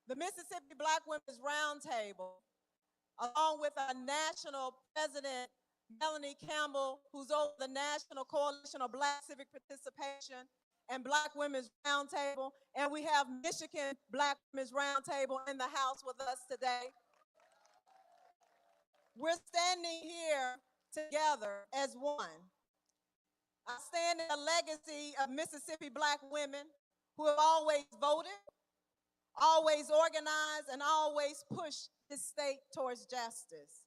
The Mississippi Black Women's Roundtable, along with our national president, Melanie Campbell, who's over the National Coalition of Black Civic Participation and Black Women's Roundtable, and we have Michigan Black Women's Roundtable in the house with us today. We're standing here together as one. I stand in the legacy of Mississippi Black women who have always voted, always organized, and always pushed this state towards justice.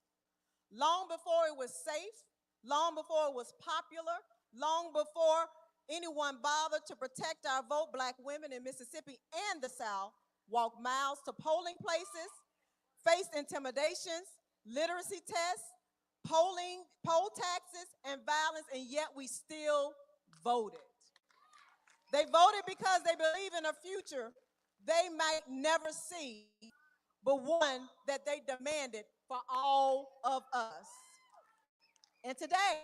Long before it was safe, long before it was popular, long before anyone bothered to protect our vote, Black women in Mississippi and the South walked miles to polling places, faced intimidations, literacy tests, poll taxes, and violence, and yet we still voted. They voted because they believe in a future they might never see, but one that they demanded for all of us. And today,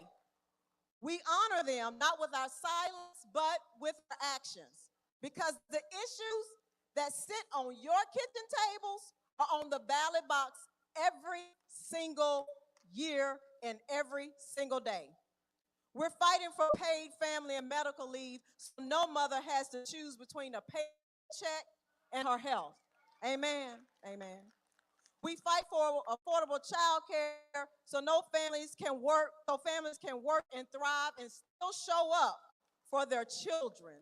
we honor them not with our silence, but with our actions. Because the issues that sit on your kitchen tables are on the ballot box every single year and every single day. We're fighting for paid family and medical leave so no mother has to choose between a paycheck and her health. Amen. Amen. We fight for affordable child care so families can work and thrive and still show up for their children.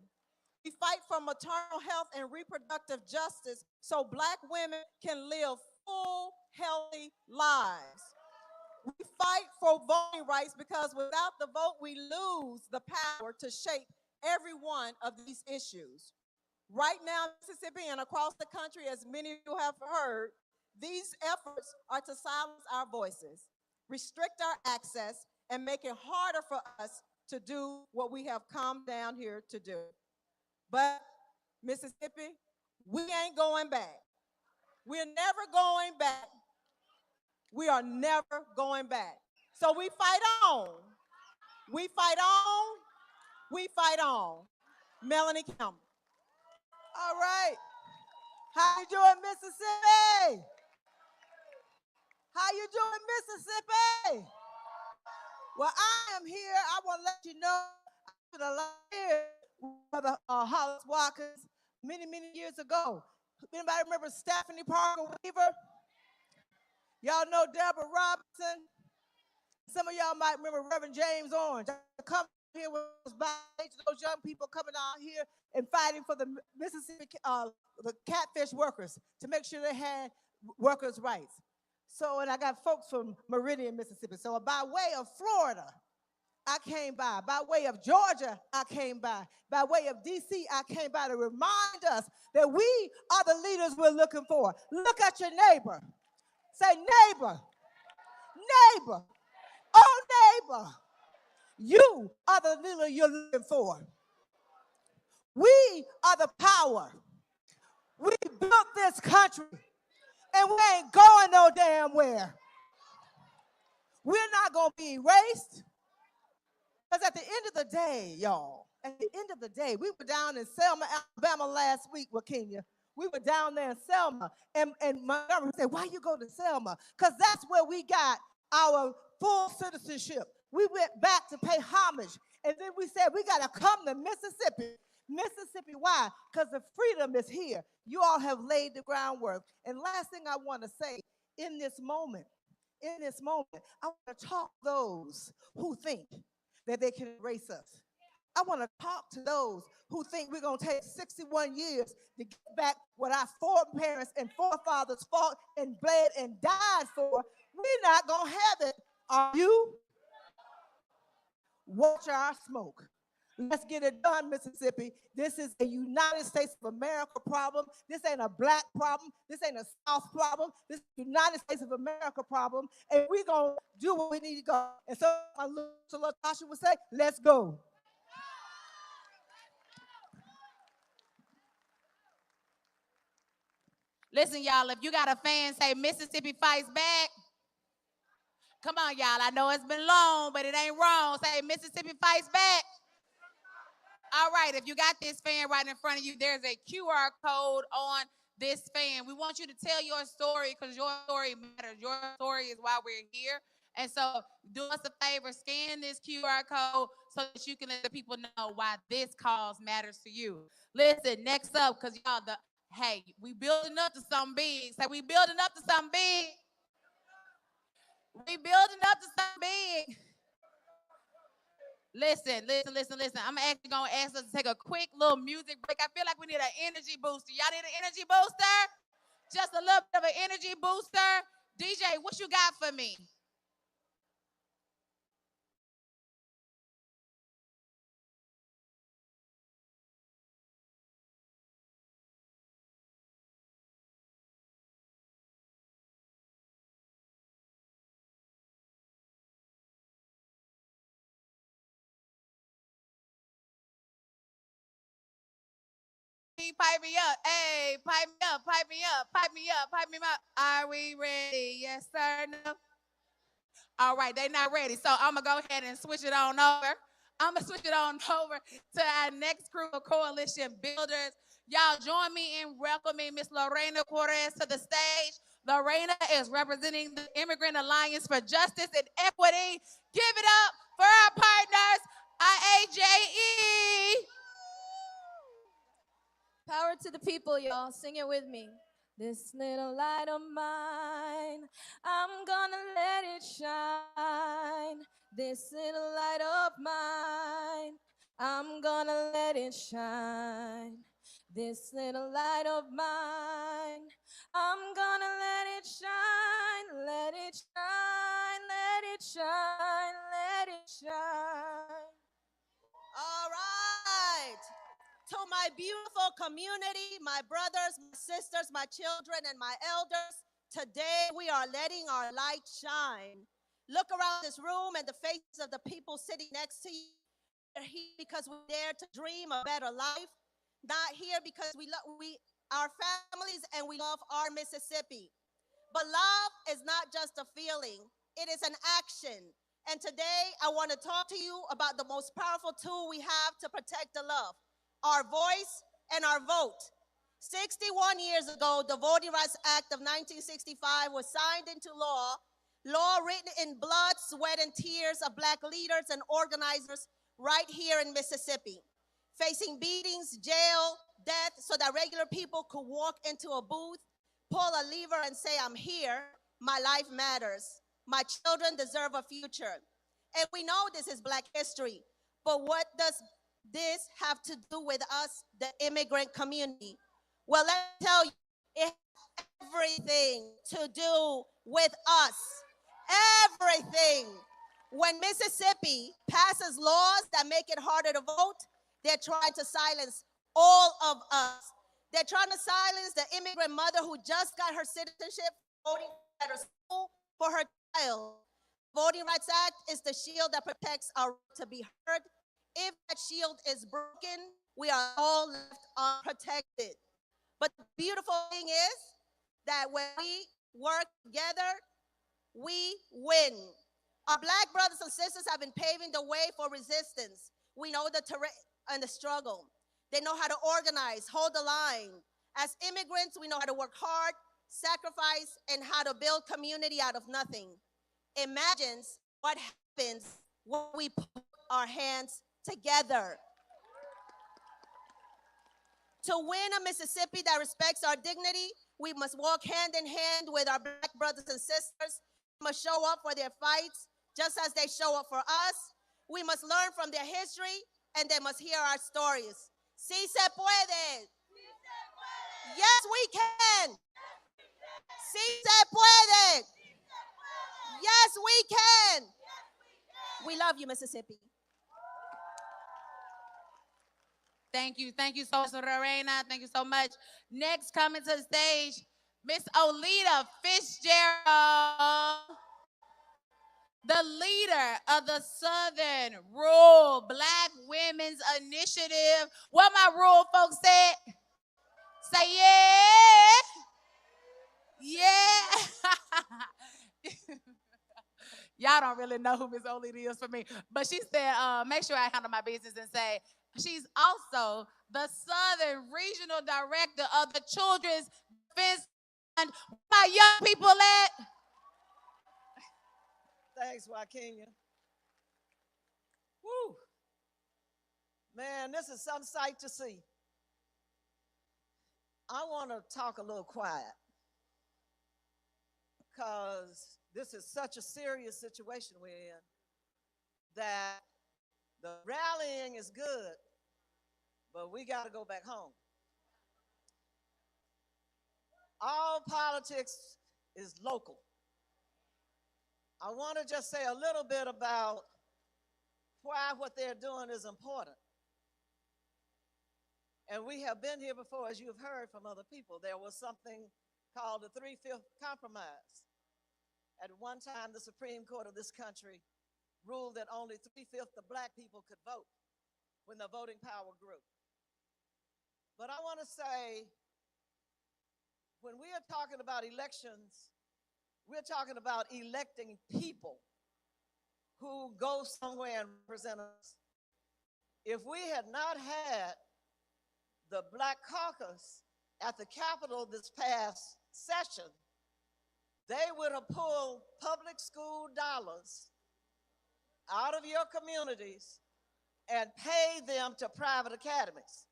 We fight for maternal health and reproductive justice so Black women can live full, healthy lives. We fight for voting rights because without the vote, we lose the power to shape every one of these issues. Right now, Mississippi and across the country, as many of you have heard, these efforts are to silence our voices, restrict our access, and make it harder for us to do what we have come down here to do. But Mississippi, we ain't going back. We're never going back. We are never going back. So we fight on. We fight on. We fight on. Melanie Campbell. All right. How you doing, Mississippi? How you doing, Mississippi? Well, I am here. I want to let you know I'm here with Brother Hollis Watkins many, many years ago. Anybody remember Stephanie Parker Weaver? Y'all know Deborah Robinson? Some of y'all might remember Reverend James Orange. Come here with those young people coming out here and fighting for the Mississippi, the catfish workers to make sure they had workers' rights. So, and I got folks from Meridian, Mississippi. So by way of Florida, I came by. By way of Georgia, I came by. By way of DC, I came by to remind us that we are the leaders we're looking for. Look at your neighbor. Say, neighbor, neighbor, oh neighbor, you are the leader you're looking for. We are the power. We built this country, and we ain't going no damn where. We're not going to be erased. Because at the end of the day, y'all, at the end of the day, we were down in Selma, Alabama last week with Kenya. We were down there in Selma, and Montgomery said, why you go to Selma? Because that's where we got our full citizenship. We went back to pay homage, and then we said, we got to come to Mississippi. Mississippi, why? Because the freedom is here. You all have laid the groundwork. And last thing I want to say, in this moment, I want to talk to those who think that they can erase us. I want to talk to those who think we're going to take 61 years to get back what our foreparents and forefathers fought and bled and died for. We're not going to have it. Are you? Watch our smoke. Let's get it done, Mississippi. This is a United States of America problem. This ain't a black problem. This ain't a South problem. This is a United States of America problem. And we're going to do what we need to go. And so my little Latasha would say, let's go. Listen, y'all, if you got a fan say Mississippi fights back, come on, y'all. I know it's been long, but it ain't wrong. Say Mississippi fights back. All right, if you got this fan right in front of you, there's a QR code on this fan. We want you to tell your story because your story matters. Your story is why we're here. And so do us a favor, scan this QR code so that you can let the people know why this cause matters to you. Listen, next up, because y'all, hey, we building up to something big. Say, we building up to something big. We building up to something big. Listen. I'm actually going to ask us to take a quick little music break. I feel like we need an energy booster. Y'all need an energy booster? Just a little bit of an energy booster. DJ, what you got for me? Pipe me up. Hey, pipe me up, pipe me up, pipe me up, pipe me up. Are we ready? Yes, sir, no? All right, they not ready. So I'm going to go ahead and switch it on over. I'm going to switch it on over to our next crew of coalition builders. Y'all join me in welcoming Miss Lorena Cortez to the stage. Lorena is representing the Immigrant Alliance for Justice and Equity. Give it up for our partners, IAJE. Power to the people, y'all. Sing it with me. This little light of mine, I'm gonna let it shine. This little light of mine, I'm gonna let it shine. This little light of mine, I'm gonna let it shine. Let it shine, let it shine, let it shine. All right. To my beautiful community, my brothers, my sisters, my children, and my elders, today we are letting our light shine. Look around this room and the faces of the people sitting next to you. We're here because we dare to dream a better life, not here because we love our families and we love our Mississippi. But love is not just a feeling, it is an action. And today I want to talk to you about the most powerful tool we have to protect the love, our voice and our vote. 61 years ago, the Voting Rights Act of 1965 was signed into law written in blood, sweat, and tears of Black leaders and organizers right here in Mississippi, facing beatings, jail, death, so that regular people could walk into a booth, pull a lever, and say, I'm here, my life matters. My children deserve a future. And we know this is Black history, but what does this have to do with us, the immigrant community? Well, let me tell you, it has everything to do with us. Everything. When Mississippi passes laws that make it harder to vote, they're trying to silence all of us. They're trying to silence the immigrant mother who just got her citizenship, voting at her school for her child. Voting Rights Act is the shield that protects our right to be heard. If that shield is broken, we are all left unprotected. But the beautiful thing is that when we work together, we win. Our Black brothers and sisters have been paving the way for resistance. We know the terrain and the struggle. They know how to organize, hold the line. As immigrants, we know how to work hard, sacrifice, and how to build community out of nothing. Imagine what happens when we put our hands together. To win a Mississippi that respects our dignity, we must walk hand in hand with our Black brothers and sisters. We must show up for their fights just as they show up for us. We must learn from their history and they must hear our stories. Sí se puede. Yes, we can. Sí se puede. Yes, we can. We love you, Mississippi. Thank you so much, Lorena. Thank you so much. Next, coming to the stage, Miss Olita Fitzgerald, the leader of the Southern Rural Black Women's Initiative. What my rural folks said? Say yeah. Yeah. Y'all don't really know who Miss Olita is for me. But she said, make sure I handle my business and say, she's also the Southern Regional Director of the Children's fence. Where my young people at? Thanks, Joaquina. Woo. Man, this is some sight to see. I want to talk a little quiet because this is such a serious situation we're in that the rallying is good, but we got to go back home. All politics is local. I want to just say a little bit about why what they're doing is important. And we have been here before, as you've heard from other people. There was something called the 3/5 compromise. At one time, the Supreme Court of this country ruled that only 3/5 of black people could vote when the voting power grew. But I want to say, when we are talking about elections, we're talking about electing people who go somewhere and represent us. If we had not had the Black Caucus at the Capitol this past session, they would have pulled public school dollars out of your communities and paid them to private academies.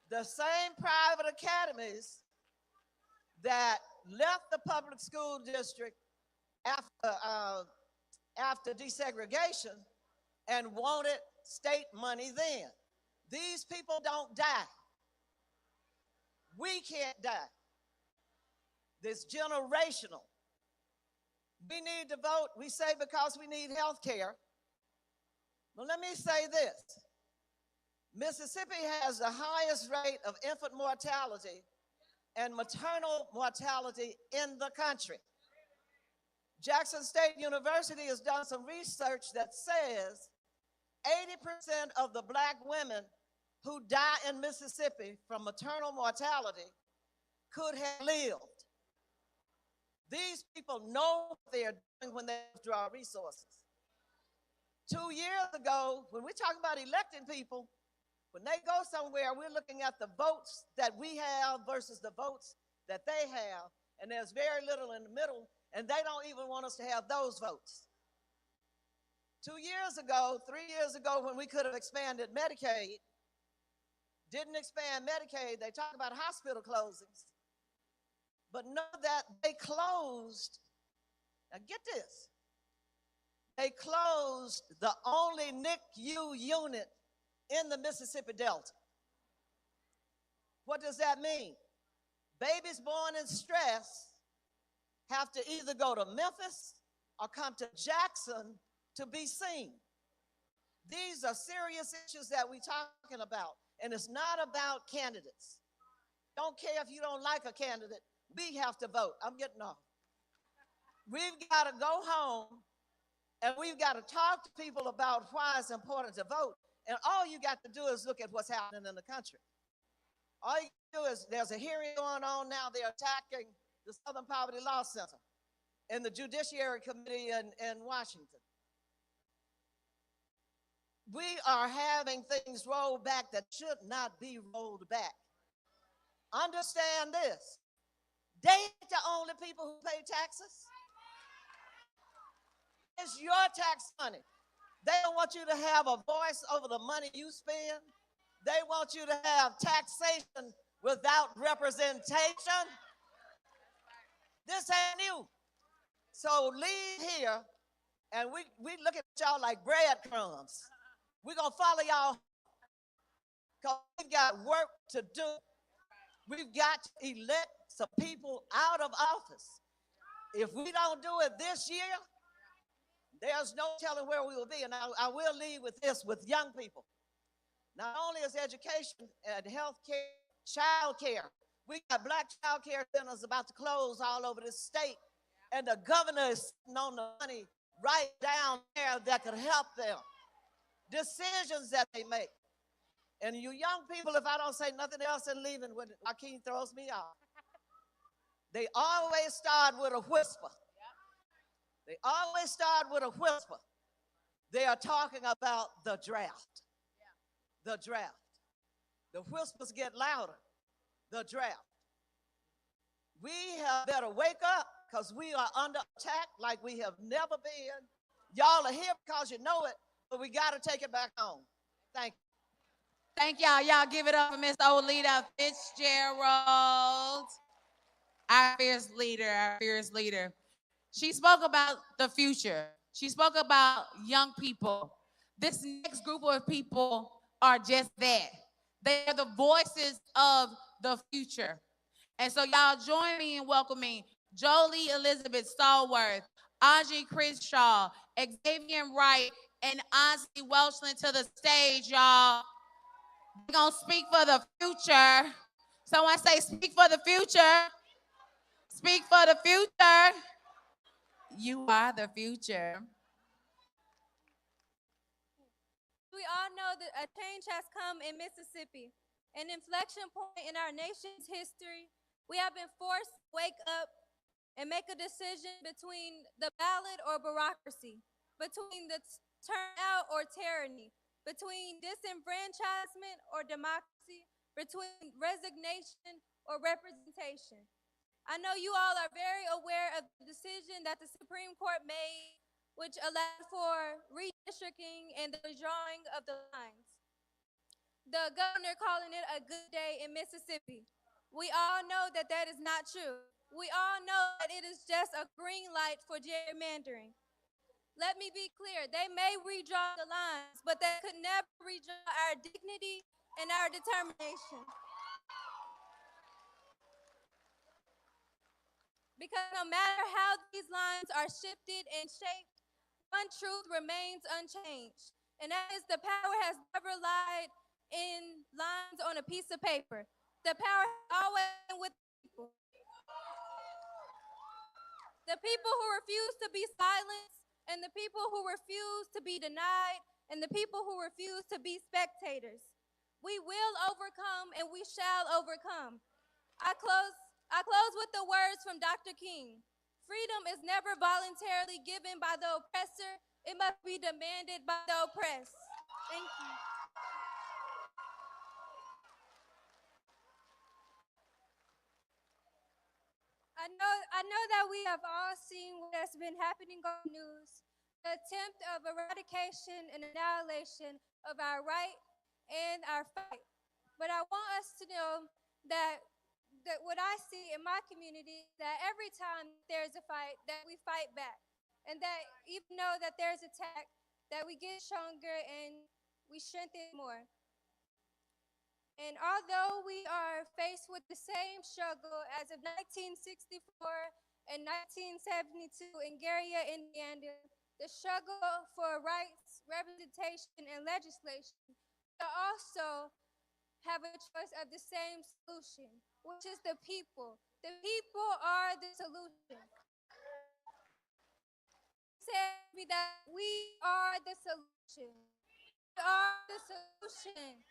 The same private academies that left the public school district after desegregation and wanted state money then. These people don't die. We can't die. This generational. We need to vote, we say, because we need health care. But let me say this. Mississippi has the highest rate of infant mortality and maternal mortality in the country. Jackson State University has done some research that says 80% of the black women who die in Mississippi from maternal mortality could have lived. These people know what they are doing when they withdraw resources. 2 years ago, when we're talking about electing people, when they go somewhere, we're looking at the votes that we have versus the votes that they have, and there's very little in the middle, and they don't even want us to have those votes. 2 years ago, 3 years ago, when we could have expanded Medicaid, didn't expand Medicaid, they talk about hospital closings, but know that they closed, now get this, they closed the only NICU unit in the Mississippi Delta. What does that mean? Babies born in stress have to either go to Memphis or come to Jackson to be seen. These are serious issues that we're talking about, and it's not about candidates. Don't care if you don't like a candidate, we have to vote. I'm getting off. We've got to go home and we've got to talk to people about why it's important to vote. And all you got to do is look at what's happening in the country. All you do is, there's a hearing going on now. They're attacking the Southern Poverty Law Center and the Judiciary Committee in Washington. We are having things rolled back that should not be rolled back. Understand this. They ain't the only people who pay taxes. It's your tax money. They don't want you to have a voice over the money you spend. They want you to have taxation without representation. This ain't new. So leave here, and we look at y'all like breadcrumbs. We're going to follow y'all because we've got work to do. We've got to elect some people out of office. If we don't do it this year, there's no telling where we will be. And I will leave with this, with young people. Not only is education and health care, child care. We got black child care centers about to close all over this state. And the governor is sitting on the money right down there that could help them. Decisions that they make. And you young people, if I don't say nothing else in leaving, when Joaquin throws me off, they always start with a whisper. They always start with a whisper. They are talking about the draft. The draft. The whispers get louder. The draft. We have better wake up because we are under attack like we have never been. Y'all are here because you know it, but we got to take it back home. Thank you. Thank y'all. Y'all give it up for Miss Olita Fitzgerald, our fierce leader, our fierce leader. She spoke about the future. She spoke about young people. This next group of people are just that. They are the voices of the future. And so y'all join me in welcoming Jolie Elizabeth Stallworth, Audrey Crenshaw, Xavier Wright, and Ozzy Welshland to the stage, y'all. We're going to speak for the future. Someone say, speak for the future. Speak for the future. You are the future. We all know that a change has come in Mississippi, an inflection point in our nation's history. We have been forced to wake up and make a decision between the ballot or bureaucracy, between the turnout or tyranny, between disenfranchisement or democracy, between resignation or representation. I know you all are very aware of the decision that the Supreme Court made, which allowed for redistricting and the redrawing of the lines. The governor calling it a good day in Mississippi. We all know that that is not true. We all know that it is just a green light for gerrymandering. Let me be clear, they may redraw the lines, but they could never redraw our dignity and our determination. Because no matter how these lines are shifted and shaped, one truth remains unchanged, and that is the power has never lied in lines on a piece of paper. The power has always been with the people. The people who refuse to be silenced, and the people who refuse to be denied, and the people who refuse to be spectators. We will overcome, and we shall overcome. I close with the words from Dr. King. Freedom is never voluntarily given by the oppressor. It must be demanded by the oppressed. Thank you. I know that we have all seen what has been happening on the news. The attempt of eradication and annihilation of our right and our fight. But I want us to know that what I see in my community, that every time there's a fight, that we fight back. And that even though that there's attack, that we get stronger and we strengthen more. And although we are faced with the same struggle as of 1964 and 1972 in Gary, Indiana, the struggle for rights, representation, and legislation, we also have a choice of the same solution, which is the people. The people are the solution. Said to me that we are the solution. We are the solution.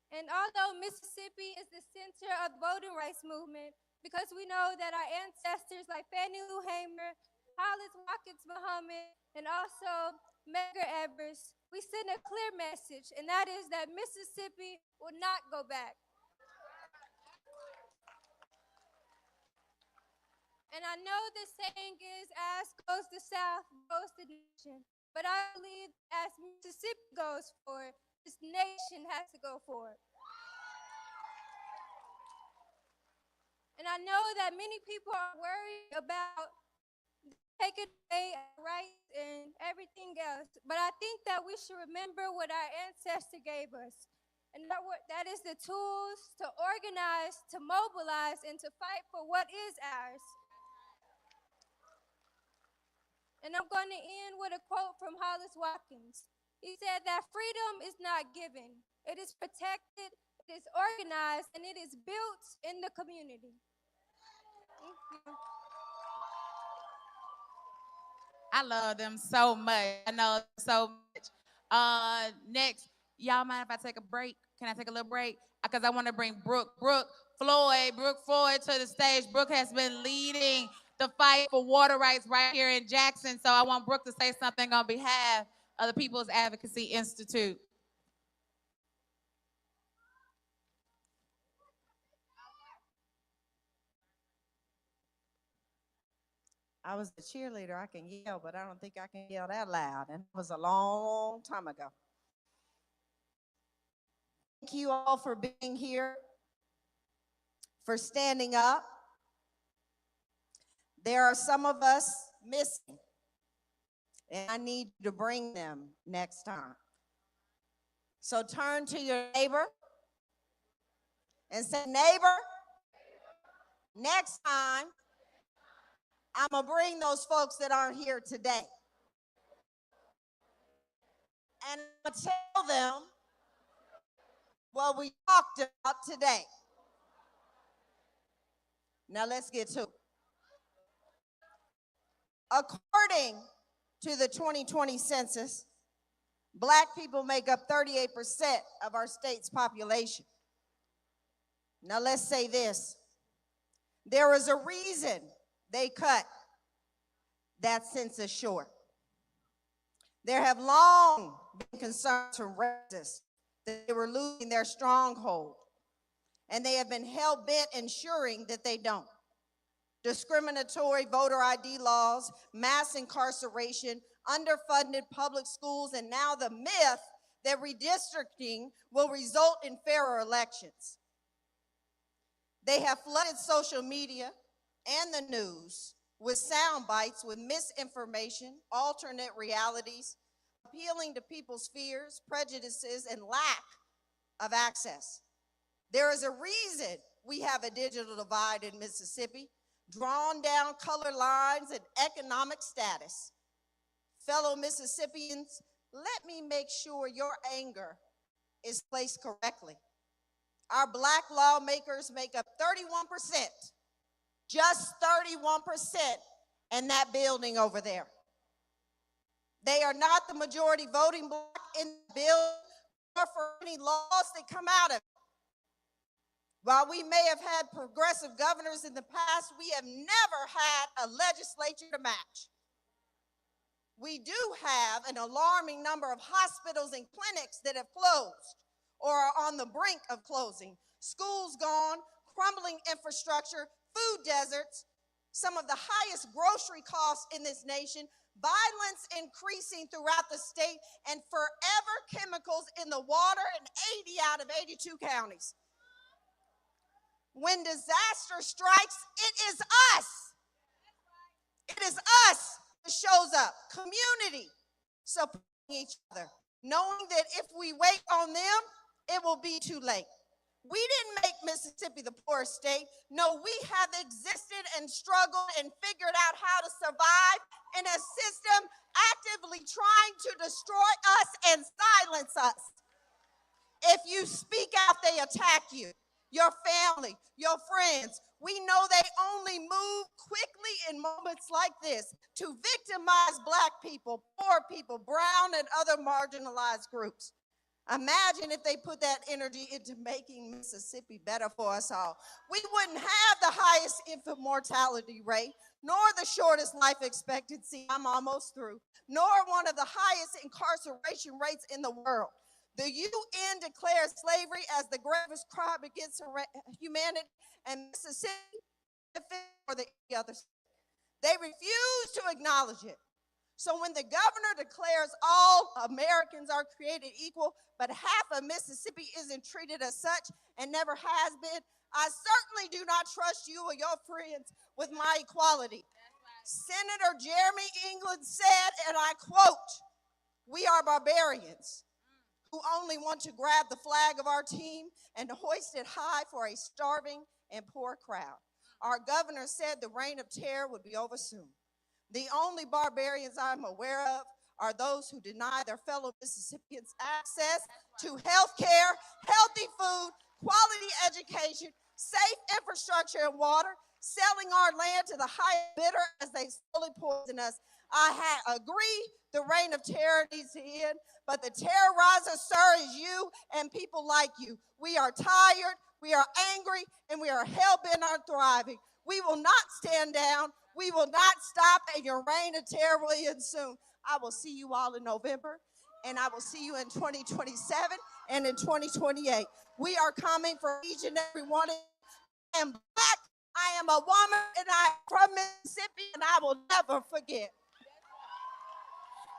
And although Mississippi is the center of the voting rights movement, because we know that our ancestors like Fannie Lou Hamer, Hollis Watkins Muhammad, and also Medgar Evers, we send a clear message, and that is that Mississippi will not go back. And I know the saying is, as goes the South, goes the nation. But I believe as Mississippi goes forward, this nation has to go forward. And I know that many people are worried about taking away our rights and everything else. But I think that we should remember what our ancestors gave us. And that is the tools to organize, to mobilize, and to fight for what is ours. And I'm going to end with a quote from Hollis Watkins. He said that freedom is not given. It is protected, it is organized, and it is built in the community. Thank you. I love them so much. I know so much. Next, y'all mind if I take a break? Can I take a little break? Because I want to bring Brooke Floyd to the stage. Brooke has been leading the fight for water rights right here in Jackson. So I want Brooke to say something on behalf of the People's Advocacy Institute. I was a cheerleader. I can yell, but I don't think I can yell that loud. And it was a long time ago. Thank you all for being here, for standing up. There are some of us missing, and I need you to bring them next time. So turn to your neighbor and say, neighbor, next time, I'm going to bring those folks that aren't here today. And I'm going to tell them what we talked about today. Now let's get to it. According to the 2020 census, Black people make up 38% of our state's population. Now let's say this. There is a reason they cut that census short. There have long been concerns from racists that they were losing their stronghold, and they have been hell-bent ensuring that they don't. Discriminatory voter ID laws, mass incarceration, underfunded public schools, and now the myth that redistricting will result in fairer elections. They have flooded social media and the news with sound bites, with misinformation, alternate realities, appealing to people's fears, prejudices, and lack of access. There is a reason we have a digital divide in Mississippi, drawn down color lines and economic status. Fellow Mississippians, let me make sure your anger is placed correctly. Our Black lawmakers make up 31%, just 31% in that building over there. They are not the majority voting bloc in the bill or for any laws that come out of it. While we may have had progressive governors in the past, we have never had a legislature to match. We do have an alarming number of hospitals and clinics that have closed or are on the brink of closing. Schools gone, crumbling infrastructure, food deserts, some of the highest grocery costs in this nation, violence increasing throughout the state, and forever chemicals in the water in 80 out of 82 counties. When disaster strikes, it is us. It is us that shows up. Community supporting each other, knowing that if we wait on them, it will be too late. We didn't make Mississippi the poorest state. No, we have existed and struggled and figured out how to survive in a system actively trying to destroy us and silence us. If you speak out, they attack you, your family, your friends. We know they only move quickly in moments like this to victimize Black people, poor people, brown and other marginalized groups. Imagine if they put that energy into making Mississippi better for us all. We wouldn't have the highest infant mortality rate, nor the shortest life expectancy, I'm almost through, nor one of the highest incarceration rates in the world. The UN declares slavery as the gravest crime against humanity, and Mississippi for the others. They refuse to acknowledge it. So when the governor declares all Americans are created equal, but half of Mississippi isn't treated as such and never has been, I certainly do not trust you or your friends with my equality. Senator Jeremy England said, and I quote, "We are barbarians who only want to grab the flag of our team and hoist it high for a starving and poor crowd." Our governor said the reign of terror would be over soon. The only barbarians I'm aware of are those who deny their fellow Mississippians access to health care, healthy food, quality education, safe infrastructure and water, selling our land to the highest bidder as they slowly poison us. I agree the reign of terror needs to end, but the terrorizer, sir, is you and people like you. We are tired, we are angry, and we are hell-bent on thriving. We will not stand down. We will not stop, and your reign of terror will end soon. I will see you all in November, and I will see you in 2027 and in 2028. We are coming for each and every one of you. I am Black, I am a woman and I'm from Mississippi and I will never forget.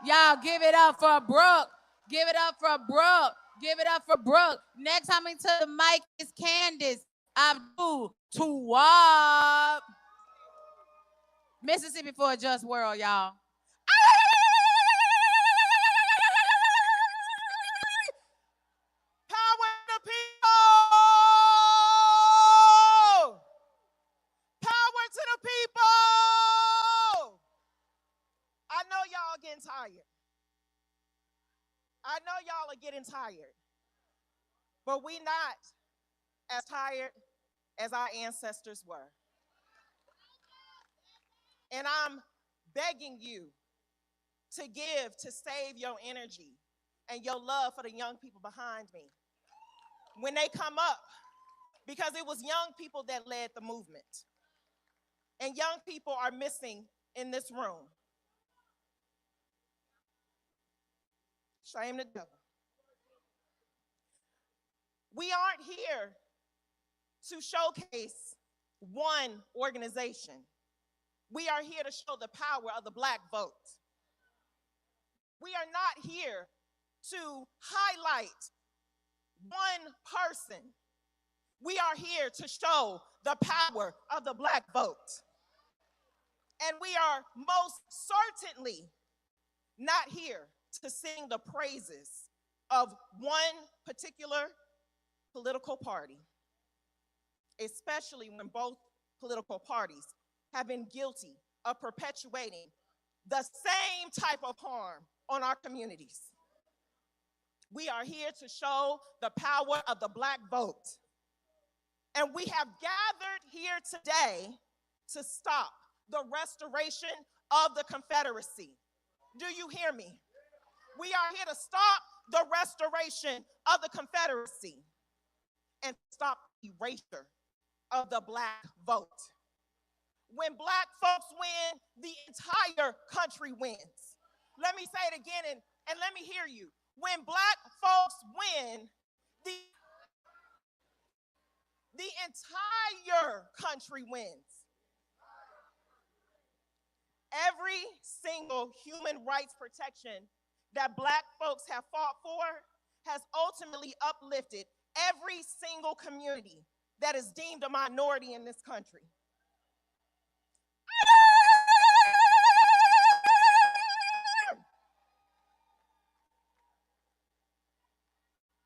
Y'all give it up for Brooke. Give it up for Brooke. Give it up for Brooke. Next coming to the mic is Candace Abdul Tawab. Mississippi for a just world, y'all. Power to the people! Power to the people! I know y'all are getting tired. I know y'all are getting tired. But we not as tired as our ancestors were. And I'm begging you to give, to save your energy and your love for the young people behind me when they come up, because it was young people that led the movement. And young people are missing in this room. Shame the devil. We aren't here to showcase one organization. We are here to show the power of the Black vote. We are not here to highlight one person. We are here to show the power of the Black vote. And we are most certainly not here to sing the praises of one particular political party, especially when both political parties have been guilty of perpetuating the same type of harm on our communities. We are here to show the power of the Black vote. And we have gathered here today to stop the restoration of the Confederacy. Do you hear me? We are here to stop the restoration of the Confederacy and stop the erasure of the Black vote. When Black folks win, the entire country wins. Let me say it again and let me hear you. When Black folks win, the entire country wins. Every single human rights protection that Black folks have fought for has ultimately uplifted every single community that is deemed a minority in this country.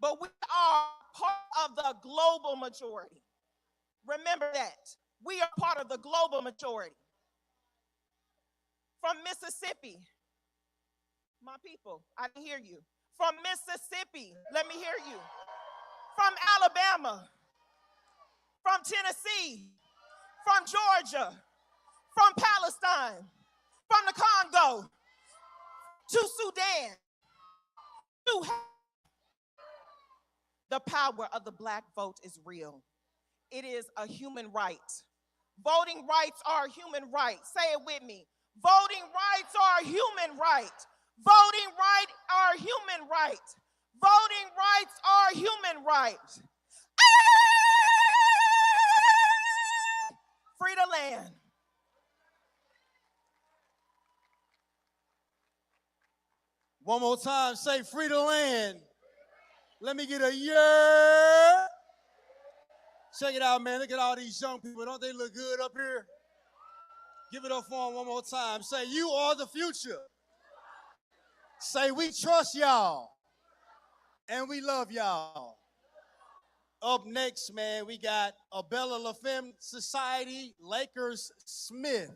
But we are part of the global majority. Remember that. We are part of the global majority. From Mississippi, my people, I didn't hear you. From Mississippi, let me hear you. From Alabama, from Tennessee, from Georgia, from Palestine, from the Congo, to Sudan, to the power of the Black vote is real. It is a human right. Voting rights are a human right. Say it with me. Voting rights are a human right. Voting rights are a human right. Voting rights are a human right. Free the land. One more time, say free the land. Let me get a yeah. Check it out, man. Look at all these young people. Don't they look good up here? Give it up for them one more time. Say, you are the future. Say, we trust y'all. And we love y'all. Up next, man, we got Abella LaFemme Society, Lakers Smith.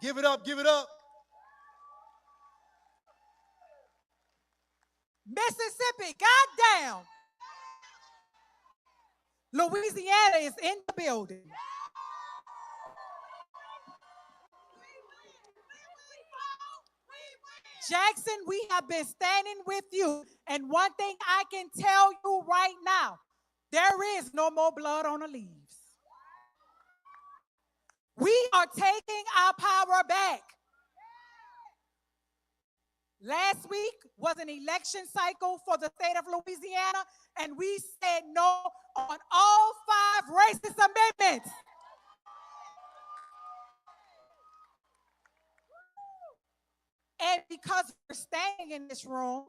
Give it up, give it up. Mississippi, goddamn. Louisiana is in the building. Jackson, we have been standing with you. And one thing I can tell you right now, there is no more blood on the leaves. We are taking our power back. Last week was an election cycle for the state of Louisiana, and we said no on all 5 racist amendments. standing in this room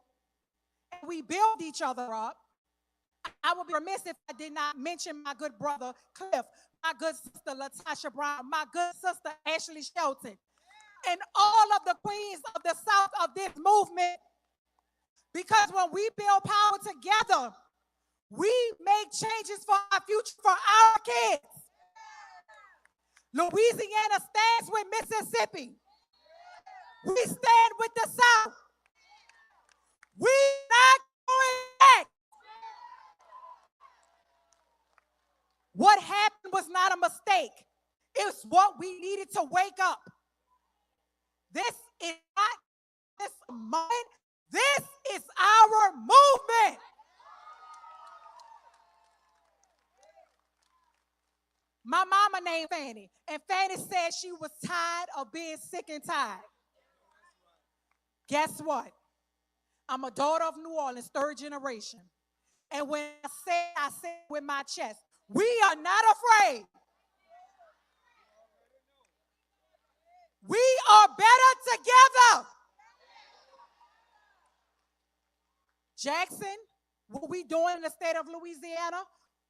and we build each other up, I would be remiss if I did not mention my good brother Cliff, my good sister Latasha Brown, my good sister Ashley Shelton, and all of the queens of the South of this movement. Because when we build power together, we make changes for our future, for our kids. Louisiana stands with Mississippi. We stand with the South. We're not going back. What happened was not a mistake. It's what we needed to wake up. This is not this moment. This is our movement. My mama named Fanny, and Fanny said she was tired of being sick and tired. Guess what? I'm a daughter of New Orleans, third generation. And when I say with my chest, we are not afraid. We are better together. Jackson, what we doing in the state of Louisiana,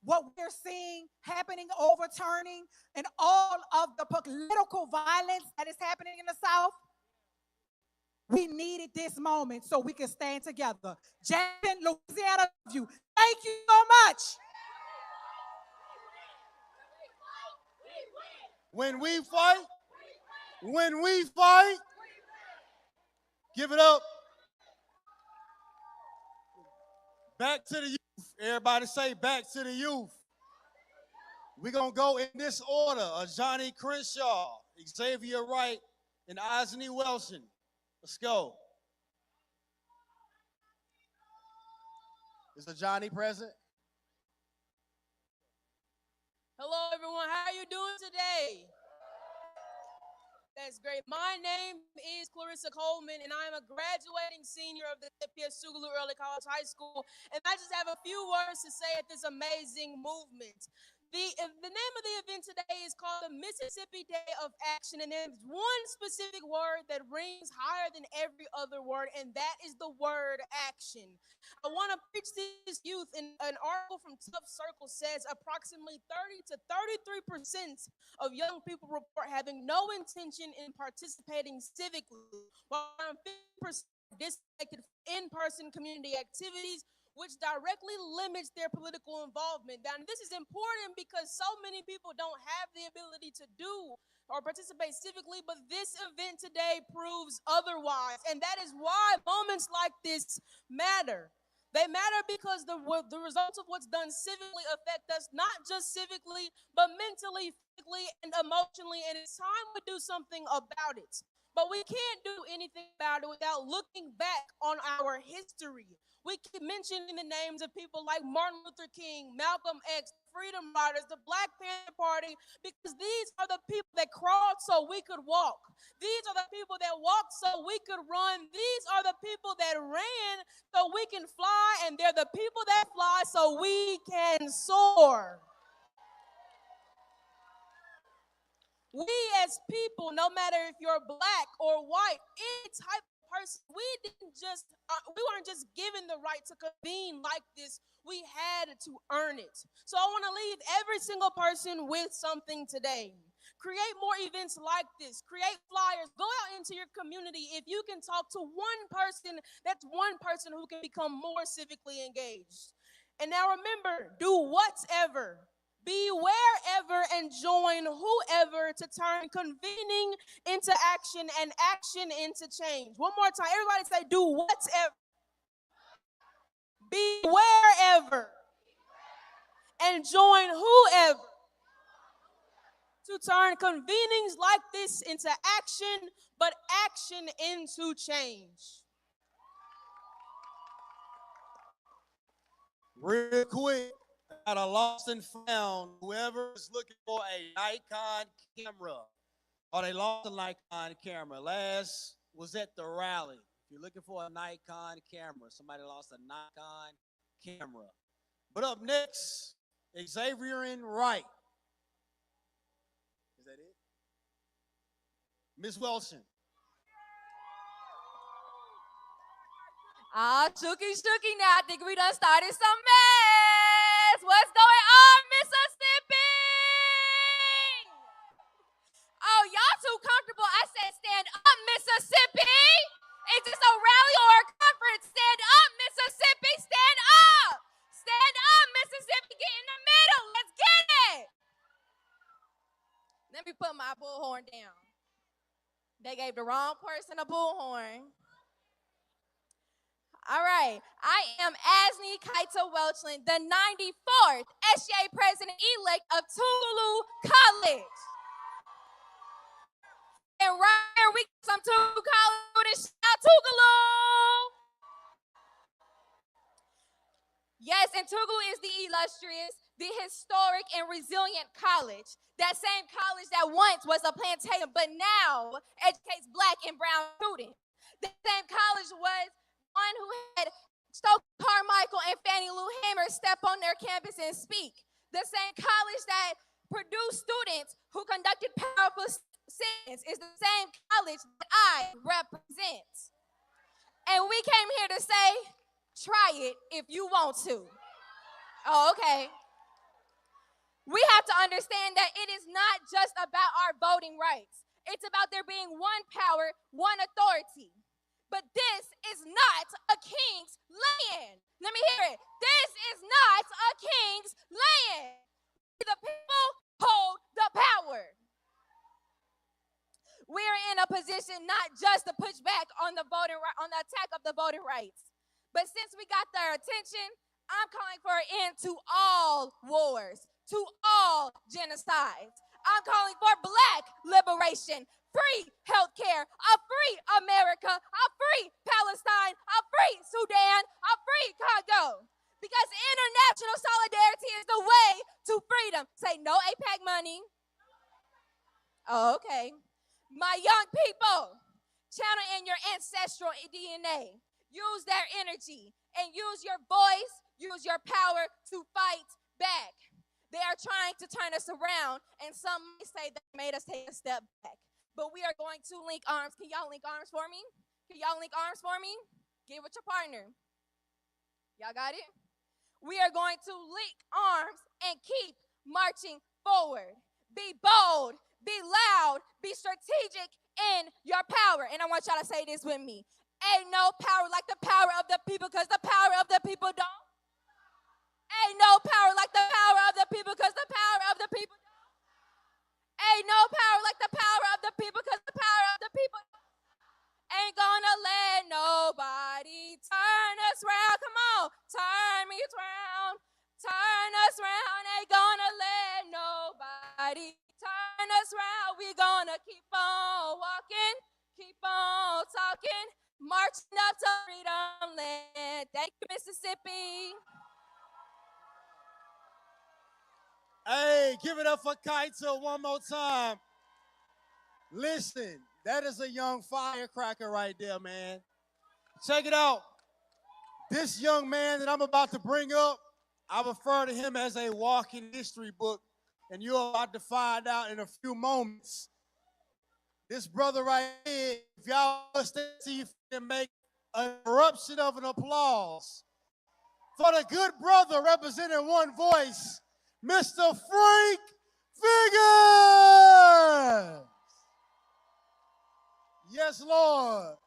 what we're seeing happening, overturning, and all of the political violence that is happening in the South, we needed this moment so we can stand together. Jackson, Louisiana, love you. Thank you so much. When we fight, give it up. Back to the youth. Everybody say back to the youth. We're going to go in this order. Johnny Crenshaw, Xavier Wright, and Isney Wilson. Let's go. Is the Johnny present? Hello, everyone. How are you doing today? That's great. My name is Clarissa Coleman, and I am a graduating senior of the P.S. Sugulu Early College High School, and I just have a few words to say at this amazing movement. The name of the event today is called the Mississippi Day of Action, and there's one specific word that rings higher than every other word, and that is the word action. I want to preach this youth. In an article from Tough Circle says approximately 30 to 33% of young people report having no intention in participating civically, while 50% disconnected from in-person community activities, which directly limits their political involvement. Now, this is important because so many people don't have the ability to do or participate civically, but this event today proves otherwise. And that is why moments like this matter. They matter because the results of what's done civically affect us not just civically, but mentally, physically, and emotionally, and it's time to do something about it. But we can't do anything about it without looking back on our history. We keep mentioning the names of people like Martin Luther King, Malcolm X, Freedom Riders, the Black Panther Party, because these are the people that crawled so we could walk. These are the people that walked so we could run. These are the people that ran so we can fly, and they're the people that fly so we can soar. We as people, no matter if you're black or white, any type of person, we weren't just given the right to convene like this. We had to earn it. So I want to leave every single person with something today. Create more events like this. Create flyers. Go out into your community. If you can talk to one person, that's one person who can become more civically engaged. And now remember, do whatever. Be wherever and join whoever to turn convening into action and action into change. One more time. Everybody say, do whatever. Be wherever and join whoever to turn convenings like this into action, but action into change. Real quick, I got a lost and found. Whoever is looking for a Nikon camera, or they lost a Nikon camera. Last was at the rally. If you're looking for a Nikon camera, somebody lost a Nikon camera. But up next, Xavier Wright. Is that it? Ms. Wilson. Ah, shooky now. I think we done started some mess. What's going on, Mississippi? Oh, y'all too comfortable. I said stand up, Mississippi. Is this a rally or a conference? Stand up, Mississippi. Stand up. Stand up, Mississippi. Get in the middle. Let's get it. Let me put my bullhorn down. They gave the wrong person a bullhorn. All right. I am Asni Kaita Welchland, the 94th SGA President-elect of Tougaloo College. And right here we got some Tougaloo College. Shout Tougaloo! Yes, and Tougaloo is the illustrious, the historic, and resilient college. That same college that once was a plantation, but now educates Black and brown students. That same college was one who had Stokely Carmichael and Fannie Lou Hamer step on their campus and speak. The same college that produced students who conducted powerful sins is the same college that I represent. And we came here to say, try it if you want to. Oh, okay. We have to understand that it is not just about our voting rights. It's about there being one power, one authority. But this is not a king's land. Let me hear it. This is not a king's land. The people hold the power. We're in a position not just to push back on the attack of the voting rights, but since we got their attention, I'm calling for an end to all wars, to all genocides. I'm calling for Black liberation, free healthcare, a free America, a free Palestine, a free Sudan, a free Congo. Because international solidarity is the way to freedom. Say no APAC money. Oh, okay. My young people, channel in your ancestral DNA. Use their energy and use your voice, use your power to fight back. They are trying to turn us around, and some may say they made us take a step back. But we are going to link arms. Can y'all link arms for me? Can y'all link arms for me? Get with your partner. Y'all got it? We are going to link arms and keep marching forward. Be bold, be loud, be strategic in your power. And I want y'all to say this with me. Ain't no power like the power of the people, because the power of the people don't. Ain't no power like the power of the people, because the power of the people don't. Ain't no power like the power of the people, because the power of the people don't. Ain't gonna let nobody turn us round. Come on, turn me round. Turn us round. Ain't gonna let nobody turn us round. We gonna keep on walking, keep on talking, marching up to freedom land. Thank you, Mississippi. Hey, give it up for Kaita one more time. Listen, that is a young firecracker right there, man. Check it out. This young man that I'm about to bring up, I refer to him as a walking history book, and you're about to find out in a few moments. This brother right here, if y'all see if you can make an eruption of an applause for the good brother representing one voice, Mr. Frank Figures. Yes, Lord.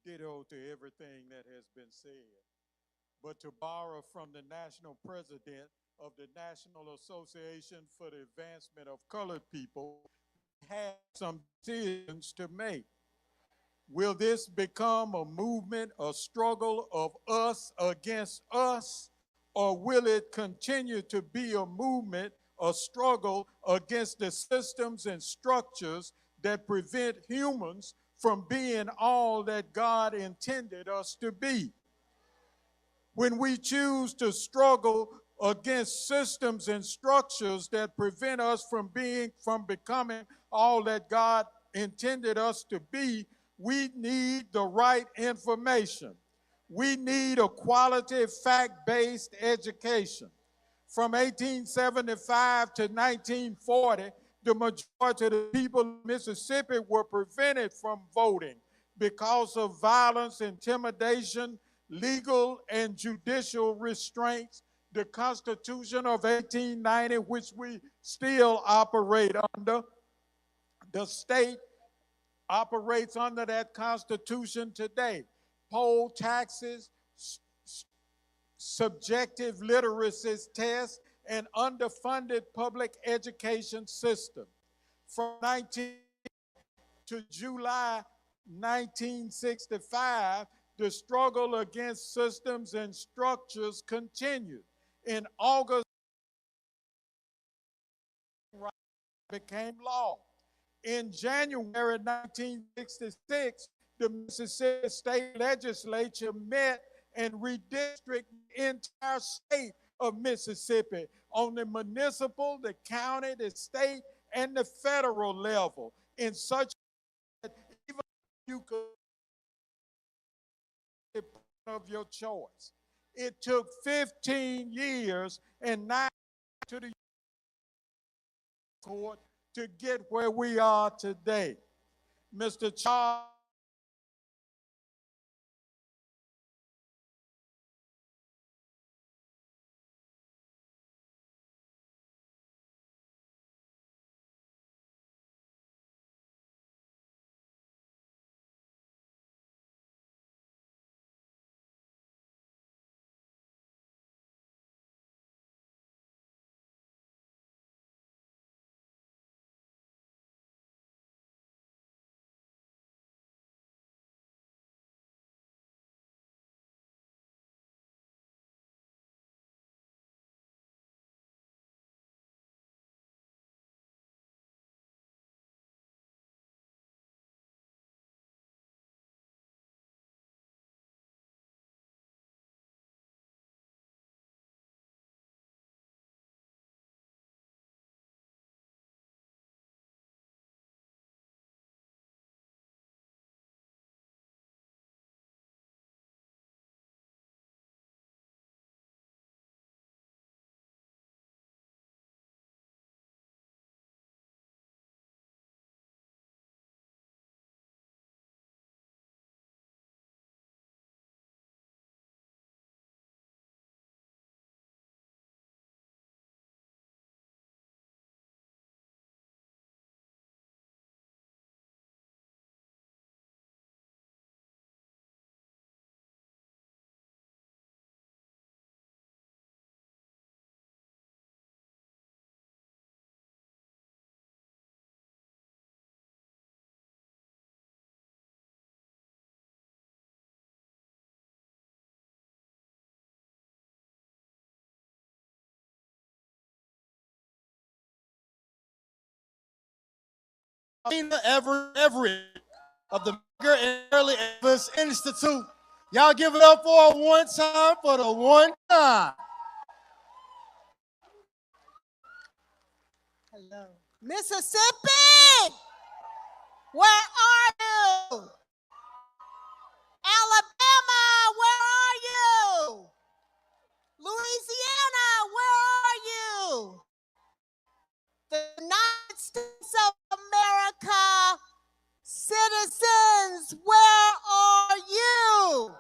Ditto to everything that has been said. But to borrow from the national president of the National Association for the Advancement of Colored People, we have some decisions to make. Will this become a movement, a struggle of us against us, or will it continue to be a movement, a struggle against the systems and structures that prevent humans from being all that God intended us to be? When we choose to struggle against systems and structures that prevent us from becoming all that God intended us to be, we need the right information. We need a quality, fact-based education. From 1875 to 1940, the majority of the people in Mississippi were prevented from voting because of violence, intimidation, legal and judicial restraints. The Constitution of 1890, which we still operate under, the state operates under that Constitution today. Poll taxes, subjective literacy tests, and underfunded public education system. From 19 to July 1965, the struggle against systems and structures continued. In August, became law. In January 1966, the Mississippi State Legislature met and redistricted the entire state of Mississippi on the municipal, the county, the state, and the federal level in such that even you could of your choice. It took 15 years and 9 to the court to get where we are today. Mr. Charles Everett of the Medgar and Early Elvis Institute. Y'all give it up for one time for the one time. Hello. Mississippi, where are you? Alabama, where are you? Louisiana, where are you? The United States of America, citizens, where are you?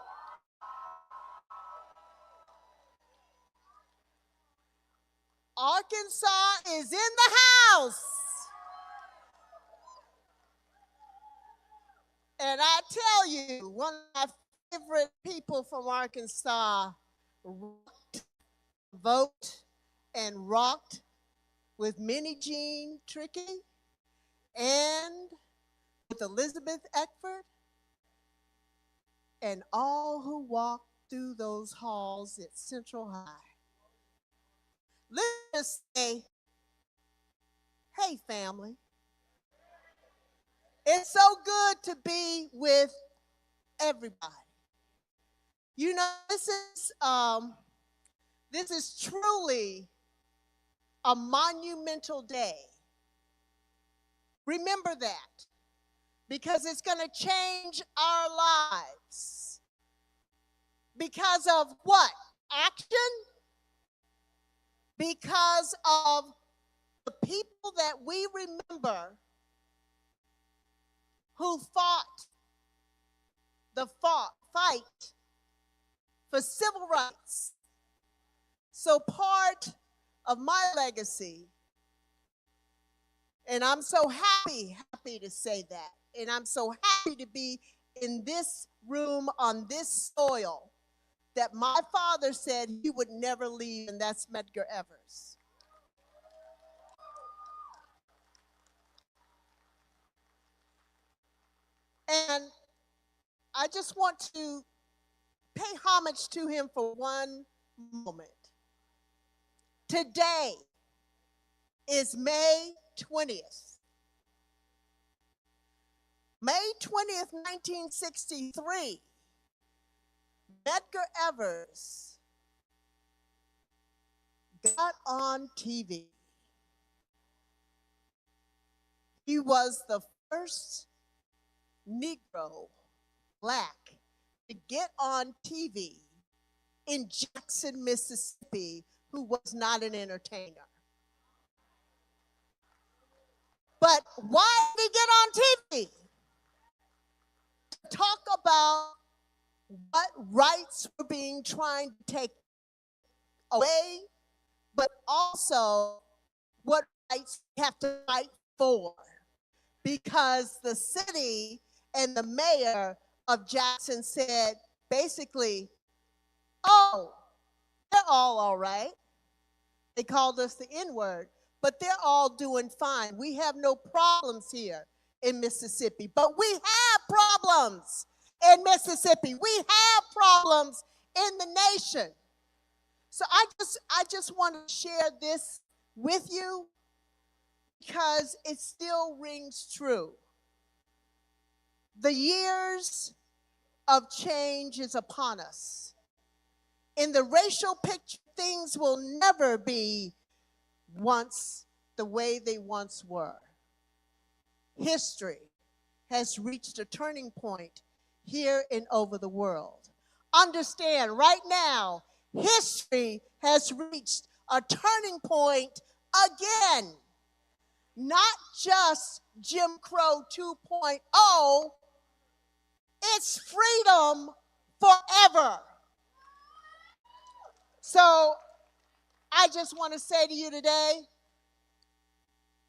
Arkansas is in the house. And I tell you, one of my favorite people from Arkansas rocked, vote and rocked with Minnie Jean Trickey and with Elizabeth Eckford and all who walked through those halls at Central High. Let's say, hey, family. It's so good to be with everybody. You know, this is truly a monumental day. Remember that, because it's going to change our lives. Because of what? Action? because of the people that we remember who fought the fight for civil rights. So part of my legacy, and I'm so happy to say that, and I'm so happy to be in this room on this soil that my father said he would never leave, and that's Medgar Evers. And I just want to pay homage to him for one moment. Today is May 20th. May 20th, 1963, Medgar Evers got on TV. He was the first Negro, black, to get on TV in Jackson, Mississippi, who was not an entertainer. But why did he get on TV? To talk about what rights were being trying to take away, but also what rights we have to fight for. Because the city and the mayor of Jackson said, basically, oh, they're all right. They called us the N-word, but they're all doing fine. We have no problems here in Mississippi, but we have problems in Mississippi. We have problems in the nation. So I just want to share this with you because it still rings true. The years of change is upon us. In the racial picture, things will never be the way they once were. History has reached a turning point here and over the world. Understand, right now, history has reached a turning point again. Not just Jim Crow 2.0, it's freedom forever. So I just want to say to you today,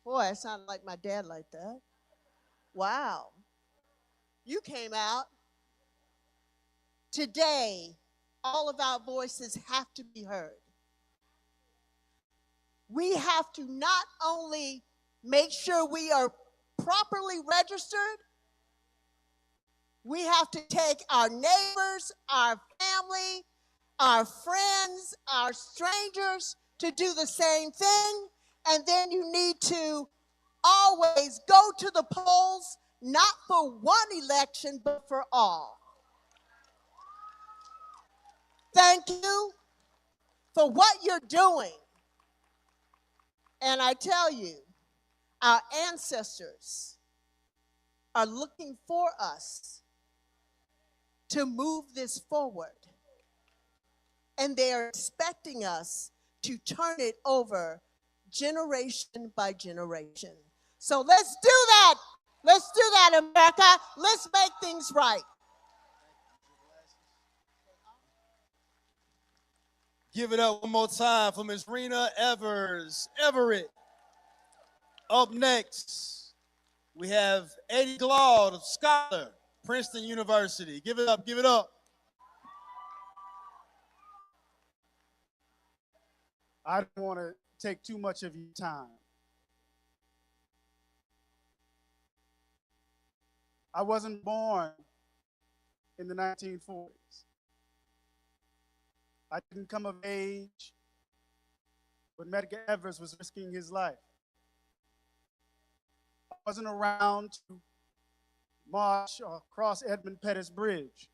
boy, it sounded like my dad like that. Wow. You came out. Today, all of our voices have to be heard. We have to not only make sure we are properly registered, we have to take our neighbors, our family, our friends, our strangers to do the same thing. And then you need to always go to the polls, not for one election, but for all. Thank you for what you're doing. And I tell you, our ancestors are looking for us to move this forward. And they are expecting us to turn it over generation by generation. So let's do that. Let's do that, America. Let's make things right. Give it up one more time for Ms. Rena Everett. Up next, we have Eddie Glaude, scholar, Princeton University. Give it up, give it up. I don't want to take too much of your time. I wasn't born in the 1940s. I didn't come of age when Medgar Evers was risking his life. I wasn't around to march or cross Edmund Pettus Bridge.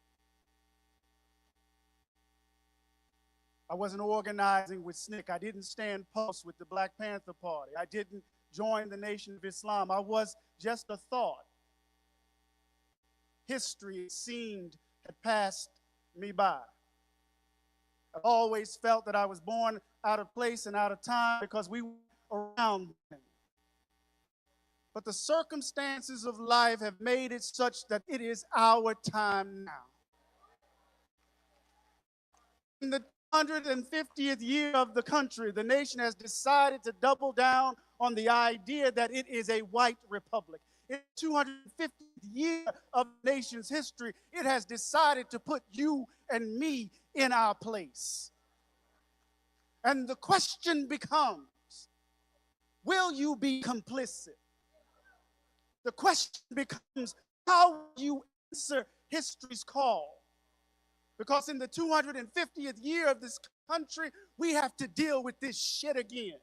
I wasn't organizing with SNCC. I didn't stand post with the Black Panther Party. I didn't join the Nation of Islam. I was just a thought. History, it seemed, had passed me by. I've always felt that I was born out of place and out of time because we were around them. But the circumstances of life have made it such that it is our time now. In the 150th year of the country, the nation has decided to double down on the idea that it is a white republic. In the 250th year of the nation's history, it has decided to put you and me in our place. And the question becomes, will you be complicit? The question becomes, how will you answer history's call? Because in the 250th year of this country, we have to deal with this shit again.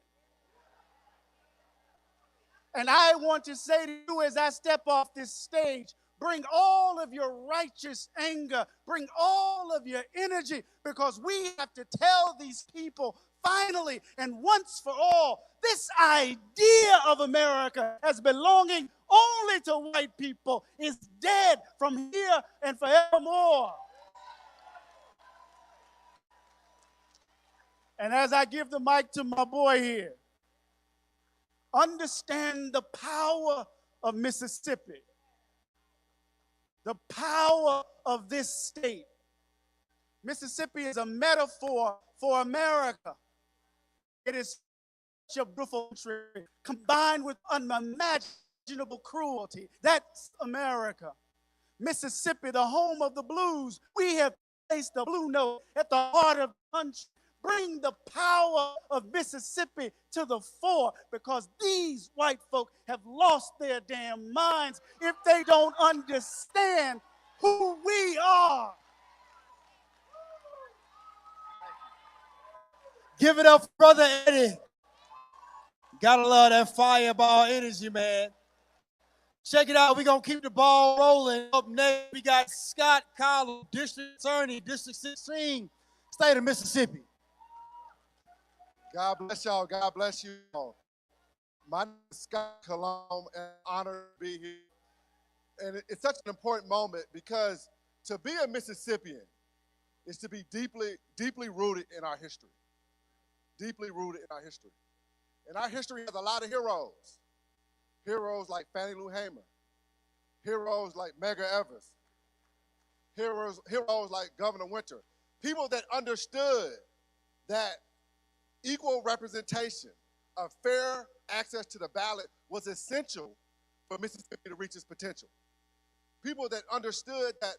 And I want to say to you as I step off this stage, bring all of your righteous anger, bring all of your energy, because we have to tell these people finally and once for all, this idea of America as belonging only to white people is dead from here and forevermore. And as I give the mic to my boy here, understand the power of Mississippi, the power of this state. Mississippi is a metaphor for America. It is such a beautiful country combined with unimaginable cruelty. That's America. Mississippi, the home of the blues. We have placed the blue note at the heart of the country. Bring the power of Mississippi to the fore, because these white folk have lost their damn minds if they don't understand who we are. Give it up for Brother Eddie. Gotta love that fireball energy, man. Check it out. We're going to keep the ball rolling. Up next, we got Scott Collins, District Attorney, District 16, State of Mississippi. God bless y'all. God bless you all. My name is Scott Collins, and I'm honored to be here. And it's such an important moment because to be a Mississippian is to be deeply, deeply rooted in our history. Deeply rooted in our history. And our history has a lot of heroes. Heroes like Fannie Lou Hamer. Heroes like Medgar Evers. Heroes like Governor Winter. People that understood that equal representation of fair access to the ballot was essential for Mississippi to reach its potential. People that understood that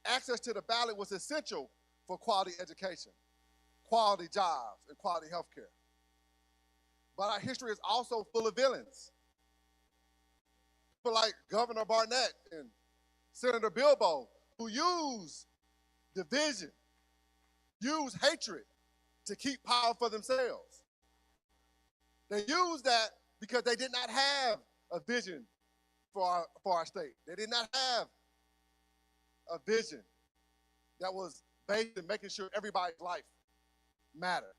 access to the ballot was essential for quality education, quality jobs, and quality health care. But our history is also full of villains. People like Governor Barnett and Senator Bilbo, who use division, use hatred to keep power for themselves. They use that because they did not have a vision for our state. They did not have a vision that was based in making sure everybody's life mattered.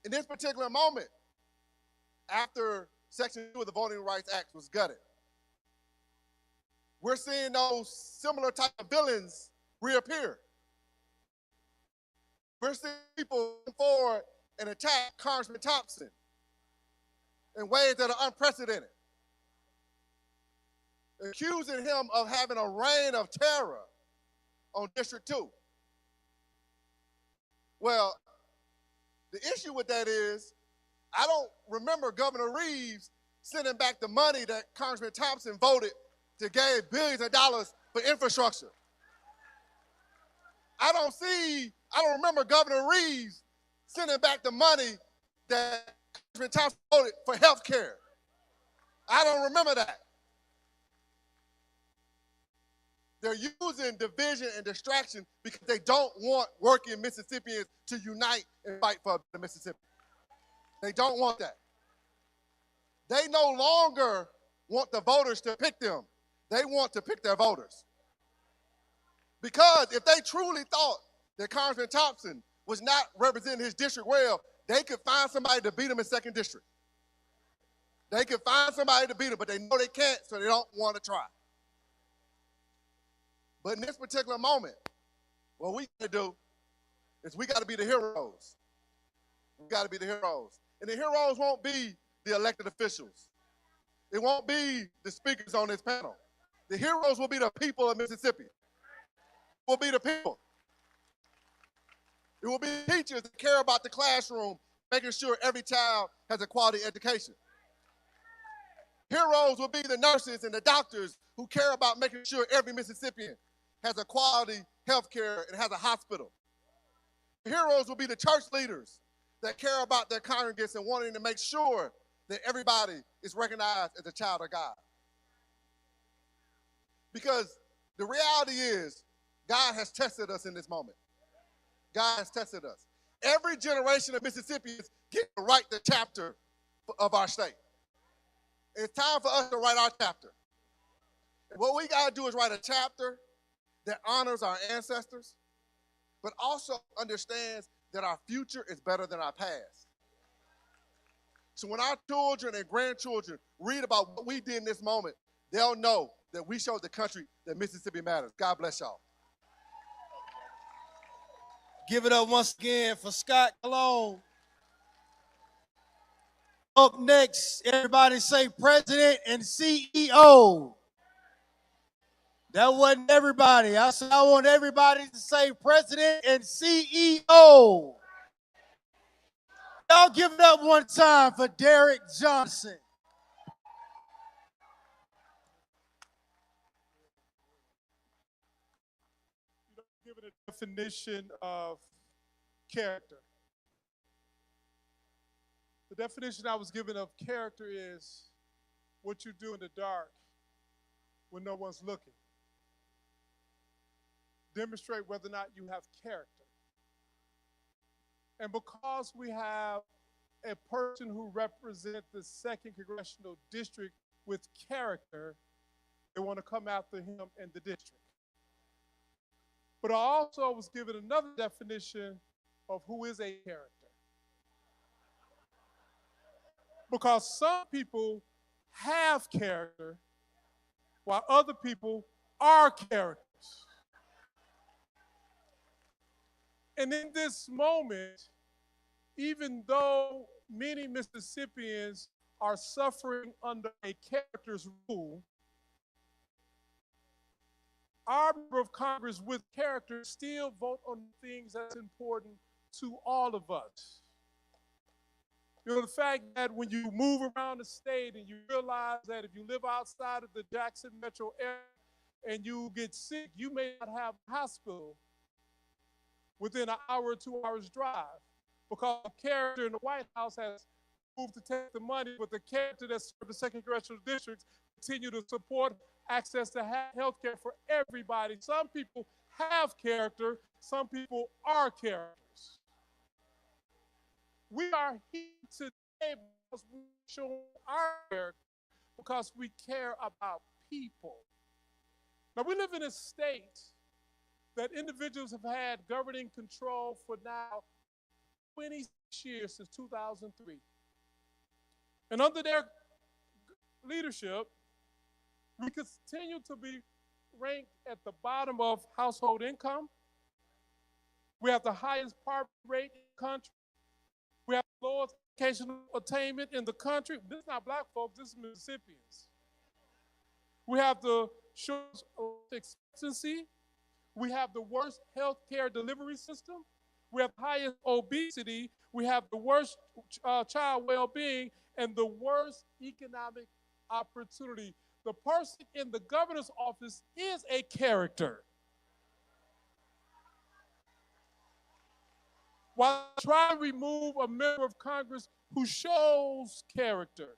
In this particular moment, after Section 2 of the Voting Rights Act was gutted, we're seeing those similar type of villains reappear. We're seeing people come forward and attack Congressman Thompson in ways that are unprecedented, accusing him of having a reign of terror on District 2. Well, the issue with that is, I don't remember Governor Reeves sending back the money that Congressman Thompson voted to give billions of dollars for infrastructure. I don't remember Governor Reeves sending back the money that Congressman Thompson voted for health care. I don't remember that. They're using division and distraction because they don't want working Mississippians to unite and fight for the Mississippi. They don't want that. They no longer want the voters to pick them. They want to pick their voters. Because if they truly thought that Congressman Thompson was not representing his district well, they could find somebody to beat him in 2nd District. They could find somebody to beat him, but they know they can't, so they don't want to try. But in this particular moment, what we got to do is we got to be the heroes. We got to be the heroes. And the heroes won't be the elected officials. It won't be the speakers on this panel. The heroes will be the people of Mississippi. Will be the people. It will be teachers that care about the classroom, making sure every child has a quality education. Heroes will be the nurses and the doctors who care about making sure every Mississippian has a quality health care and has a hospital. Heroes will be the church leaders that care about their congregants and wanting to make sure that everybody is recognized as a child of God. Because the reality is, God has tested us in this moment. God has tested us. Every generation of Mississippians get to write the chapter of our state. It's time for us to write our chapter. And what we got to do is write a chapter that honors our ancestors, but also understands that our future is better than our past. So when our children and grandchildren read about what we did in this moment, they'll know that we showed the country that Mississippi matters. God bless y'all. Give it up once again for Scott Cologne. Up next, everybody say President and CEO. That wasn't everybody. I said I want everybody to say President and CEO. Y'all give it up one time for Derek Johnson. Give it a definition of character. The definition I was given of character is what you do in the dark when no one's looking. Demonstrate whether or not you have character. And because we have a person who represents the 2nd Congressional District with character, they want to come after him in the district. But I also was given another definition of who is a character. Because some people have character while other people are characters. And in this moment, even though many Mississippians are suffering under a character's rule, our member of Congress with character still vote on things that's important to all of us. You know, the fact that when you move around the state and you realize that if you live outside of the Jackson metro area and you get sick, you may not have a hospital within an hour or 2 hours drive because the character in the White House has moved to take the money, but the character that served the 2nd Congressional District continue to support access to health care for everybody. Some people have character, some people are characters. We are here today because we show our character, because we care about people. Now, we live in a state that individuals have had governing control for now 26 years, since 2003. And under their leadership, we continue to be ranked at the bottom of household income. We have the highest poverty rate in the country. We have the lowest educational attainment in the country. This is not black folks, this is Mississippians. We have the shortest expectancy. We have the worst health care delivery system. We have the highest obesity. We have the worst child well-being and the worst economic opportunity. The person in the governor's office is a character. While trying to remove a member of Congress who shows character.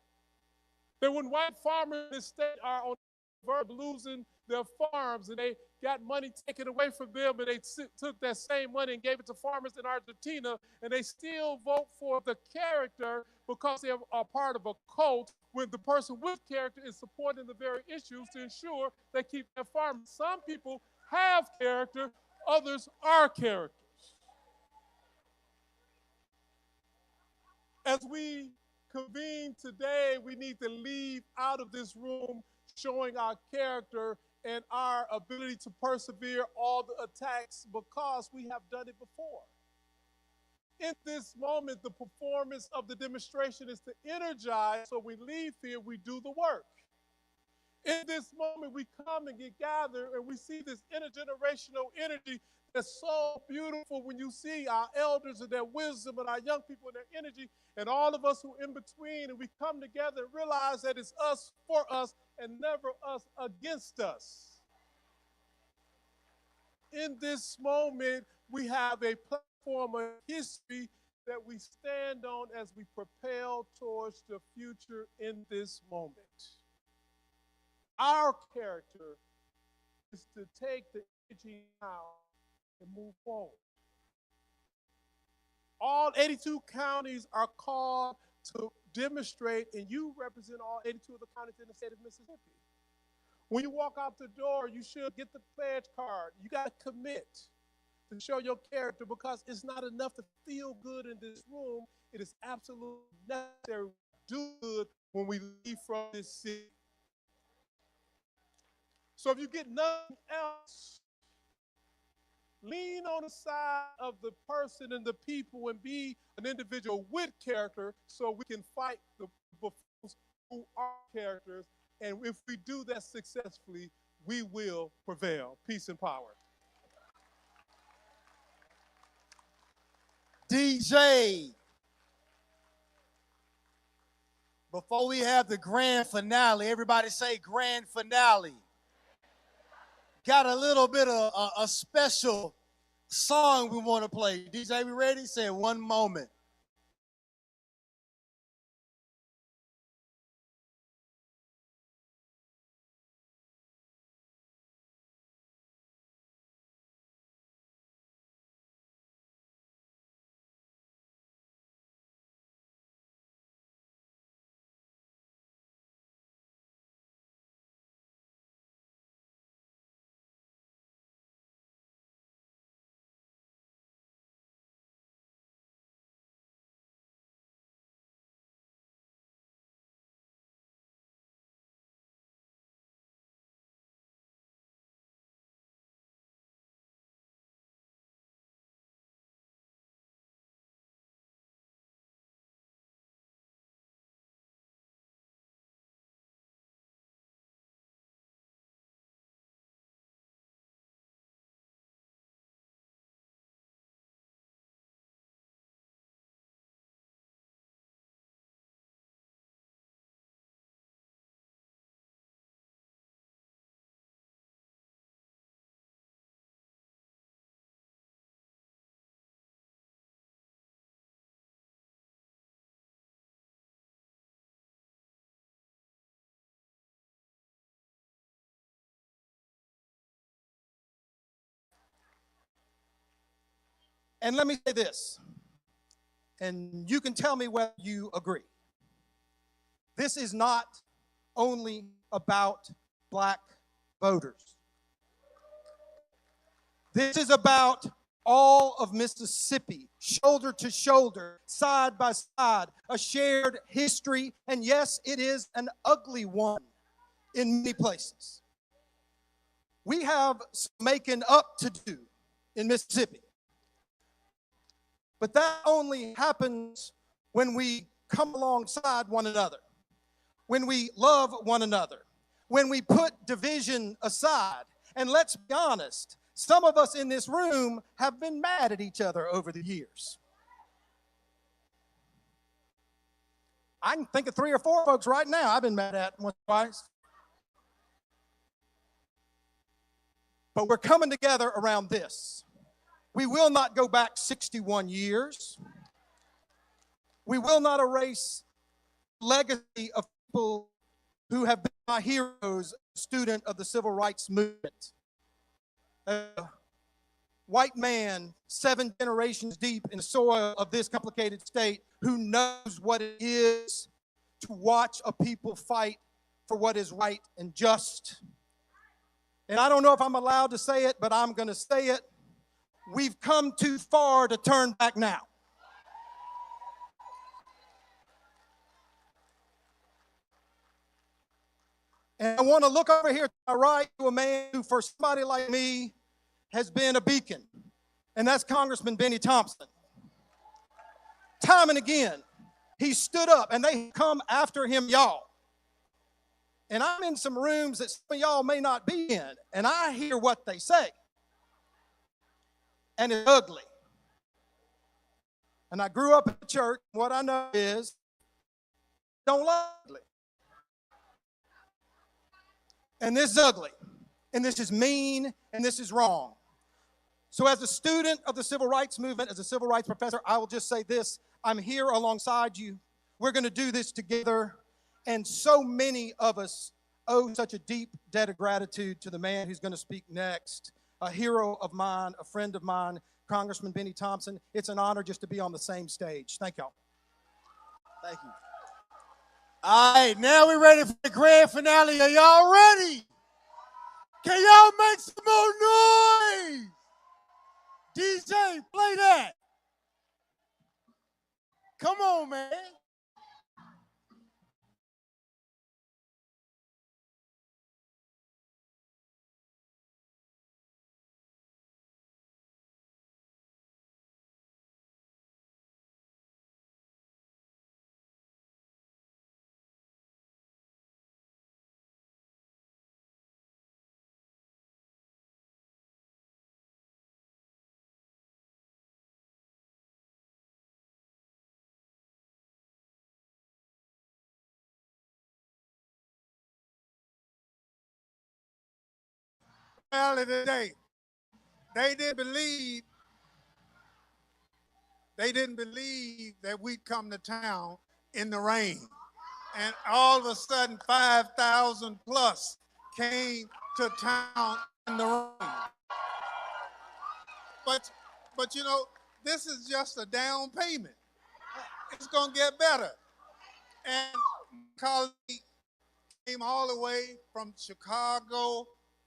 That when white farmers in this state are on the verge of losing their farms and they got money taken away from them and they took that same money and gave it to farmers in Argentina and they still vote for the character because they are part of a cult when the person with character is supporting the very issues to ensure they keep their farmers. Some people have character, others are characters. As we convene today, we need to leave out of this room showing our character and our ability to persevere all the attacks because we have done it before. In this moment, the performance of the demonstration is to energize, so we leave here, we do the work. In this moment, we come and get gathered, and we see this intergenerational energy that's so beautiful when you see our elders and their wisdom and our young people and their energy, and all of us who are in between, and we come together and realize that it's us for us and never us against us. In this moment, we have a platform of history that we stand on as we propel towards the future in this moment. Our character is to take the energy now and move forward. All 82 counties are called to demonstrate, and you represent all 82 of the counties in the state of Mississippi. When you walk out the door, you should get the pledge card. You got to commit to show your character, because it's not enough to feel good in this room. It is absolutely necessary to do good when we leave from this city. So if you get nothing else, lean on the side of the person and the people and be an individual with character, so we can fight the buffoons who are characters. And if we do that successfully, we will prevail. Peace and power. DJ, before we have the grand finale, everybody say grand finale. Got a little bit of a special song we want to play. DJ, we ready? Say one moment. And let me say this, and you can tell me whether you agree. This is not only about black voters. This is about all of Mississippi, shoulder to shoulder, side by side, a shared history, and yes, it is an ugly one in many places. We have some making up to do in Mississippi. But that only happens when we come alongside one another, when we love one another, when we put division aside. And let's be honest, some of us in this room have been mad at each other over the years. I can think of 3 or 4 folks right now I've been mad at once or twice. But we're coming together around this. We will not go back 61 years. We will not erase the legacy of people who have been my heroes, student of the civil rights movement. A white man, 7 generations deep in the soil of this complicated state, who knows what it is to watch a people fight for what is right and just. And I don't know if I'm allowed to say it, but I'm going to say it. We've come too far to turn back now. And I want to look over here to my right to a man who, for somebody like me, has been a beacon, and that's Congressman Benny Thompson. Time and again, he stood up and they come after him, y'all. And I'm in some rooms that some of y'all may not be in, and I hear what they say. And it's ugly. And I grew up in the church. What I know is, don't like ugly. And this is ugly. And this is mean. And this is wrong. So as a student of the civil rights movement, as a civil rights professor, I will just say this. I'm here alongside you. We're going to do this together. And so many of us owe such a deep debt of gratitude to the man who's going to speak next, a hero of mine, a friend of mine, Congressman Benny Thompson. It's an honor just to be on the same stage. Thank y'all. Thank you. All right, now we're ready for the grand finale. Are y'all ready? Can y'all make some more noise? DJ, play that. Come on, man. Early today, they didn't believe that we'd come to town in the rain. And all of a sudden, 5,000 plus came to town in the rain. But you know, this is just a down payment. It's gonna get better. And my colleague came all the way from Chicago,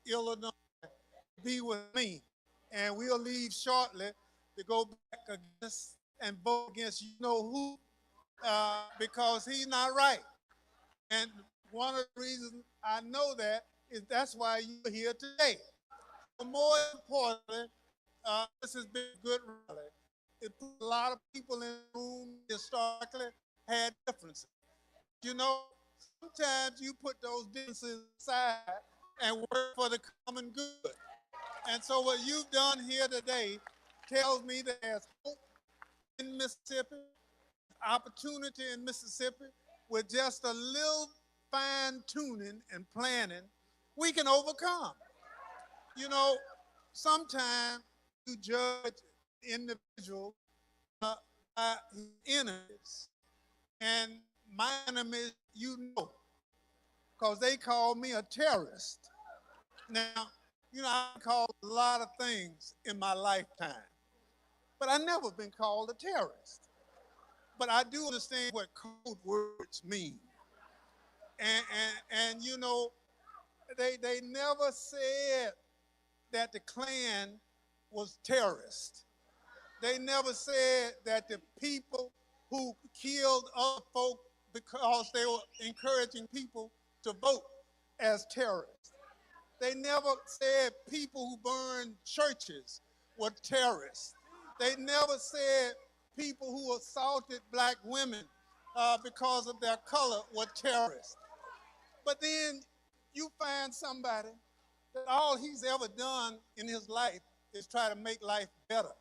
Illinois, to be with me. And we'll leave shortly to go back against and vote against you know who, because he's not right. And one of the reasons I know that is that's why you're here today. But more importantly, this has been a good rally. It put a lot of people in the room historically had differences. You know, sometimes you put those differences aside and work for the common good. And so what you've done here today tells me that there's hope in Mississippi, opportunity in Mississippi, with just a little fine tuning and planning, we can overcome. You know, sometimes you judge individual by his enemies. And my enemies, you know, because they call me a terrorist. Now, you know, I've been called a lot of things in my lifetime, but I've never been called a terrorist. But I do understand what code words mean. And you know, they never said that the Klan was terrorist. They never said that the people who killed other folk because they were encouraging people to vote as terrorists. They never said people who burned churches were terrorists. They never said people who assaulted black women because of their color were terrorists. But then you find somebody that all he's ever done in his life is try to make life better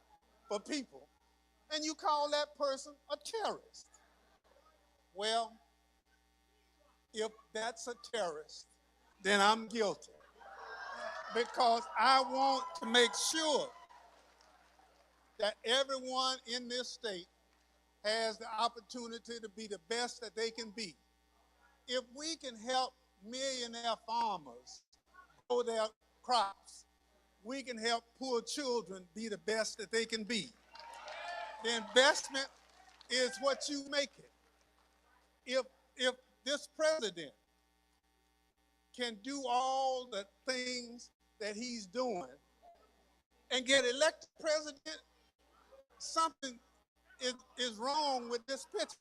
for people, and you call that person a terrorist. Well, if that's a terrorist, then I'm guilty because I want to make sure that everyone in this state has the opportunity to be the best that they can be. If we can help millionaire farmers grow their crops, we can help poor children be the best that they can be. The investment is what you make it. If this president can do all the things that he's doing and get elected president, something is wrong with this picture.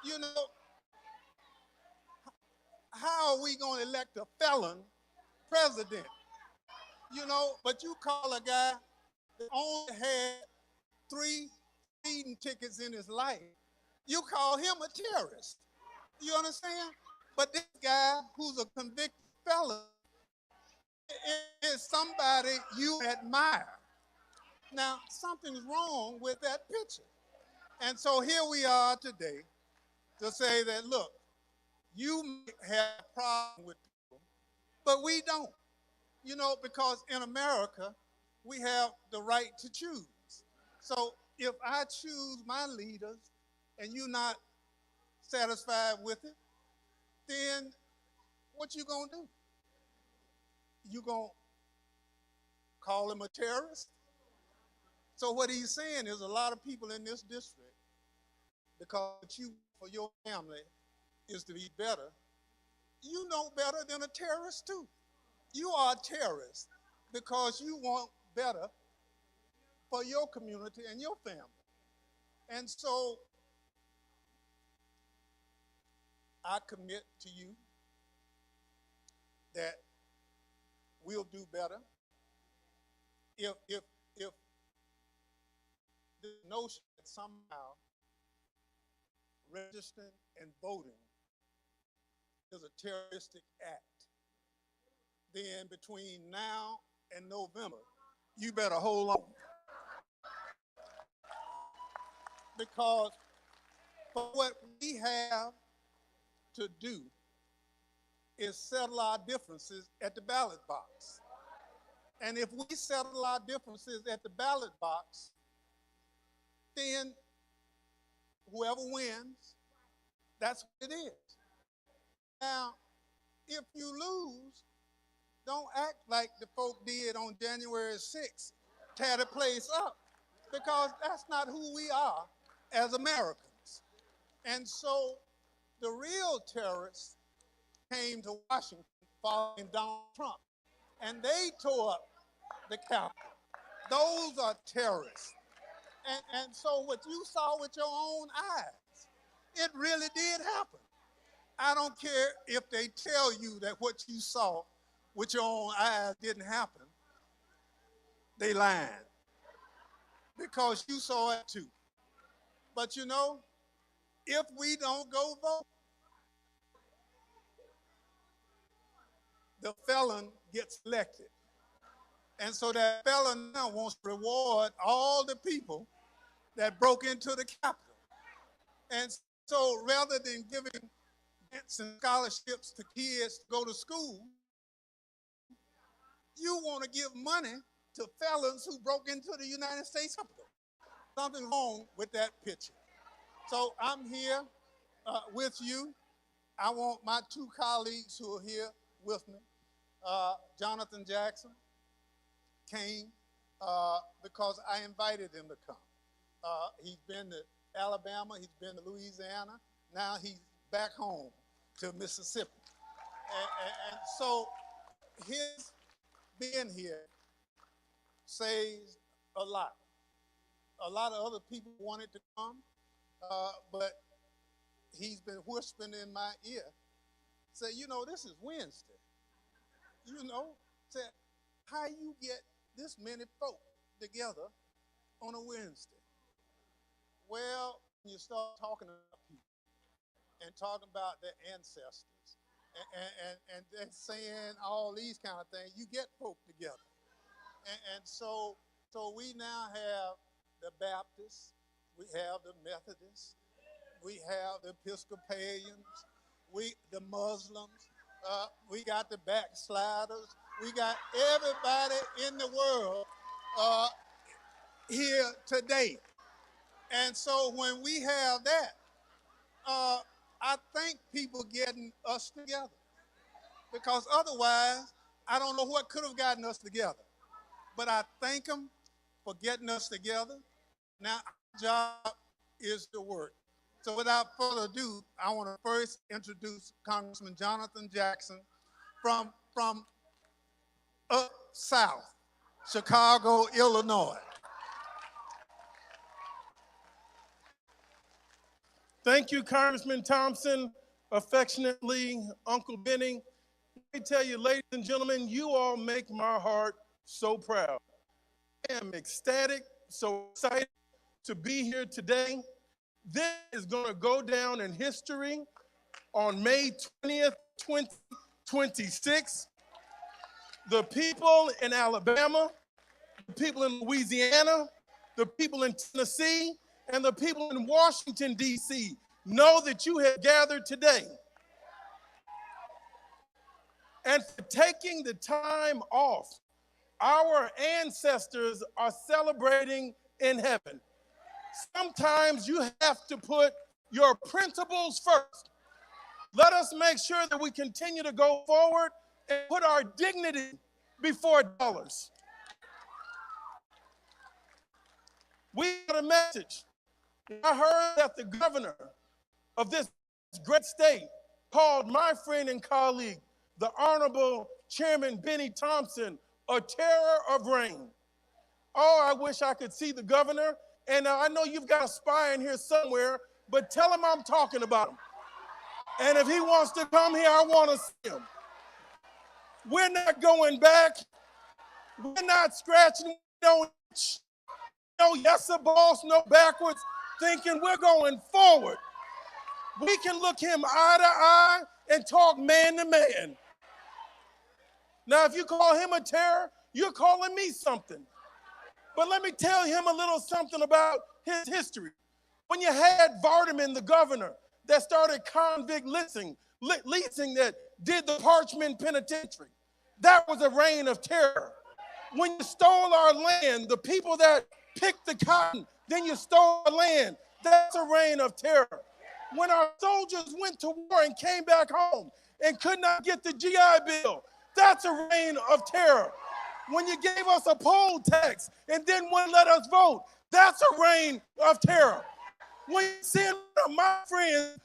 You know, how are we going to elect a felon president? You know, but you call a guy that only had 3 speeding tickets in his life, you call him a terrorist. You understand? But this guy who's a convicted felon is somebody you admire. Now, something's wrong with that picture. And so here we are today to say that, look, you may have a problem with people, but we don't. You know, because in America, we have the right to choose. So if I choose my leaders and you're not satisfied with it, then what you gonna do? You gonna call him a terrorist? So what he's saying is a lot of people in this district, because you for your family is to be better, you know better than a terrorist too. You are a terrorist because you want better for your community and your family. And so I commit to you that we'll do better if the notion that somehow registering and voting is a terroristic act, then between now and November, you better hold on. Because for what we have to do is settle our differences at the ballot box. And if we settle our differences at the ballot box, then whoever wins, that's what it is. Now, if you lose, don't act like the folk did on January 6th, tear the place up, because that's not who we are as Americans. And so the real terrorists came to Washington following Donald Trump, and they tore up the Capitol. Those are terrorists. And so what you saw with your own eyes, it really did happen. I don't care if they tell you that what you saw with your own eyes didn't happen. They lying. Because you saw it too. But you know, if we don't go vote, the felon gets elected. And so that felon now wants to reward all the people that broke into the Capitol. And so rather than giving grants and scholarships to kids to go to school, you want to give money to felons who broke into the United States Capitol. Something wrong with that picture. So I'm here with you. I want my two colleagues who are here with me, Jonathan Jackson came because I invited him to come. He's been to Alabama, he's been to Louisiana, now he's back home to Mississippi. And so his being here says a lot. A lot of other people wanted to come, but he's been whispering in my ear, say, you know, this is Wednesday. You know, say, how you get this many folk together on a Wednesday? Well, you start talking about people and talking about their ancestors and then saying all these kind of things, you get folk together. And so we now have the Baptists, we have the Methodists, we have the Episcopalians, the Muslims, we got the backsliders, we got everybody in the world here today. And so when we have that, I thank people getting us together, because otherwise, I don't know what could have gotten us together. But I thank them for getting us together. Now, our job is to work. So without further ado, I want to first introduce Congressman Jonathan Jackson from up south, Chicago, Illinois. Thank you, Congressman Thompson, affectionately, Uncle Benny. Let me tell you, ladies and gentlemen, you all make my heart so proud. I am ecstatic, so excited to be here today. This is going to go down in history on May 20th, 2026. The people in Alabama, the people in Louisiana, the people in Tennessee, and the people in Washington, D.C. know that you have gathered today. And for taking the time off, our ancestors are celebrating in heaven. Sometimes you have to put your principles first. Let us make sure that we continue to go forward and put our dignity before dollars. We got a message. I heard that the governor of this great state called my friend and colleague, the Honorable Chairman Benny Thompson, a terror of rain. Oh, I wish I could see the governor. And I know you've got a spy in here somewhere, but tell him I'm talking about him. And if he wants to come here, I want to see him. We're not going back. We're not scratching. No yes, sir, boss, no backwards thinking. We're going forward. We can look him eye to eye and talk man to man. Now, if you call him a terror, you're calling me something. But let me tell him a little something about his history. When you had Vardaman, the governor, that started convict leasing that did the Parchment Penitentiary, that was a reign of terror. When you stole our land, the people that picked the cotton, then you stole our land, that's a reign of terror. When our soldiers went to war and came back home and could not get the GI Bill, that's a reign of terror. When you gave us a poll tax and then wouldn't let us vote, that's a reign of terror. When you send my friends,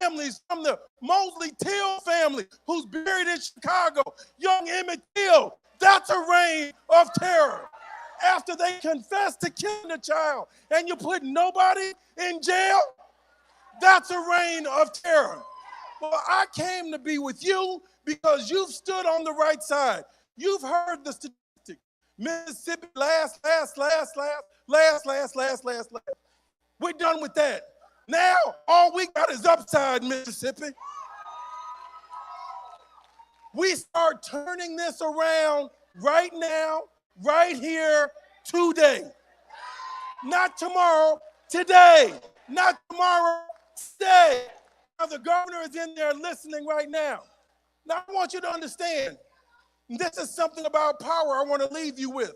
families from the Mosley Till family who's buried in Chicago, young Emmett Till, that's a reign of terror. After they confess to killing a child and you put nobody in jail, that's a reign of terror. Well, I came to be with you because you've stood on the right side. You've heard the statistic. Mississippi last. We're done with that. Now, all we got is upside, Mississippi. We start turning this around right now, right here, today. Not tomorrow, today. Not tomorrow, today. Now, the governor is in there listening right now. Now, I want you to understand, this is something about power I want to leave you with.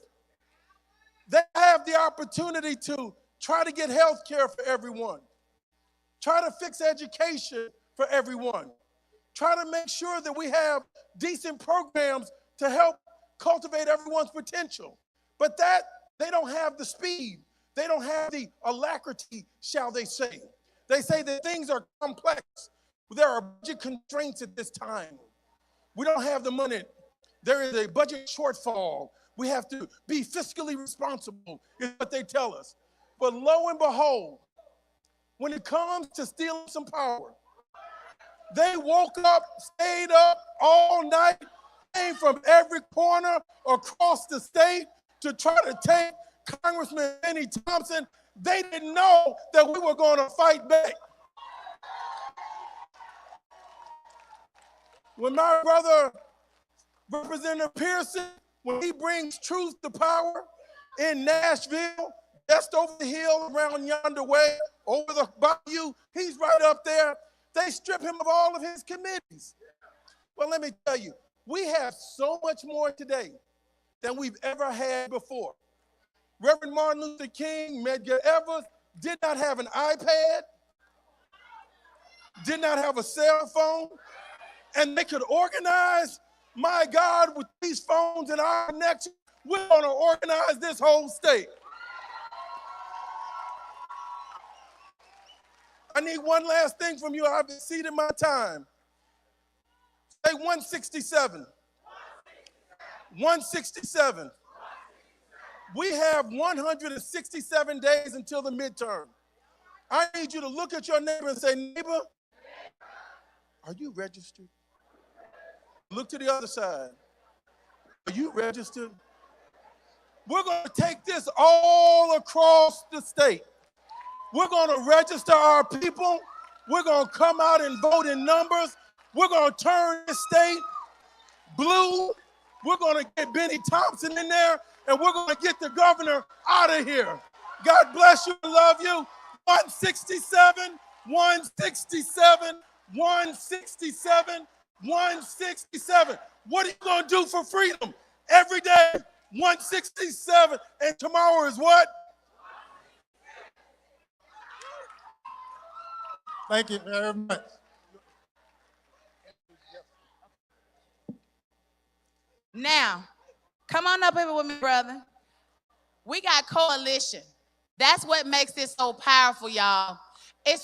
They have the opportunity to try to get health care for everyone, try to fix education for everyone, try to make sure that we have decent programs to help cultivate everyone's potential. But that, they don't have the speed. They don't have the alacrity, shall they say. They say that things are complex. There are budget constraints at this time. We don't have the money. There is a budget shortfall. We have to be fiscally responsible, is what they tell us. But lo and behold, when it comes to stealing some power, they woke up, stayed up all night, came from every corner across the state to try to take Congressman Benny Thompson. They didn't know that we were going to fight back. When my brother, Representative Pearson, when he brings truth to power in Nashville, just over the hill around yonder way, over the bayou, he's right up there. They strip him of all of his committees. Well, let me tell you, we have so much more today than we've ever had before. Reverend Martin Luther King, Medgar Evers did not have an iPad, did not have a cell phone, and they could organize, my God, with these phones and our connection, we're going to organize this whole state. I need one last thing from you. I've exceeded my time. Say 167. 167. We have 167 days until the midterm. I need you to look at your neighbor and say, neighbor, are you registered? Look to the other side. Are you registered? We're going to take this all across the state. We're going to register our people. We're going to come out and vote in numbers. We're going to turn this state blue. We're going to get Benny Thompson in there, and we're going to get the governor out of here. God bless you and love you. 167, 167, 167, 167. What are you going to do for freedom? Every day, 167, and tomorrow is what? Thank you very much. Now, come on up here with me, brother. We got coalition. That's what makes this so powerful, y'all. It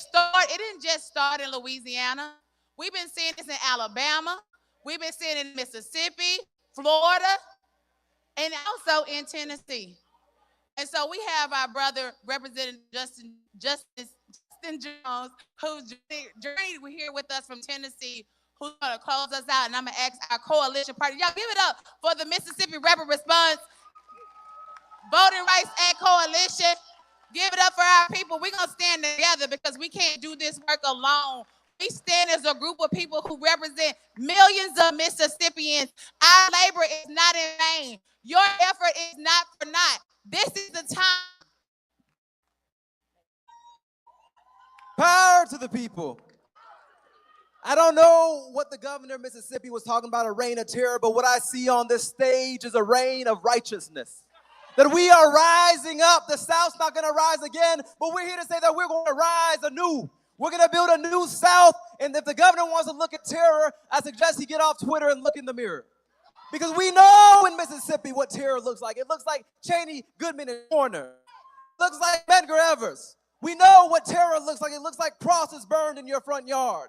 didn't just start in Louisiana. We've been seeing this in Alabama. We've been seeing it in Mississippi, Florida, and also in Tennessee. And so we have our brother, Representative Justin Jones, who's journeyed here with us from Tennessee, who's going to close us out. And I'm going to ask our coalition party. Y'all give it up for the Mississippi Rapid Response Voting Rights Act Coalition. Give it up for our people. We're going to stand together because we can't do this work alone. We stand as a group of people who represent millions of Mississippians. Our labor is not in vain. Your effort is not for naught. This is the time. Power to the people. I don't know what the governor of Mississippi was talking about, a reign of terror, but what I see on this stage is a reign of righteousness. That we are rising up. The South's not going to rise again, but we're here to say that we're going to rise anew. We're going to build a new South, and if the governor wants to look at terror, I suggest he get off Twitter and look in the mirror. Because we know in Mississippi what terror looks like. It looks like Cheney, Goodman, and Warner. It looks like Medgar Evers. We know what terror looks like. It looks like crosses burned in your front yard.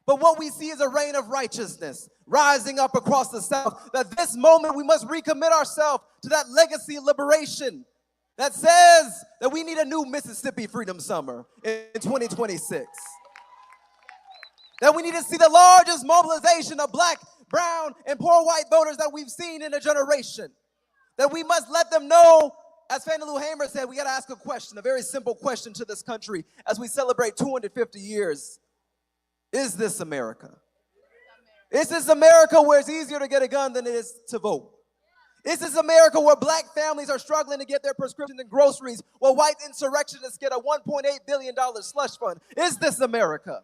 But what we see is a reign of righteousness rising up across the South. That this moment we must recommit ourselves to that legacy of liberation that says that we need a new Mississippi Freedom Summer in 2026. That we need to see the largest mobilization of black, brown, and poor white voters that we've seen in a generation. That we must let them know, as Fannie Lou Hamer said, we got to ask a question, a very simple question to this country as we celebrate 250 years. Is this America? Is this America where it's easier to get a gun than it is to vote? Is this America where black families are struggling to get their prescriptions and groceries while white insurrectionists get a $1.8 billion slush fund? Is this America?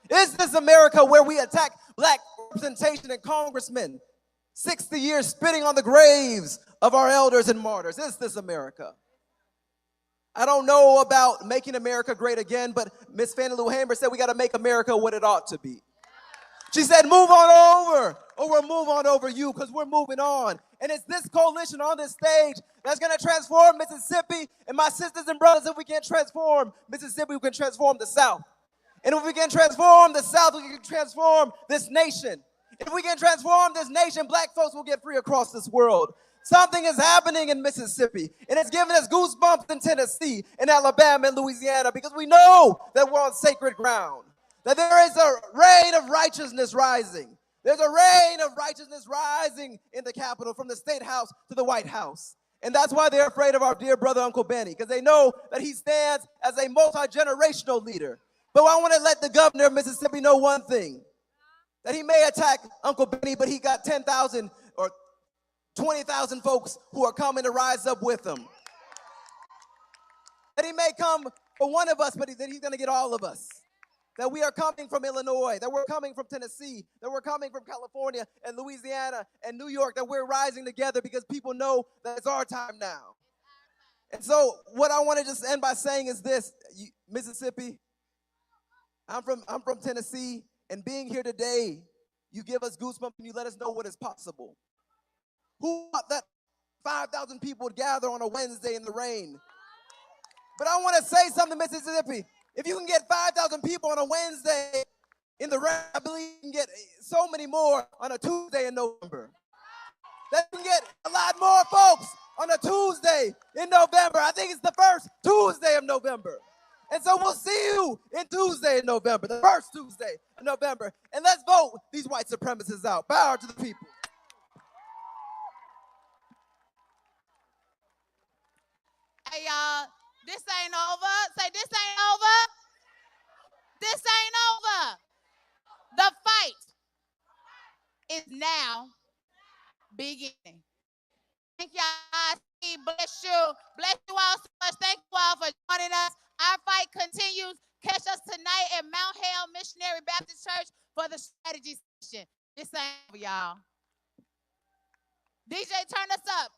Is this America where we attack black representation and congressmen 60 years spitting on the graves of our elders and martyrs? Is this America? I don't know about making America great again, but Miss Fannie Lou Hamer said we got to make America what it ought to be. She said, move on over, or we'll move on over you, because we're moving on. And it's this coalition on this stage that's going to transform Mississippi. And my sisters and brothers, if we can transform Mississippi, we can transform the South. And if we can transform the South, we can transform this nation. If we can transform this nation, black folks will get free across this world. Something is happening in Mississippi, and it's giving us goosebumps in Tennessee, in Alabama, and Louisiana, because we know that we're on sacred ground, that there is a reign of righteousness rising. There's a reign of righteousness rising in the Capitol, from the State House to the White House. And that's why they're afraid of our dear brother, Uncle Benny, because they know that he stands as a multi-generational leader. But I want to let the governor of Mississippi know one thing, that he may attack Uncle Benny, but he got 10,000 or 20,000 folks who are coming to rise up with him. That he may come for one of us, but that he's going to get all of us. That we are coming from Illinois, that we're coming from Tennessee, that we're coming from California and Louisiana and New York, that we're rising together because people know that it's our time now. And so what I want to just end by saying is this, Mississippi, I'm from Tennessee, and being here today, you give us goosebumps and you let us know what is possible. Who thought that 5,000 people would gather on a Wednesday in the rain? But I want to say something, Mississippi. If you can get 5,000 people on a Wednesday in the rain, I believe you can get so many more on a Tuesday in November. That you can get a lot more folks on a Tuesday in November. I think it's the first Tuesday of November. And so we'll see you in Tuesday in November, the first Tuesday in November. And let's vote these white supremacists out. Power to the people. Hey, y'all, this ain't over. Say, this ain't beginning. Thank y'all. Bless you. Bless you all so much. Thank you all for joining us. Our fight continues. Catch us tonight at Mount Hale Missionary Baptist Church for the strategy session. This ain't over, y'all. DJ, turn us up.